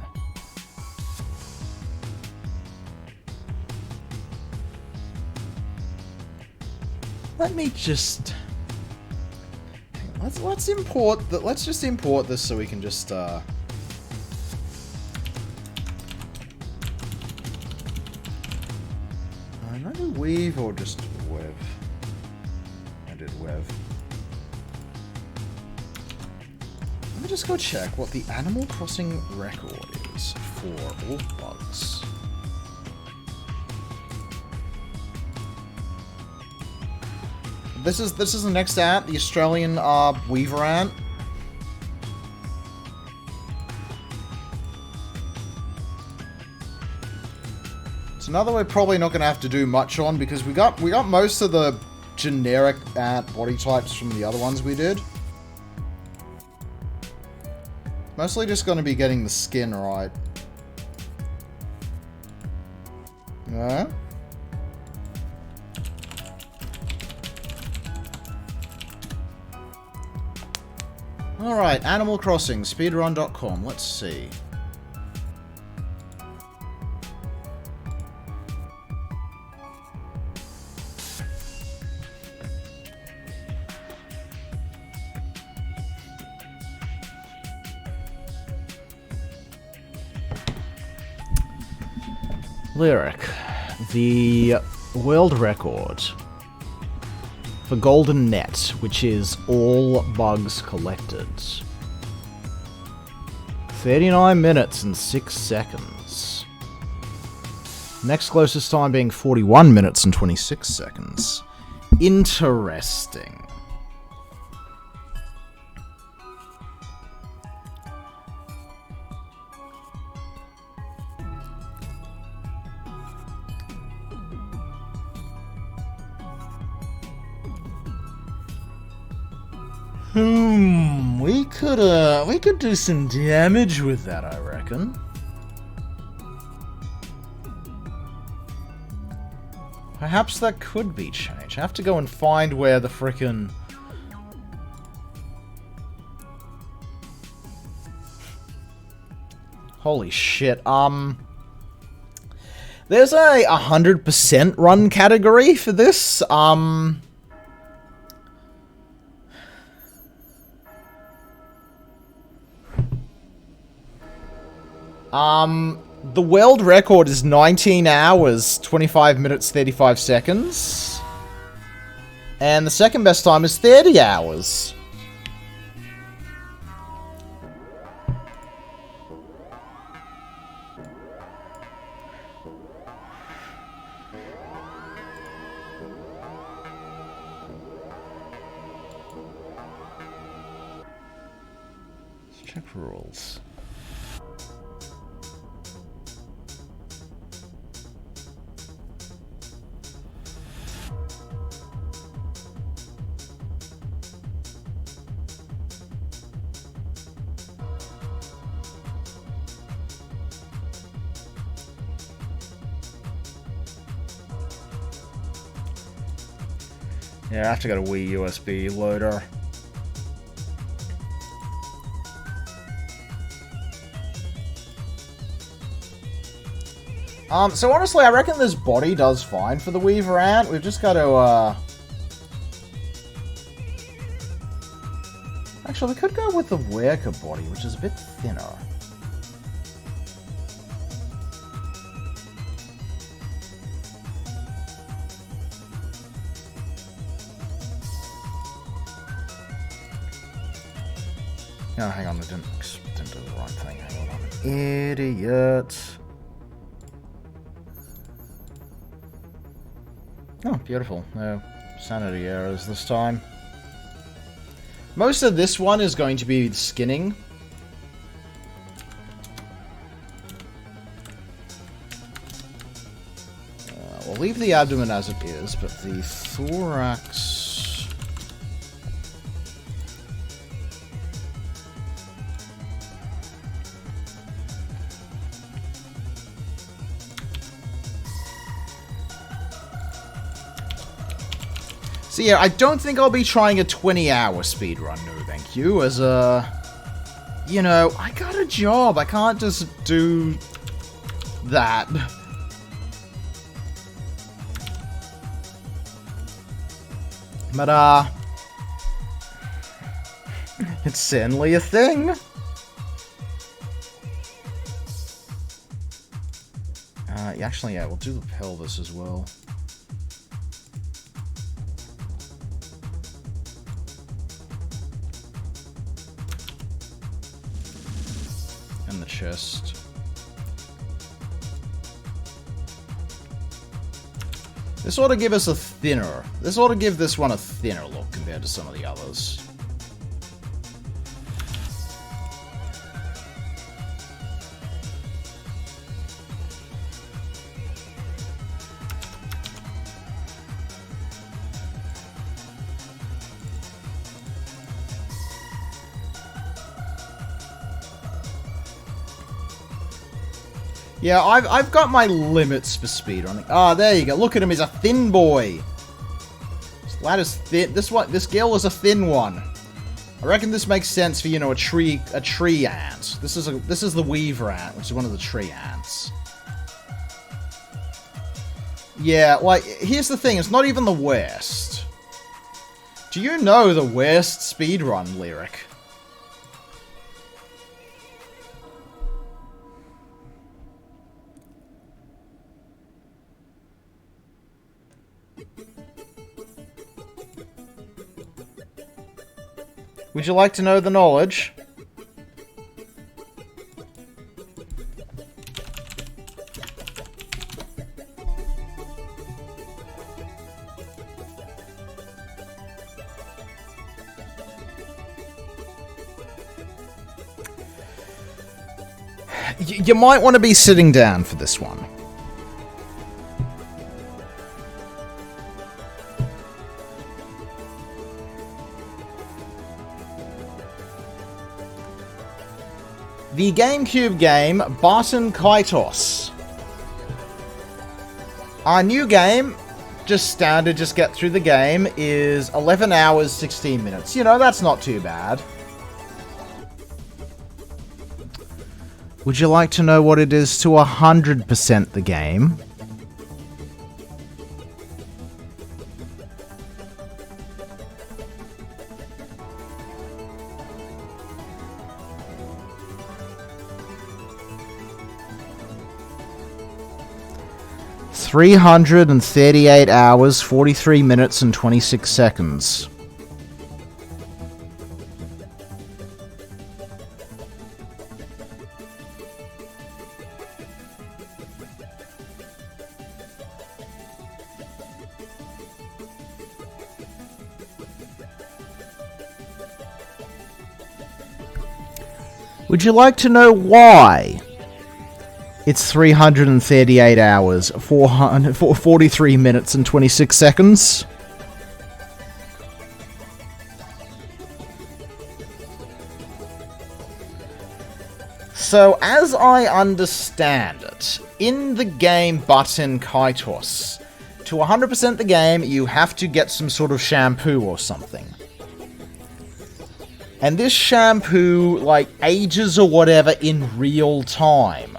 Let me just... Let's import that. Let's just import this so we can just I did weave or just wev? I did wev. Let me just go check what the Animal Crossing record is for all bugs. This is the next ant, the Australian weaver ant. It's another we're probably not going to have to do much on because we got most of the generic ant body types from the other ones we did. Mostly just going to be getting the skin right. Yeah. Alright, Animal Crossing, speedrun.com, let's see. Lyric, the world record for Golden Net, which is all bugs collected. 39 minutes and 6 seconds. Next closest time being 41 minutes and 26 seconds. Interesting. We could do some damage with that, I reckon. Perhaps that could be changed. I have to go and find where the frickin'... Holy shit, there's a 100% run category for this, the world record is 19 hours, 25 minutes, 35 seconds. And the second best time is 30 hours. Let's check rules. Yeah, I have to get a Wii USB loader. So honestly, I reckon this body does fine for the Weaver Ant. We've just got to, Actually, we could go with the Worker body, which is a bit thinner. No, hang on, I didn't do the right thing. Hang on, I'm an idiot. Oh, beautiful. No sanity errors this time. Most of this one is going to be skinning. We'll leave the abdomen as it is, but the thorax... So yeah, I don't think I'll be trying a 20-hour speedrun, no thank you, as you know, I got a job, I can't just do that. But, it's certainly a thing. Actually, yeah, we'll do the pelvis as well. And the chest. This ought to give us a thinner... This ought to give this one a thinner look compared to some of the others. Yeah, I've got my limits for speedrunning. Ah, there you go. Look at him, he's a thin boy. This lad is thin. This girl is a thin one. I reckon this makes sense for, you know, a tree ant. This is the weaver ant, which is one of the tree ants. Yeah, like, here's the thing, it's not even the worst. Do you know the worst speedrun lyric? Would you like to know the knowledge? You might want to be sitting down for this one. The GameCube game, Barton Kaitos. Our new game, just standard, just get through the game, is 11 hours, 16 minutes. You know, that's not too bad. Would you like to know what it is to 100% the game? $338 hours, 43 minutes, and 26 seconds. Would you like to know why? It's 338 hours, 43 minutes, and 26 seconds. So, as I understand it, in the game Button Kaitos, to 100% the game, you have to get some sort of shampoo or something. And this shampoo, like, ages or whatever in real time.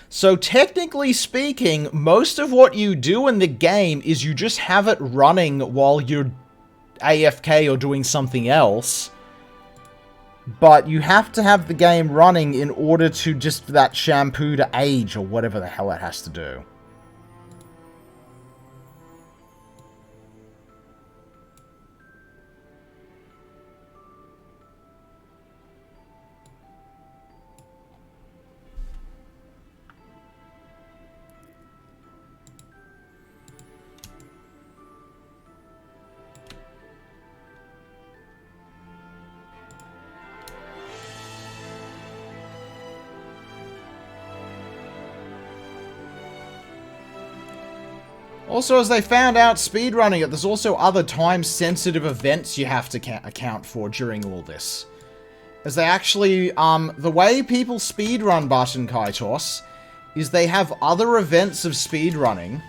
So technically speaking, most of what you do in the game is you just have it running while you're AFK or doing something else. But you have to have the game running in order to just that shampoo to age or whatever the hell it has to do. Also, as they found out speedrunning it, there's also other time-sensitive events you have to account for during all this. As they actually, the way people speedrun Button Kaitos is they have other events of speedrunning,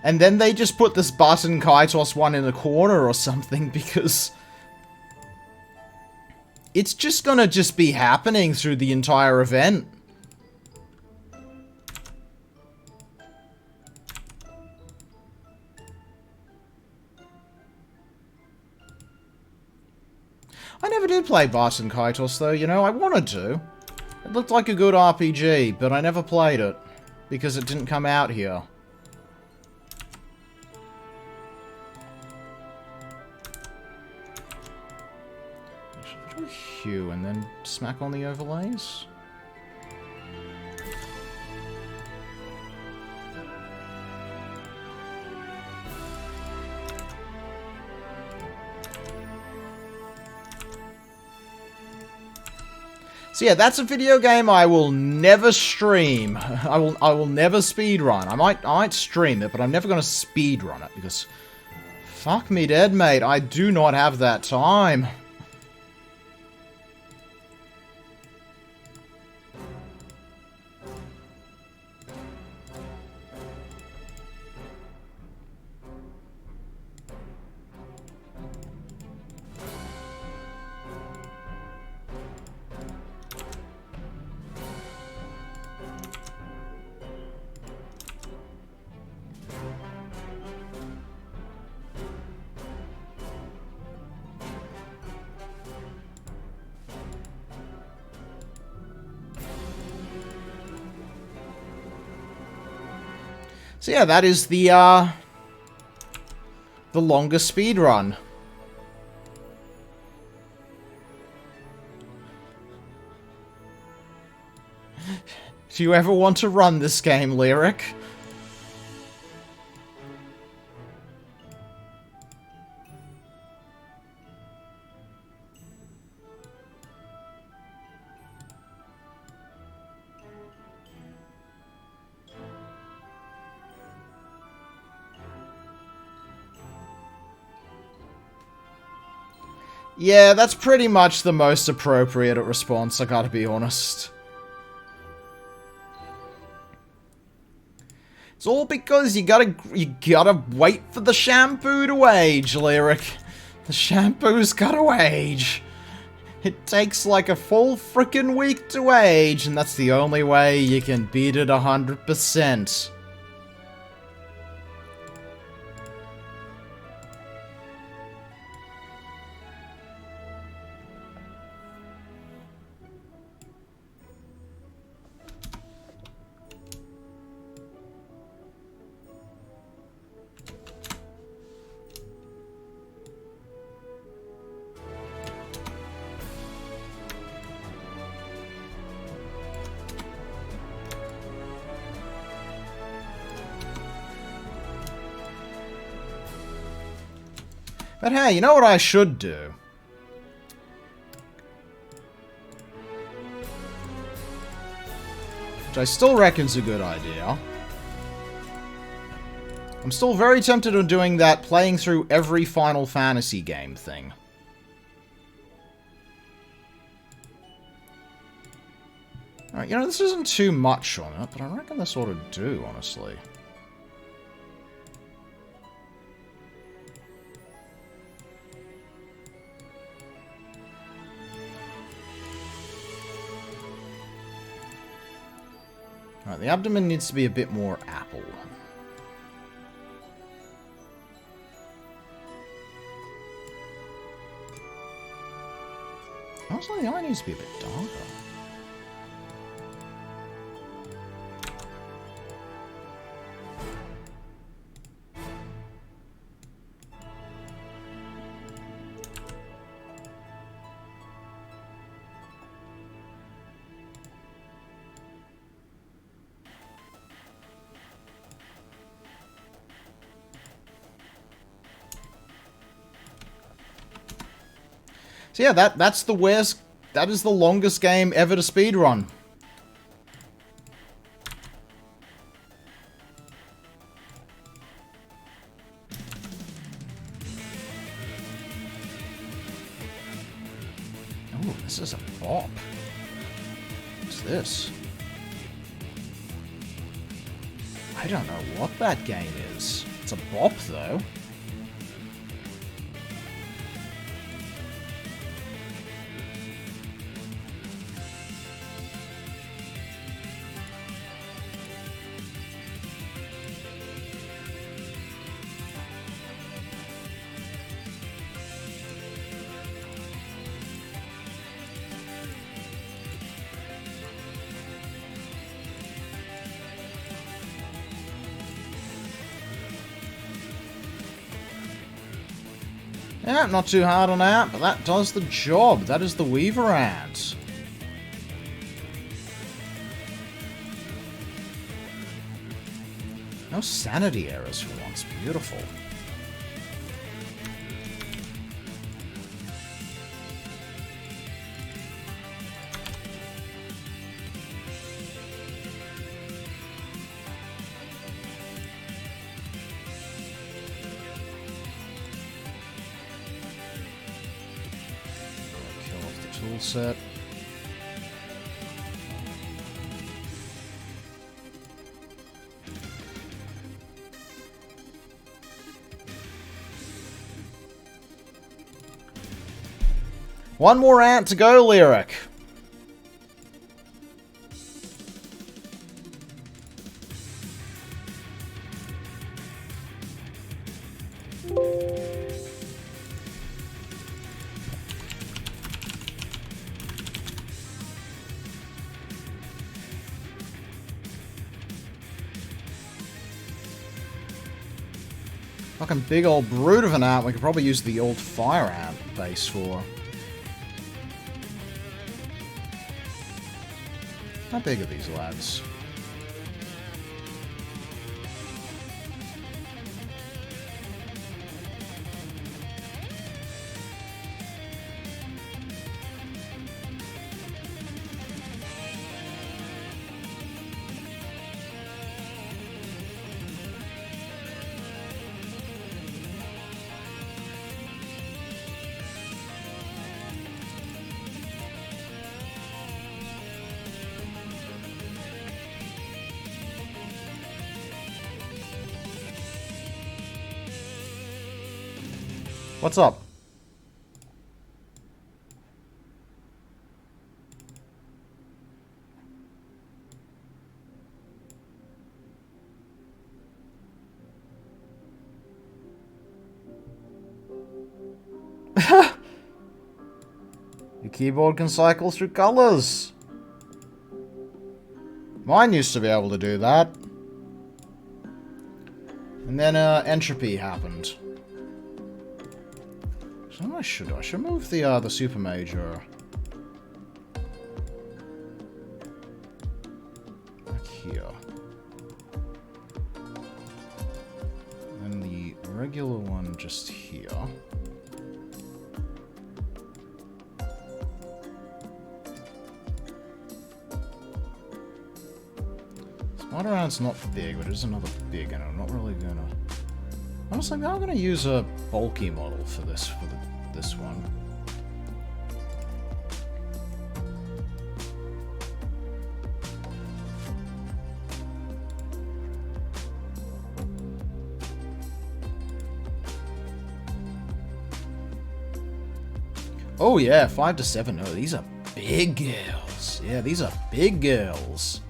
and then they just put this Button Kaitos one in a corner or something because it's just gonna just be happening through the entire event. I never did play Button Kaitos though, you know, I wanted to. It looked like a good RPG, but I never played it because it didn't come out here. Should I do a hue and then smack on the overlays? So yeah, that's a video game I will never stream. I will never speedrun. I might stream it, but I'm never gonna speedrun it because fuck me dead, mate. I do not have that time. So yeah, that is the longest speed run. Do you ever want to run this game, Lyric? Yeah, that's pretty much the most appropriate response, I gotta be honest. It's all because you gotta wait for the shampoo to age, Lyric. The shampoo's gotta age. It takes like a full frickin' week to age, and that's the only way you can beat it 100%. But hey, you know what I should do? Which I still reckon's a good idea. I'm still very tempted on doing that playing through every Final Fantasy game thing. Alright, you know, this isn't too much on it, but I reckon this ought to do, honestly. Alright, the abdomen needs to be a bit more apple. Also, the eye needs to be a bit darker. So yeah, that's the worst. That is the longest game ever to speedrun. What's this? I don't know what that game is. It's a bop, though. Yeah, not too hard on that, but that does the job. That is the Weaver Ant. No sanity errors for once. Beautiful. Tool set. One more ant to go, Lyric. Fucking big old brute of an ant we could probably use the old fire ant base for. How big are these lads? What's up? Your keyboard can cycle through colors. Mine used to be able to do that. And then entropy happened. So I should move the super major back here, and the regular one just here. Spider Ant's not big, but it is another big, and I'm not really gonna. Honestly, I'm gonna use a bulky model for this this one. Oh yeah, 5 to 7. Oh, these are big girls. Yeah, these are big girls.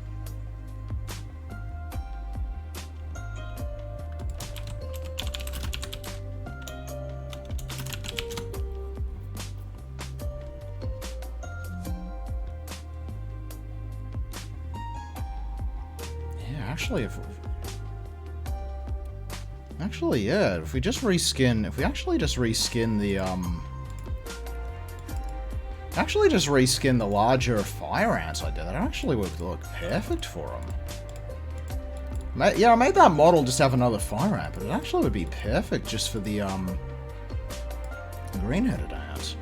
Actually, yeah, if we actually just reskin the larger fire ants I did, that actually would look perfect for them. Yeah, I made that model just have another fire ant, but it actually would be perfect just for the green-headed ants.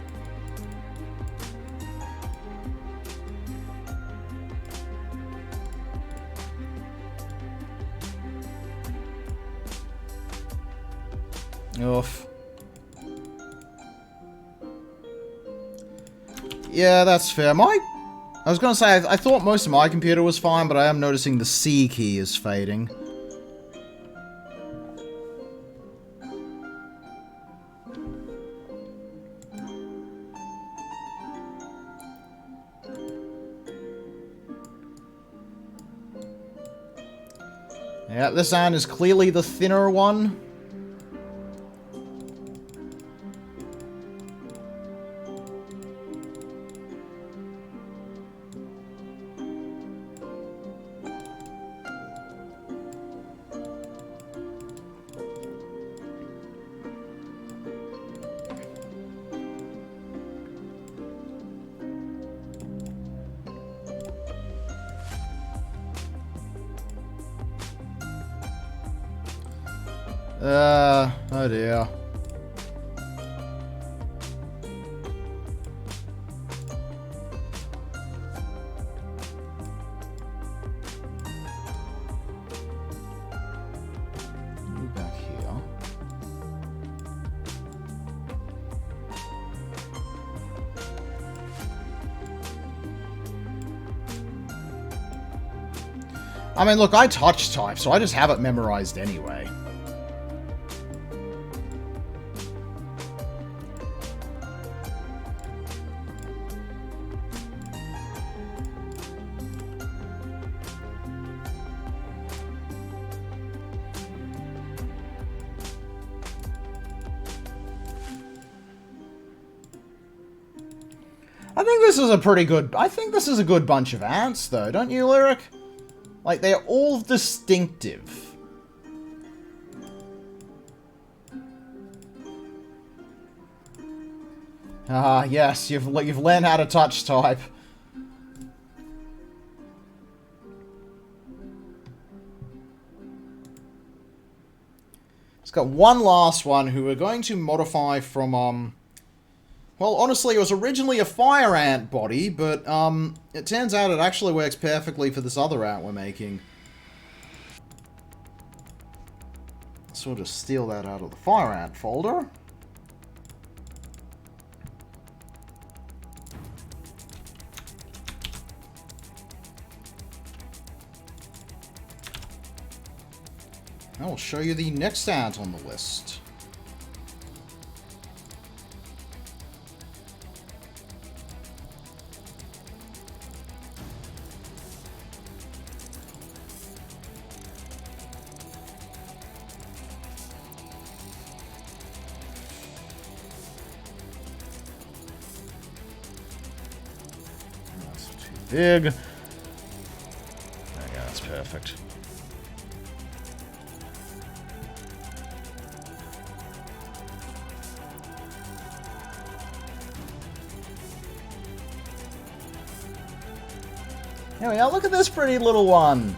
Oof. Yeah, that's fair. My I was gonna say, I thought most of my computer was fine, but I am noticing the C key is fading. Yeah, this ant is clearly the thinner one. Oh dear. Back here. I mean, look, I touch type, so I just have it memorized anyway. I think this is a pretty good... I think this is a good bunch of ants, though. Don't you, Lyric? Like, they're all distinctive. Ah, yes. You've learned how to touch type. It's got one last one who we're going to modify from, well, honestly, it was originally a fire ant body, but, it turns out it actually works perfectly for this other ant we're making. So we'll just steal that out of the fire ant folder. I will show you the next ant on the list. Big. There we go, that's perfect. There we go, look at this pretty little one.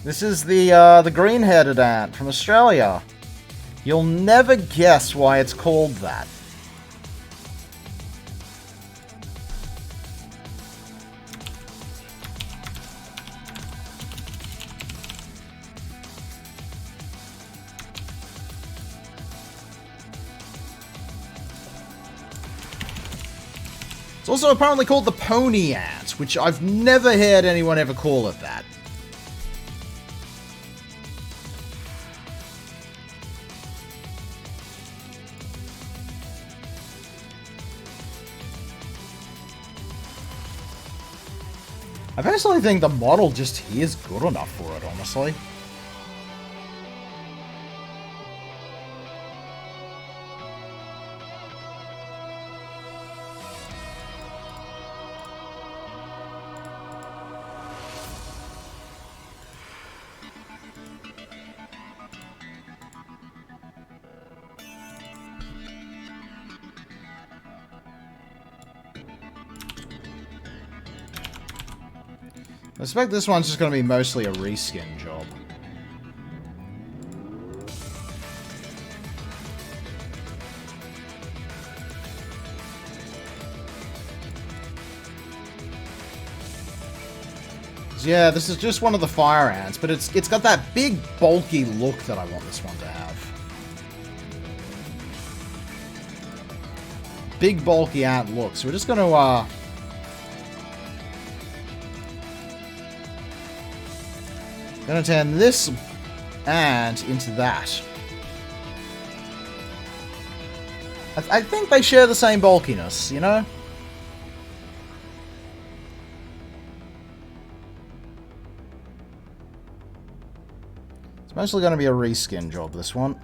This is the green-headed ant from Australia. You'll never guess why it's called that. It's also apparently called the pony ant, which I've never heard anyone ever call it that. I personally think the model just is good enough for it, honestly. I suspect this one's just going to be mostly a reskin job. Yeah, this is just one of the fire ants, but it's got that big, bulky look that I want this one to have. Big, bulky ant look. So we're just going to, gonna turn this ant into that. I think they share the same bulkiness, you know? It's mostly going to be a reskin job, this one.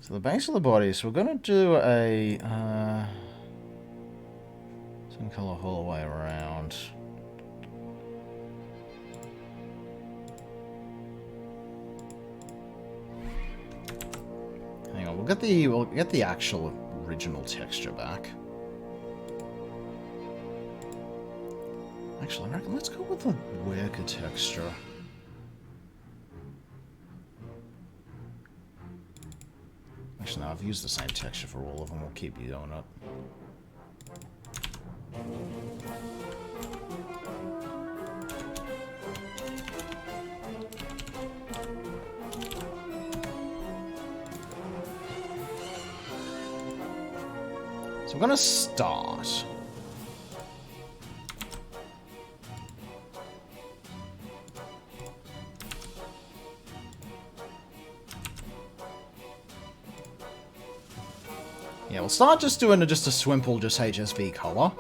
So the base of the body, so we're going to do a some color all the way around. Hang on, we'll get the actual original texture back. Actually, I reckon let's go with the worker texture. Actually, no, I've used the same texture for all of them. We'll keep you doing it. So we're going to start. Yeah, we'll start just doing just a simple, just HSV color.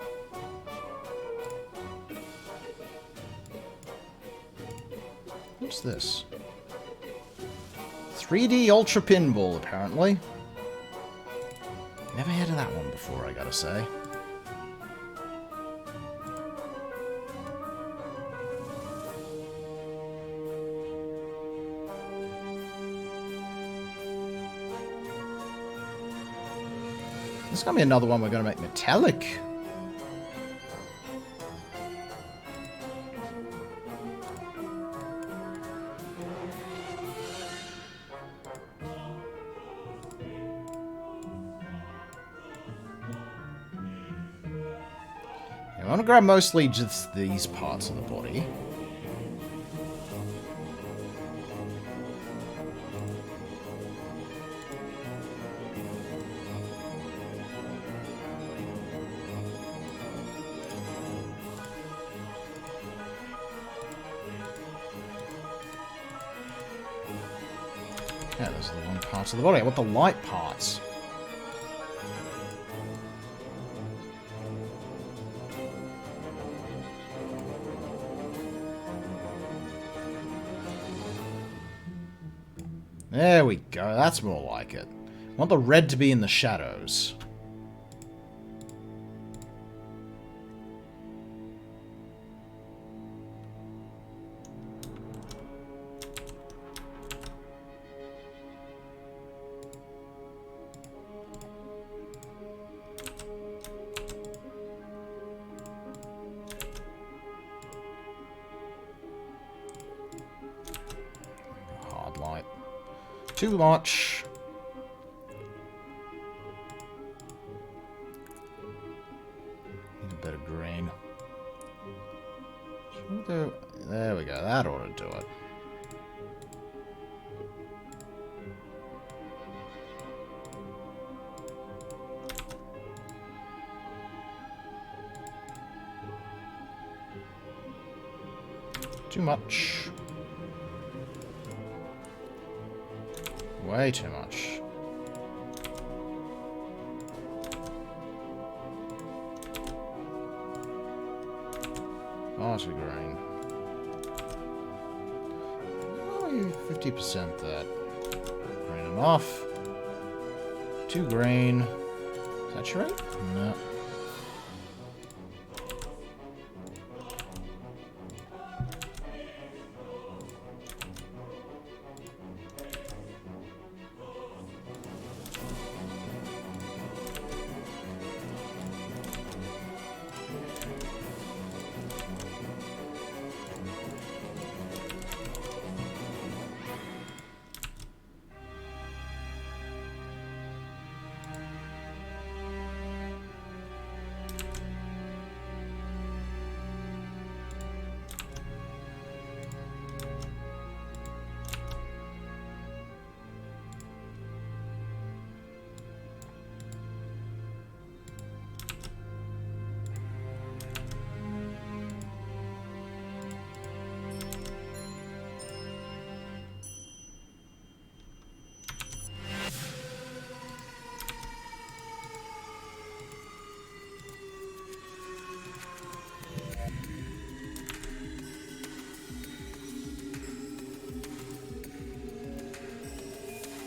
What's this? 3D Ultra Pinball, apparently. Never heard of that one before, I gotta say. This is going to be another one we're going to make metallic. I want to grab mostly just these parts of the body. Yeah, those are the wrong parts of the body. I want the light parts. There we go. That's more like it. I want the red to be in the shadows. Hard light. Too much. Need a bit of green. There we go. That ought to do it. Too much. Way too much. Oh, too green. 50% that. Green enough. Too green. Saturate? No.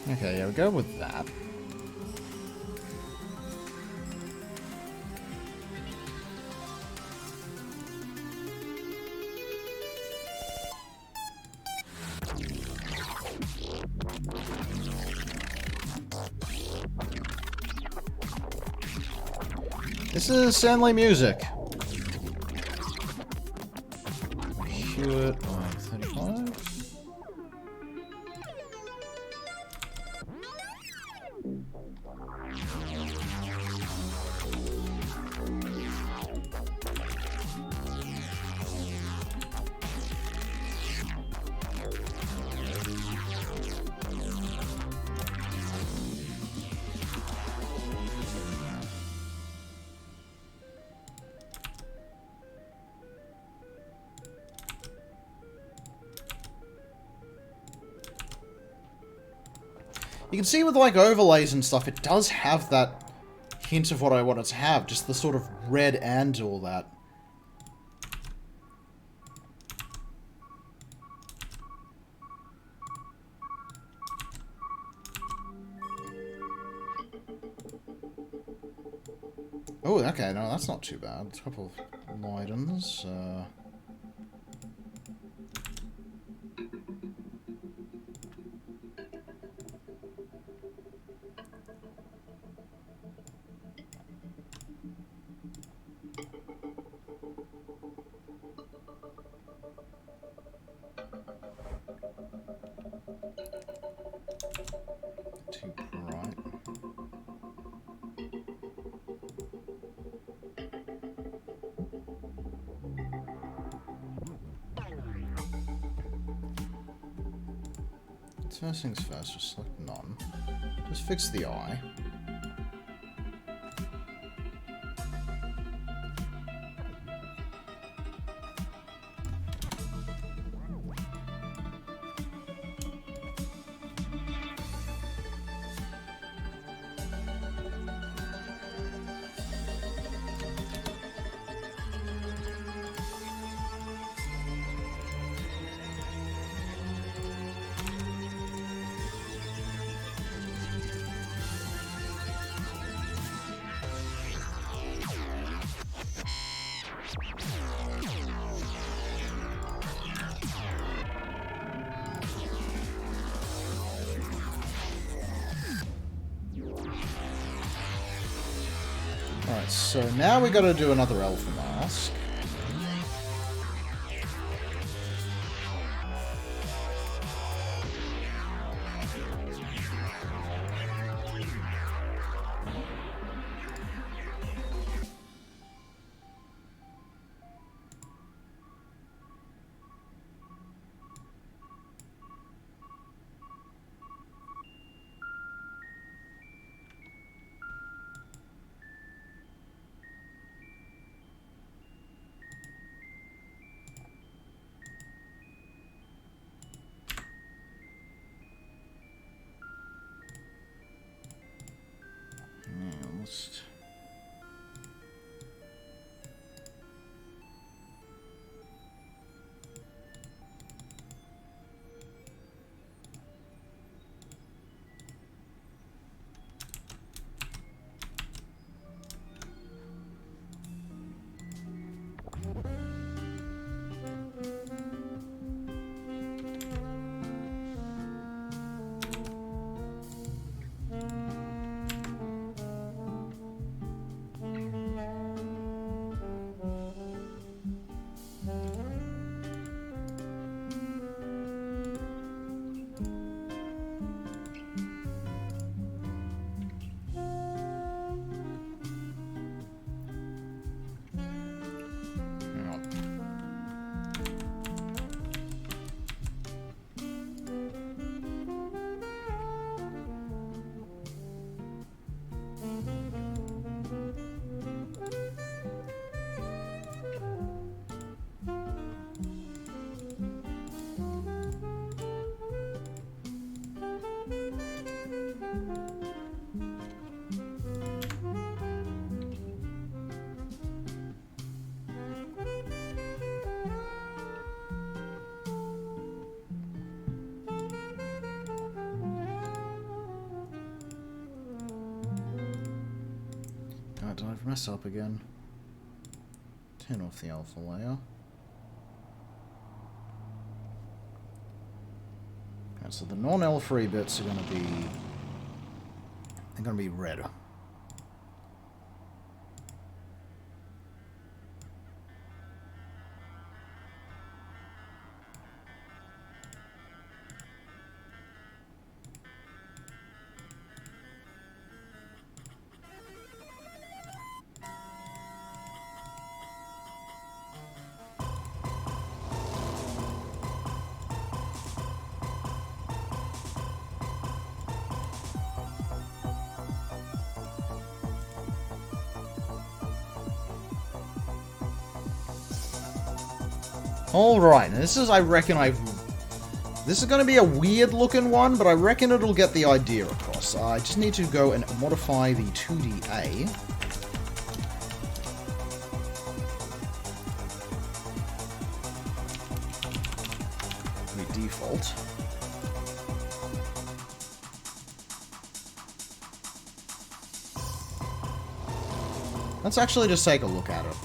Okay, yeah, we'll go with that. This is Stanley music. Hewitt, 35. You can see with, like, overlays and stuff, it does have that hint of what I want it to have. Just the sort of red and all that. Oh, okay, no, that's not too bad. A couple of Leidens, too bright. First things first, just select none. Just fix the eye. Alright, so now we gotta do another Alpha Mask. did I mess up again? Turn off the alpha layer. Okay, so the non-L3 bits are going to be... they're going to be red. Alright, and this is, I reckon this is going to be a weird looking one, but I reckon it'll get the idea across. I just need to go and modify the 2DA. The default. Let's actually just take a look at it.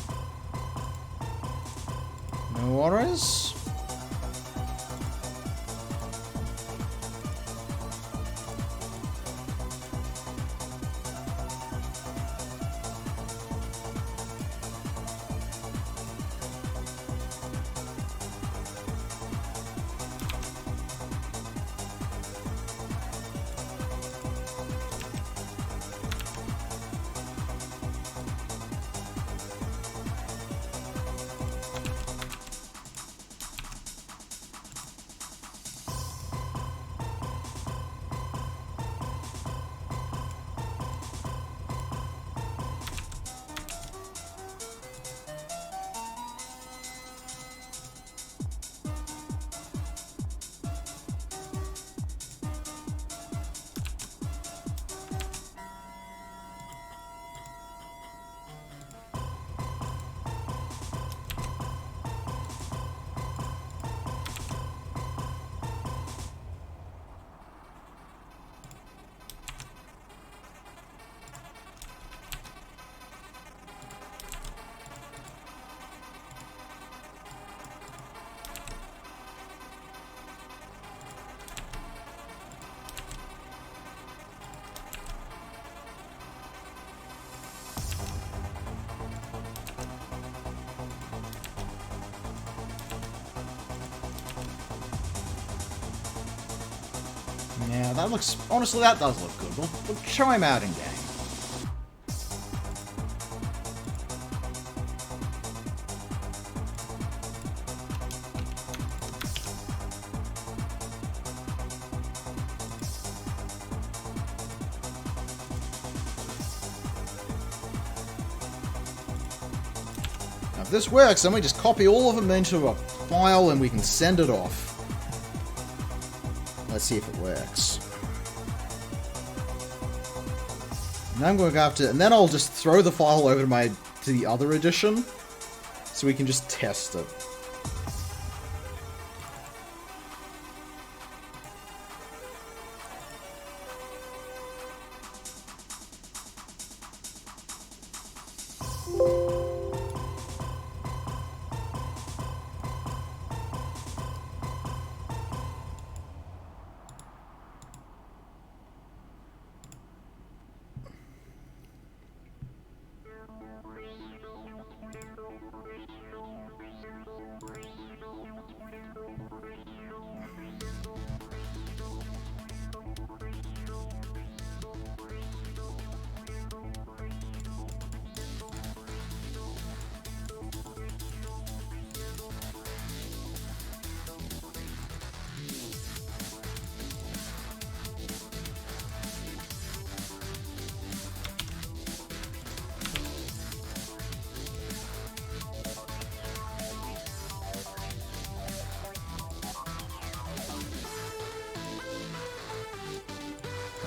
No worries. Yeah, that looks... honestly, that does look good. We'll try him out in game. Now, if this works, then we just copy all of them into a file and we can send it off. Let's see if it works. And I'm going to have to, and then I'll just throw the file over to the other edition, so we can just test it.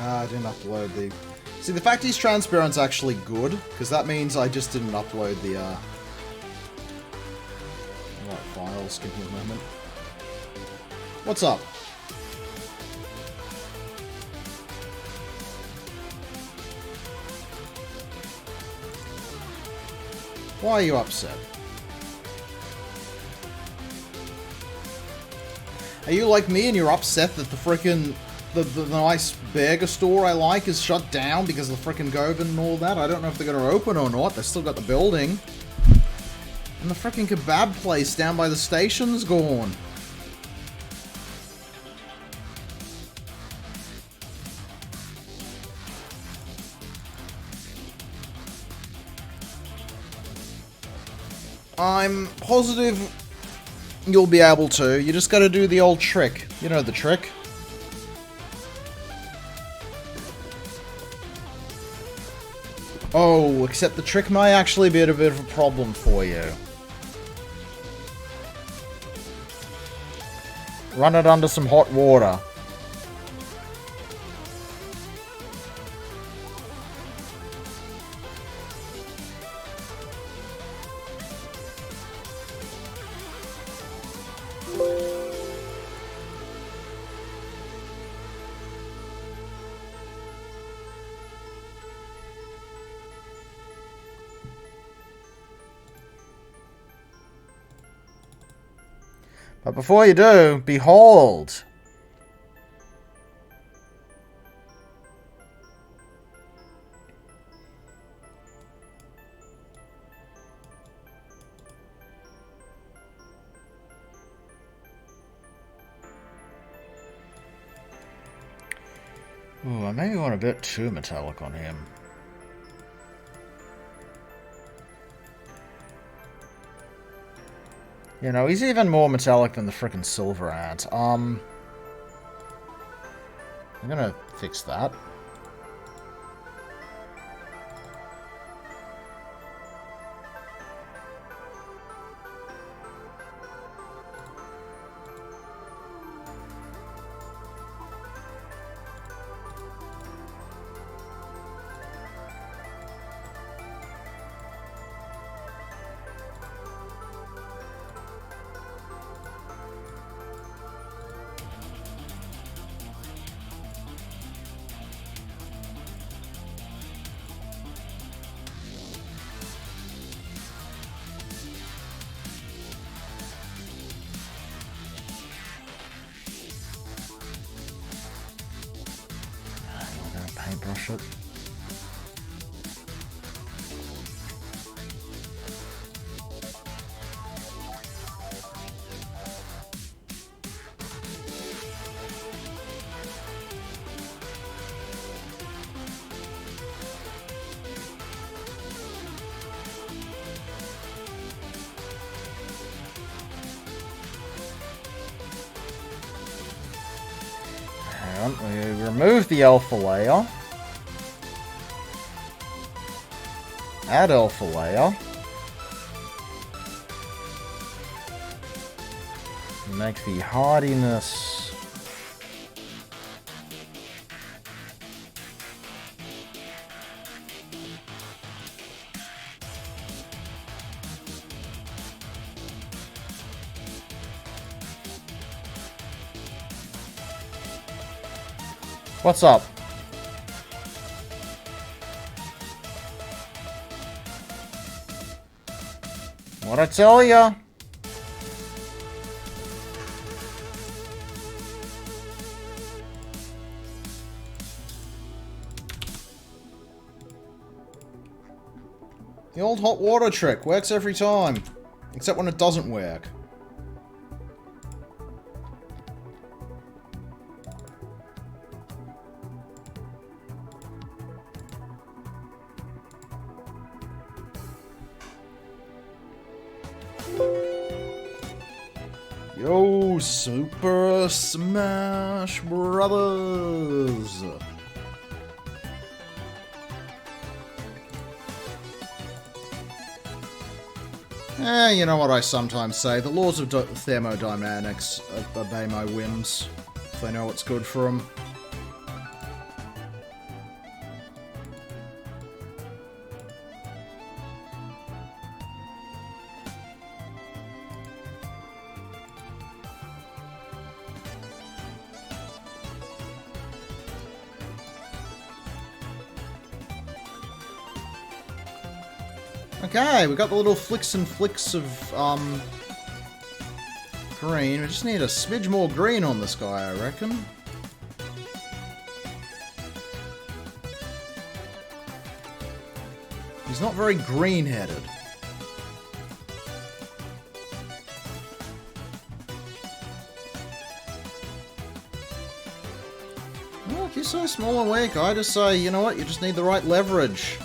I didn't upload the... See, the fact he's transparent's actually good, because that means I just didn't upload the, right files. Give me a moment. What's up? Why are you upset? Are you like me and you're upset that the frickin' the nice burger store I like is shut down because of the frickin' COVID and all that? I don't know if they're gonna open or not. They've still got the building. And the frickin' kebab place down by the station's gone. I'm positive you'll be able to. You just gotta do the old trick. You know the trick. Oh, except the trick may actually be a bit of a problem for you. Run it under some hot water. But before you do, behold! Ooh, I maybe went a bit too metallic on him. You know, he's even more metallic than the frickin' silver ant. I'm gonna fix that. Paintbrush it. Hang on, we remove the alpha layer. Add alpha layer. Make the hardiness What's up? What'd I tell ya? The old hot water trick works every time, except when it doesn't work. Yo, Super Smash Brothers! You know what I sometimes say, the laws of thermodynamics obey my whims, if they know what's good for them. Okay, we got the little flicks and flicks of, green. We just need a smidge more green on this guy, I reckon. He's not very green-headed. Well, if you're so small and weak, I just say, you know what, you just need the right leverage.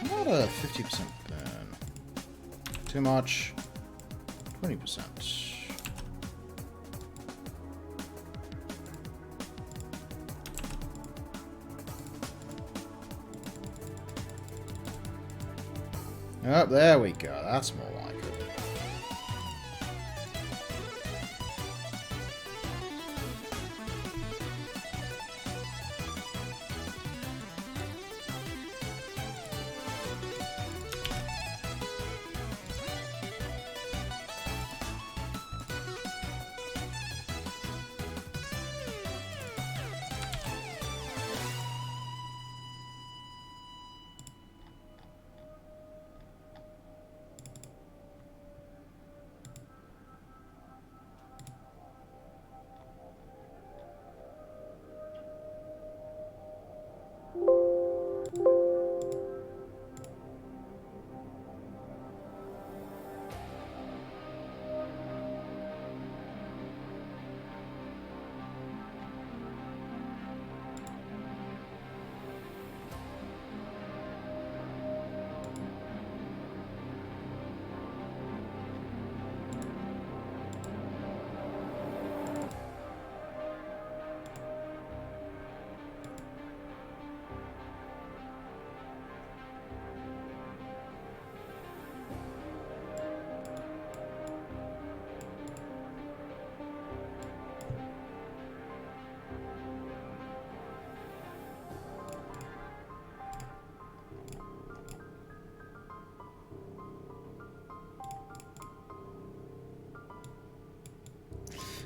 How about a 50% burn? Too much. 20%. Oh, there we go. That's more like it.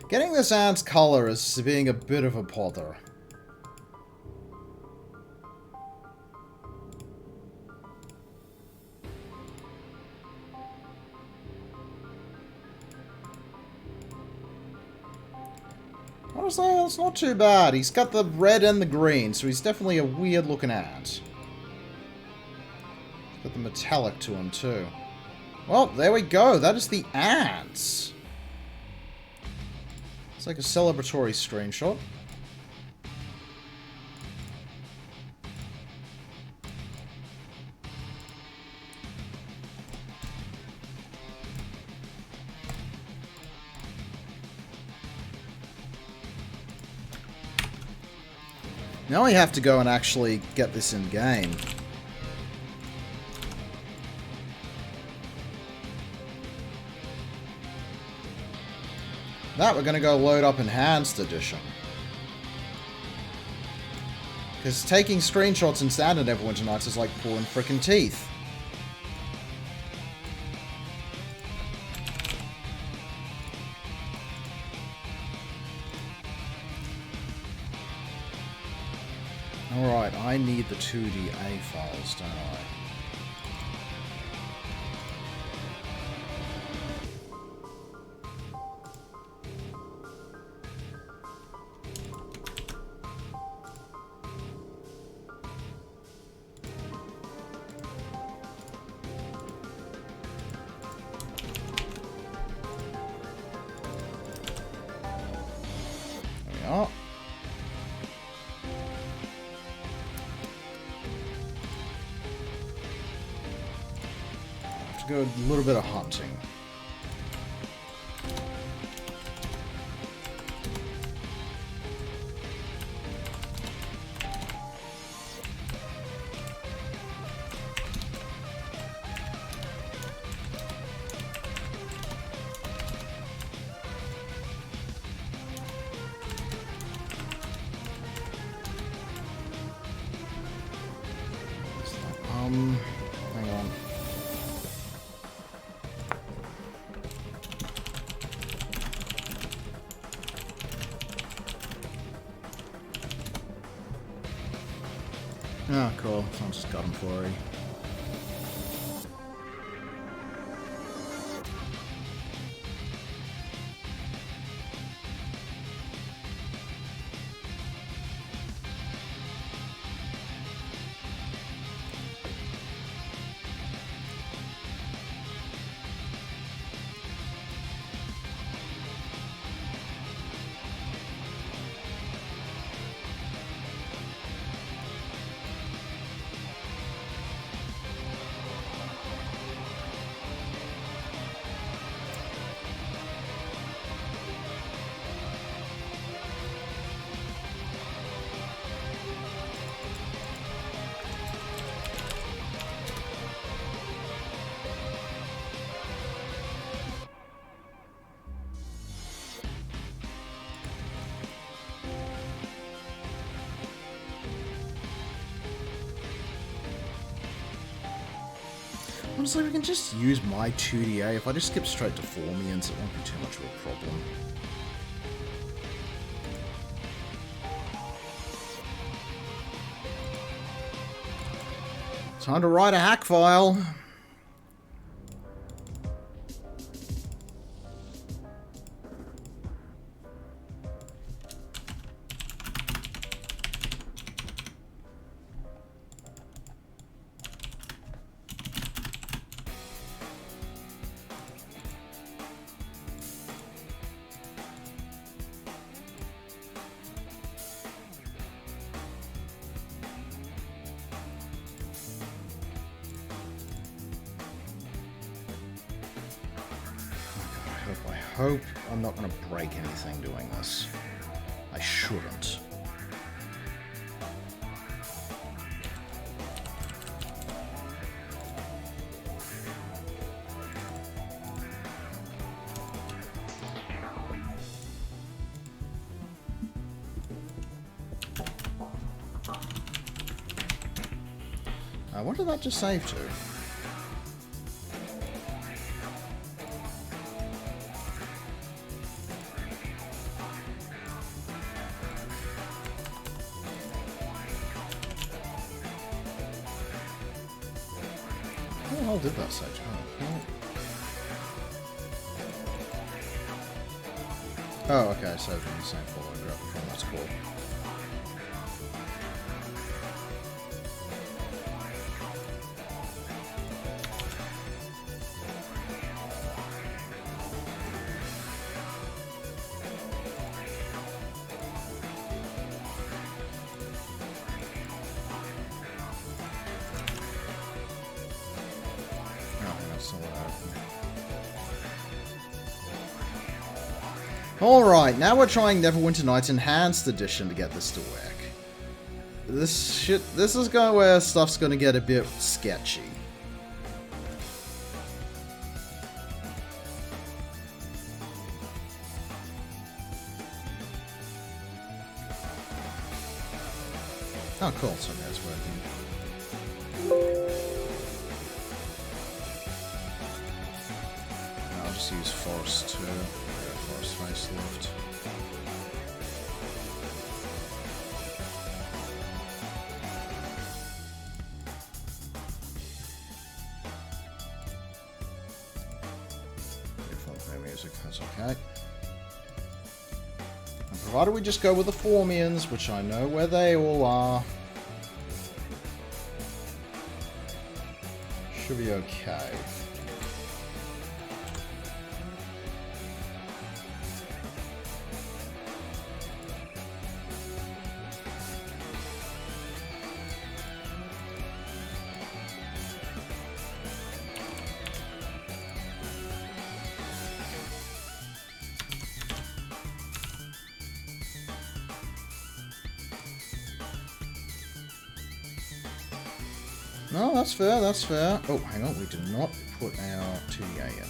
Getting this ant's color is being a bit of a bother. Honestly, it's not too bad. He's got the red and the green, so he's definitely a weird looking ant. He's got the metallic to him too. Well, there we go. That is the ants. It's like a celebratory screenshot. Now we have to go and actually get this in game. That we're going to go load up Enhanced Edition. Because taking screenshots in Standard Neverwinter Nights is like pulling frickin' teeth. Alright, I need the 2DA files, don't I? There we are. go a little bit of hunting. Hang on. Oh, cool. Someone just got him for you. Honestly, we can just use my 2DA. If I just skip straight to Formians, it won't be too much of a problem. Time to write a hack file. I hope I'm not going to break anything doing this. I shouldn't. What did that just save to? What the hell did that save to? Oh, okay, I saved in the same folder I grabbed from. That's cool. Alright, now we're trying Neverwinter Nights Enhanced Edition to get this to work. This is going where stuff's gonna get a bit sketchy. Oh, cool, so that's working. I'll just use Forest too. Forest facelift. Beautiful music, that's okay. And provided we just go with the Formians, which I know where they all are, should be okay. No, that's fair, that's fair. Oh, hang on, we did not put our 2DA in.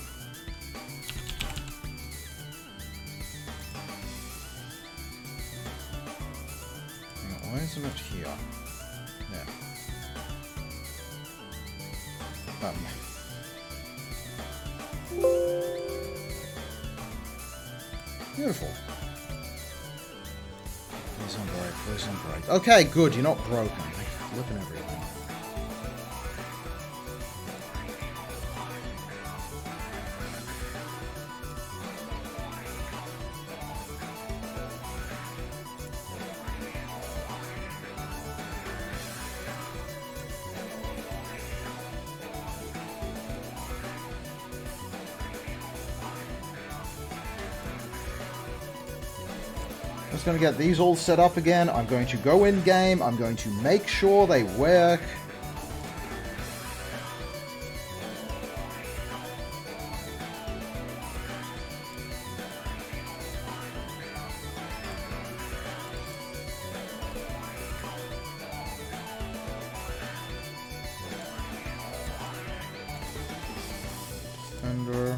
Hang on, why isn't it here? Yeah. Beautiful. Please don't break, please don't break. Okay, good, you're not broken. They're flipping everything. Just going to get these all set up again. I'm going to go in game. I'm going to make sure they work. Defender.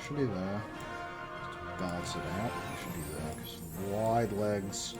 Should be there. Just balance it out. It should be there because wide legs.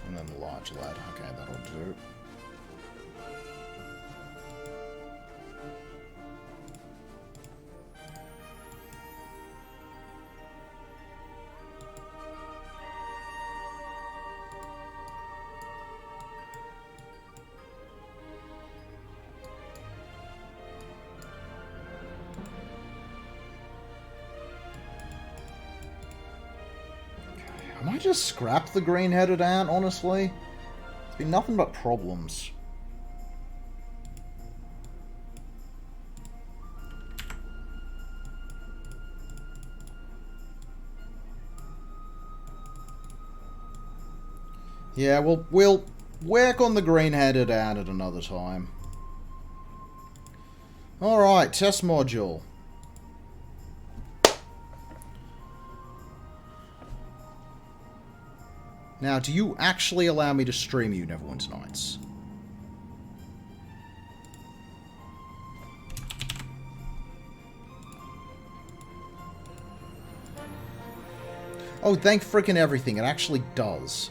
And then the large lad. Okay, that'll do. I might just scrap the green-headed ant, honestly. It's been nothing but problems. Yeah, we'll work on the green-headed ant at another time. Alright, test module. Now, do you actually allow me to stream you Neverwinter Nights? Oh, thank frickin' everything. It actually does.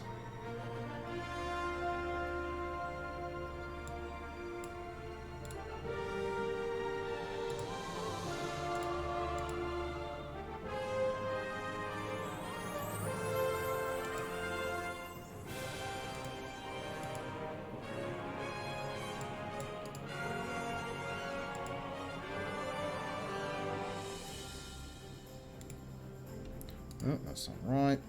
Oh, that's not right.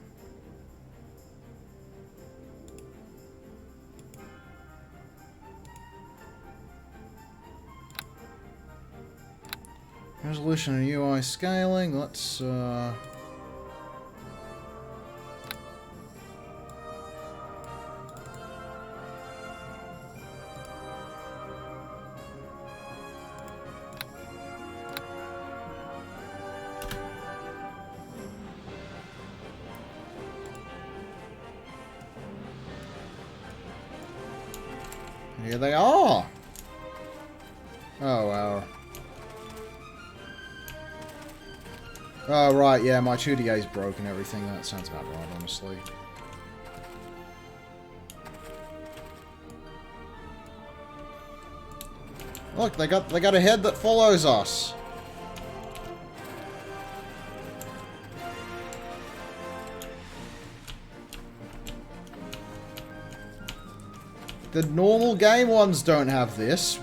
Resolution and UI scaling. Let's Here they are! Oh, wow. Oh, right, yeah, my 2DA's broken and everything. That sounds about right, honestly. Look, they got a head that follows us. The normal game ones don't have this.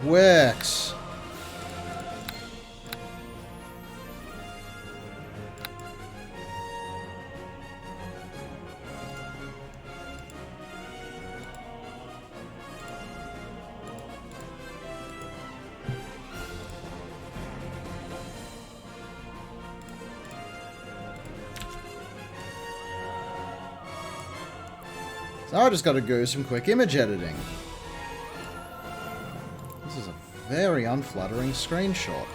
Works. So I just got to do some quick image editing. This is a very unflattering screenshot.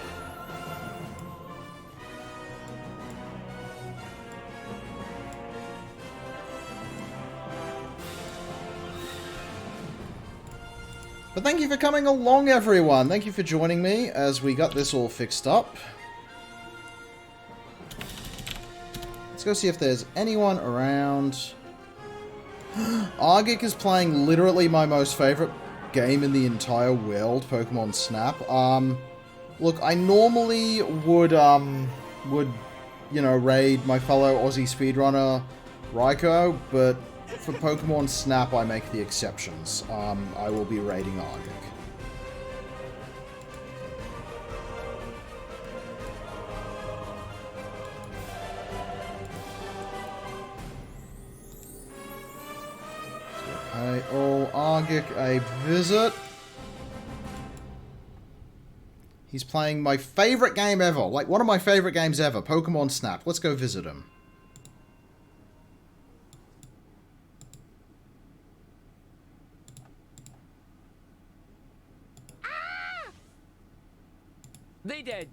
But thank you for coming along, everyone. Thank you for joining me as we got this all fixed up. Let's go see if there's anyone around. Argic is playing literally my most favorite game in the entire world, Pokemon Snap. Look, I normally would, you know, raid my fellow Aussie speedrunner, Raiko, but for Pokemon Snap, I make the exceptions. I will be raiding Argic. Pay all Argic a visit. He's playing my favorite game ever. Like, one of my favorite games ever. Pokemon Snap. Let's go visit him. They dead.